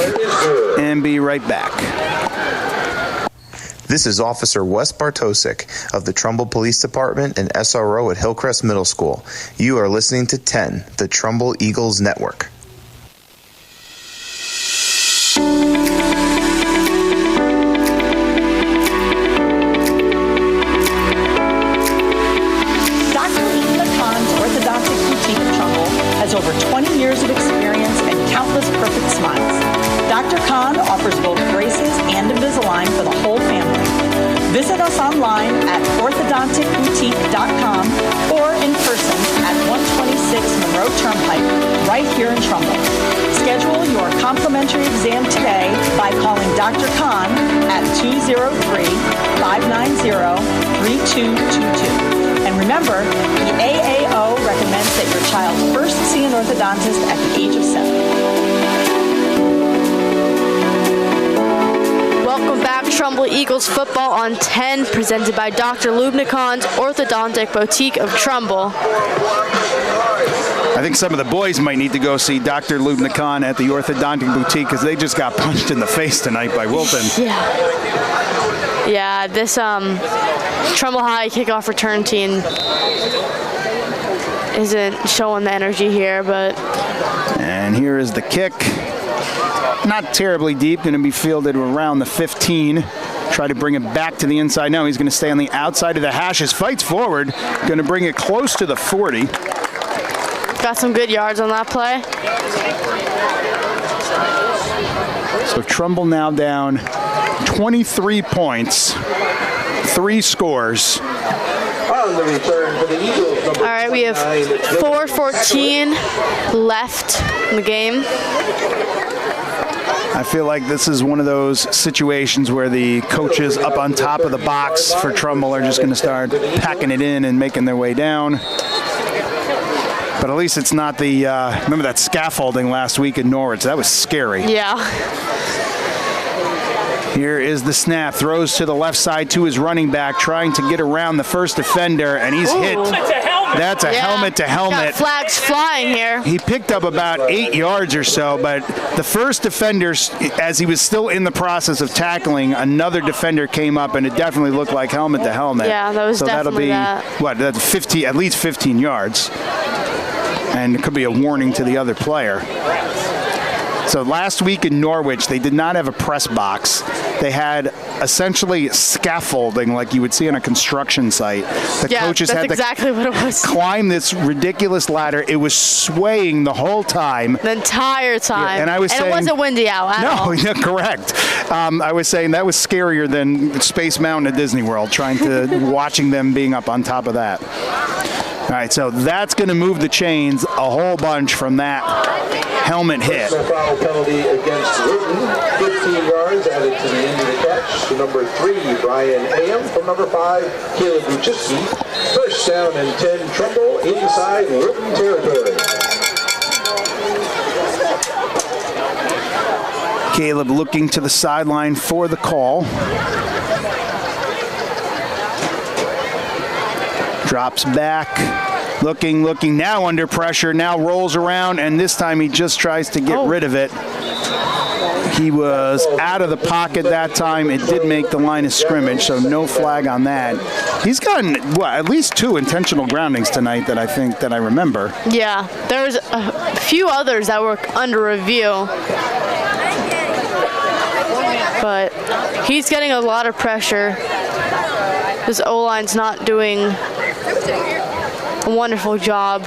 and be right back. This is Officer Wes Bartosik of the Trumbull Police Department and SRO at Hillcrest Middle School. You are listening to 10, the Trumbull Eagles Network. Over 20 years of experience and countless perfect smiles. Dr. Khan offers both braces and Invisalign for the whole family. Visit us online at orthodonticboutique.com or in person at 126 Monroe Turnpike, right here in Trumbull. Schedule your complimentary exam today by calling Dr. Khan at 203-590-3222. And remember, the AAO recommends that your child first see an orthodontist at the age of 7. Welcome back, Trumbull Eagles football on 10, presented by Dr. Lubnikon's Orthodontic Boutique of Trumbull. I think some of the boys might need to go see Dr. Lubnikon at the Orthodontic Boutique because they just got punched in the face tonight by Wilton. Yeah, this Trumbull High kickoff return team isn't showing the energy here, but... And here is the kick. Not terribly deep, going to be fielded around the 15. Try to bring it back to the inside. No, he's going to stay on the outside of the hashes. Fights forward, going to bring it close to the 40. Got some good yards on that play. So Trumbull now down 23 points, 3 scores. All right, we have 4:14 left in the game. I feel like this is one of those situations where the coaches up on top of the box for Trumbull are just going to start packing it in and making their way down. But at least it's not the, remember that scaffolding last week in Norwich? That was scary. Yeah. Here is the snap. Throws to the left side to his running back, trying to get around the first defender, and he's hit. That's a helmet to helmet. Got flags flying here. He picked up about 8 yards or so, but the first defender, as he was still in the process of tackling, another defender came up, and it definitely looked like helmet to helmet. Yeah, that was definitely that. What, that's 15, at least 15 yards. And it could be a warning to the other player. So last week in Norwich, they did not have a press box. They had essentially scaffolding like you would see on a construction site. The coaches had exactly what it was. Climb this ridiculous ladder. It was swaying the whole time. The entire time. Yeah, and it wasn't windy out at all. No, yeah, correct. I was saying that was scarier than Space Mountain at Disney World, watching them being up on top of that. All right, so that's going to move the chains a whole bunch from that helmet hit. Personal foul penalty against Wilton. 15 yards added to the end of the catch. To number 3, Brian Am. From number 5, Caleb Buczynski. First down and 10, Trumbull inside Wilton territory. Caleb looking to the sideline for the call. Drops back, looking, now under pressure, now rolls around, and this time he just tries to get rid of it. He was out of the pocket that time. It did make the line of scrimmage, so no flag on that. He's gotten, at least 2 intentional groundings tonight that I remember. Yeah, there's a few others that were under review. But he's getting a lot of pressure. His O-line's not doing a wonderful job.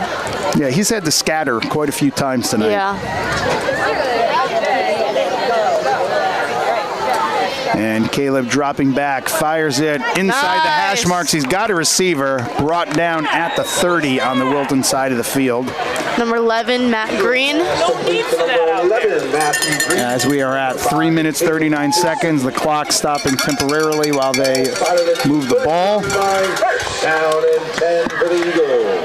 Yeah, he's had to scatter quite a few times tonight. Yeah. And Caleb dropping back, fires it inside the hash marks. He's got a receiver brought down at the 30 on the Wilton side of the field. Number 11, Matt Green. As we are at 3 minutes, 39 seconds, the clock stopping temporarily while they move the ball. Down and 10 for the Eagles.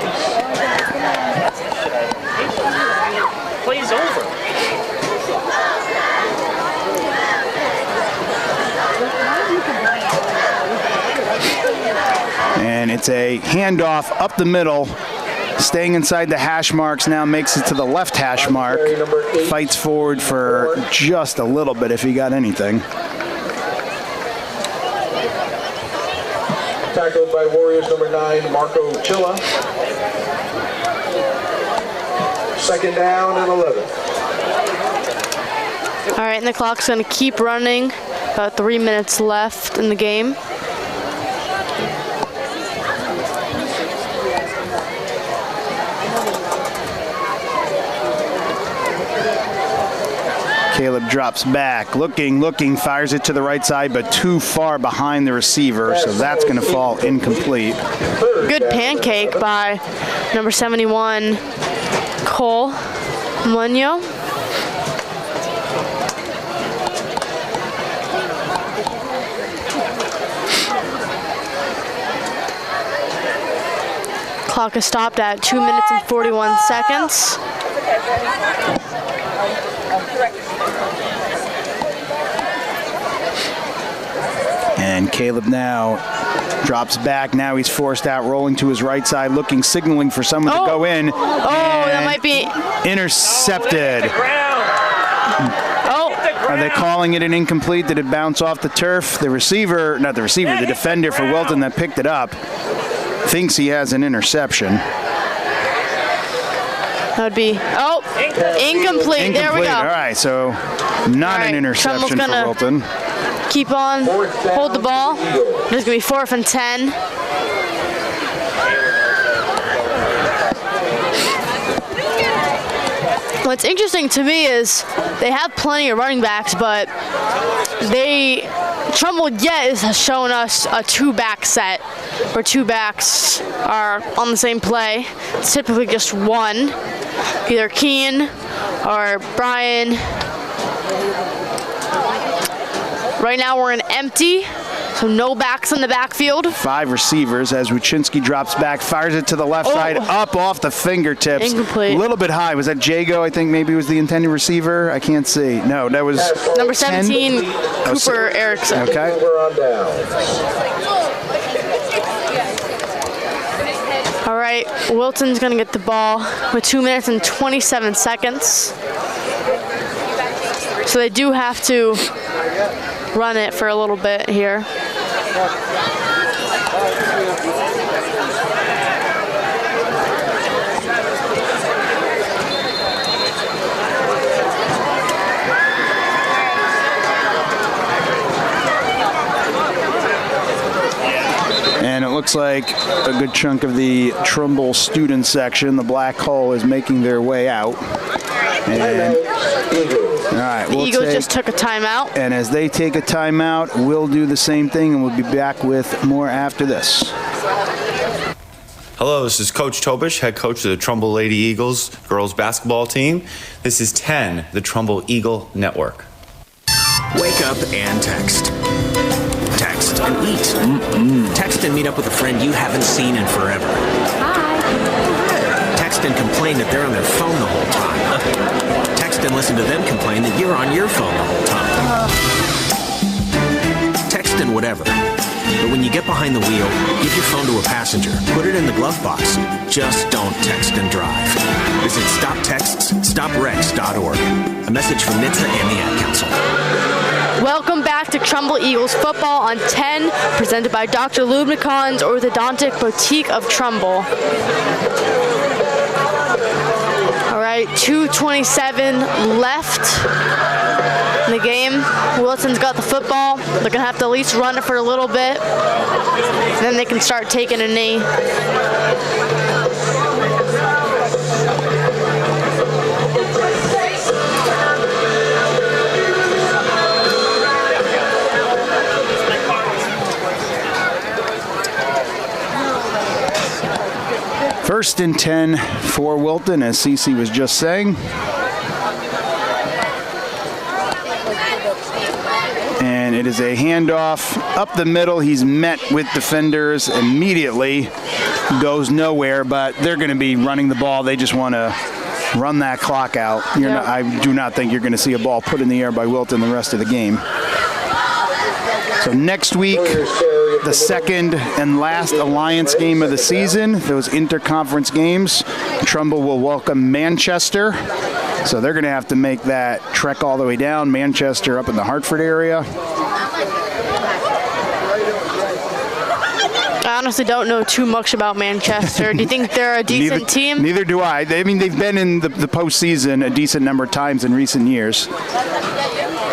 Plays over. And it's a handoff up the middle, staying inside the hash marks, now makes it to the left hash mark, fights forward for just a little bit if he got anything. Tackled by Warriors number 9, Marco Chilla. Second down and 11. All right, and the clock's going to keep running. About 3 minutes left in the game. Caleb drops back, looking, fires it to the right side, but too far behind the receiver, so that's going to fall incomplete. Good pancake by number 71, Cole Munyo. Clock is stopped at 2 minutes and 41 seconds. And Caleb now drops back. Now he's forced out, rolling to his right side, signaling for someone to go in. That might be intercepted. Are they calling it an incomplete? Did it bounce off the turf? The defender for Wilton that picked it up thinks he has an interception. That would be, incomplete. There we go. All right, so not an interception for Wilton. Keep on, hold the ball. There's going to be 4th and 10. What's interesting to me is they have plenty of running backs, but Trumbull has shown us a 2-back set where 2 backs are on the same play. It's typically just one, either Keen or Brian Right now we're in empty, so no backs in the backfield. 5 receivers as Wuczynski drops back, fires it to the left side, up off the fingertips. Incomplete. A little bit high. Was that Jago? I think maybe was the intended receiver. I can't see. No, that was number 17, Cooper Erickson. Okay. All right, Wilton's going to get the ball with 2 minutes and 27 seconds. So they do have to run it for a little bit here. And it looks like a good chunk of the Trumbull student section, the black hole, is making their way out. And, all right, the Eagles just took a timeout. And as they take a timeout, we'll do the same thing, and we'll be back with more after this. Hello, this is Coach Tobish, head coach of the Trumbull Lady Eagles girls basketball team. This is 10, the Trumbull Eagle Network. Wake up and text. Text and eat. Text and meet up with a friend you haven't seen in forever. Hi. Text and complain that they're on their phone the whole time. Text and listen to them complain that you're on your phone the whole time. Text and whatever. But when you get behind the wheel, give your phone to a passenger. Put it in the glove box. Just don't text and drive. Visit StopTextsStopWrecks.org. A message from NHTSA and the Ad Council. Welcome back to Trumbull Eagles football on 10, presented by Dr. Lubna Khan's Orthodontic Boutique of Trumbull. All right, 2:27 left in the game. Wilson's got the football. They're going to have to at least run it for a little bit. Then they can start taking a knee. First and 10 for Wilton, as Cece was just saying. And it is a handoff up the middle. He's met with defenders immediately. Goes nowhere, but they're going to be running the ball. They just want to run that clock out. I do not think you're going to see a ball put in the air by Wilton the rest of the game. So next week, the second and last Alliance game of the season, those interconference games, Trumbull will welcome Manchester. So they're going to have to make that trek all the way down. Manchester up in the Hartford area. I honestly don't know too much about Manchester. Do you think they're a decent team? Neither do I. I mean, they've been in the postseason a decent number of times in recent years.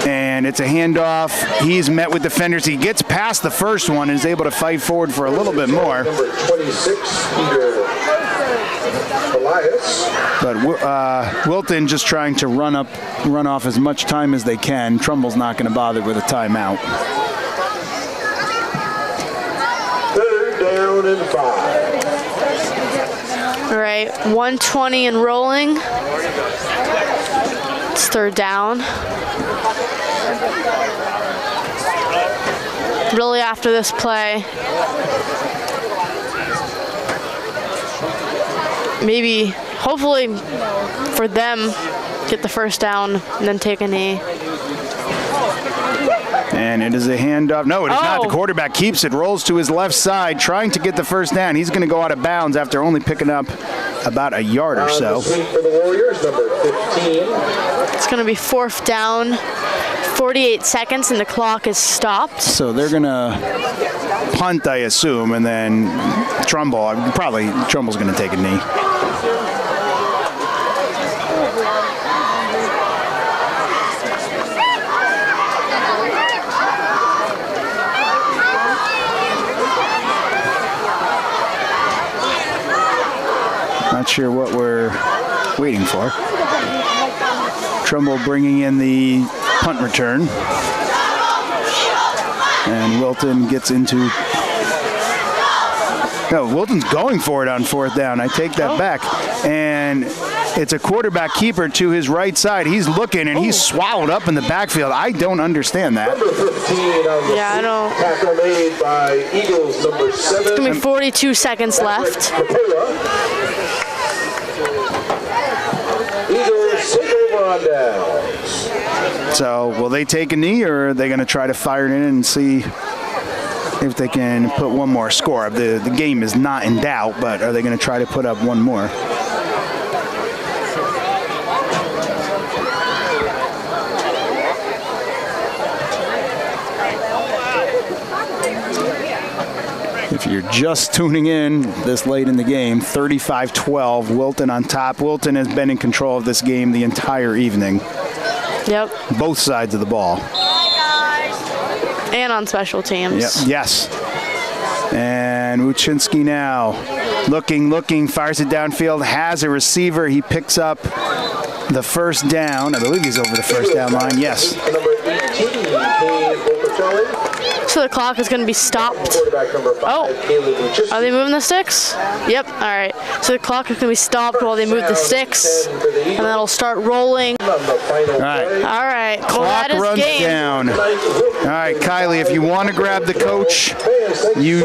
And it's a handoff. He's met with defenders. He gets past the first one and is able to fight forward for a little bit more. Number 26, Peter Elias. But Wilton just trying to run off as much time as they can. Trumbull's not going to bother with a timeout. 3rd down and 5. All right, 1:20 and rolling. It's 3rd down. Really, after this play, maybe, hopefully for them, get the first down and then take a knee. And it is a handoff. No, it is not. The quarterback keeps it, rolls to his left side, trying to get the first down. He's going to go out of bounds after only picking up about a yard or so. For the Warriors, number 15. It's going to be 4th down, 48 seconds, and the clock is stopped. So they're going to punt, I assume, and then Trumbull's going to take a knee. Not sure what we're waiting for. Trumbull bringing in the punt return. And Wilton gets into... No, Wilton's going for it on 4th down. I take that back. And It's a quarterback keeper to his right side. He's looking, and he's swallowed up in the backfield. I don't understand that. Number 15 on the I don't. tackle made by Eagles number 7. It's going to be 42 seconds left. Eagles take over on downs. So will they take a knee, or are they going to try to fire it in and see if they can put one more score? The game is not in doubt, but are they going to try to put up one more? If you're just tuning in this late in the game, 35-12, Wilton on top. Wilton has been in control of this game the entire evening. Yep. Both sides of the ball. And on special teams. Yep. Yes. And Wuczynski now looking, fires it downfield, has a receiver. He picks up the first down. I believe he's over the first down line. Yes. So the clock is going to be stopped. Oh, are they moving the sticks? Yep, all right. So the clock is going to be stopped while they move the sticks, and then it'll start rolling. All right. Well, Clock runs down. All right, Kylie, if you want to grab the coach, you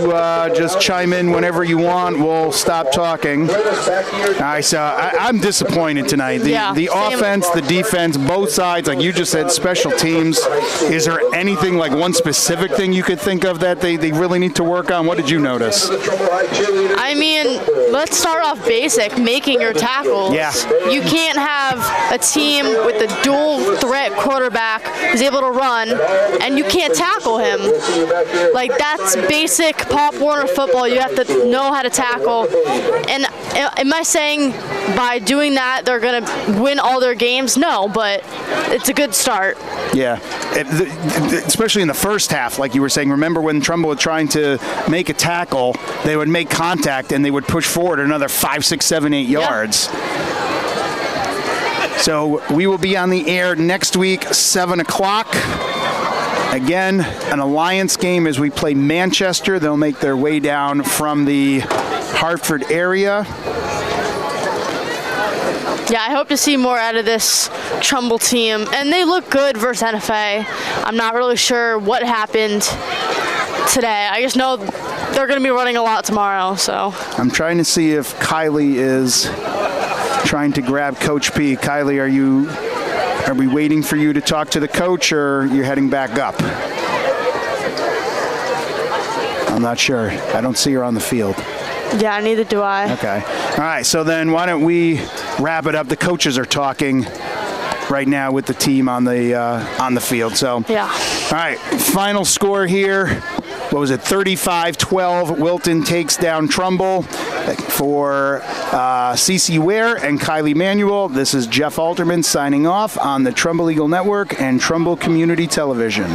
just chime in whenever you want. We'll stop talking. All right, so I'm disappointed tonight. The offense, the defense, both sides, like you just said, special teams. Is there anything, like one specific thing you could think of that they really need to work on? What did you notice? I mean, let's start off basic, making your tackles. Yeah. You can't have a team with a dual threat quarterback who's able to run, and you can't tackle him. Like, that's basic Pop Warner football. You have to know how to tackle. And am I saying by doing that they're going to win all their games? No, but it's a good start. Yeah, especially in the first half, like you were saying. Remember when Trumbull was trying to make a tackle, they would make contact and they would push forward another 5, 6, 7, 8 yards. So we will be on the air next week, 7 o'clock. Again, an Alliance game as we play Manchester. They'll make their way down from the Hartford area. Yeah, I hope to see more out of this Trumbull team. And they look good versus NFA. I'm not really sure what happened today. I just know they're going to be running a lot tomorrow. So I'm trying to see if Kylie is trying to grab Coach P. Kylie, are we waiting for you to talk to the coach, or you're heading back up? I'm not sure. I don't see her on the field. Yeah, neither do I. Okay. All right, so then why don't we wrap it up? The coaches are talking right now with the team on the field. So yeah. All right, final score here. What was it? 35-12. Wilton takes down Trumbull. For CeCe Ware and Kylie Manuel, this is Jeff Alterman signing off on the Trumbull Eagle Network and Trumbull Community Television.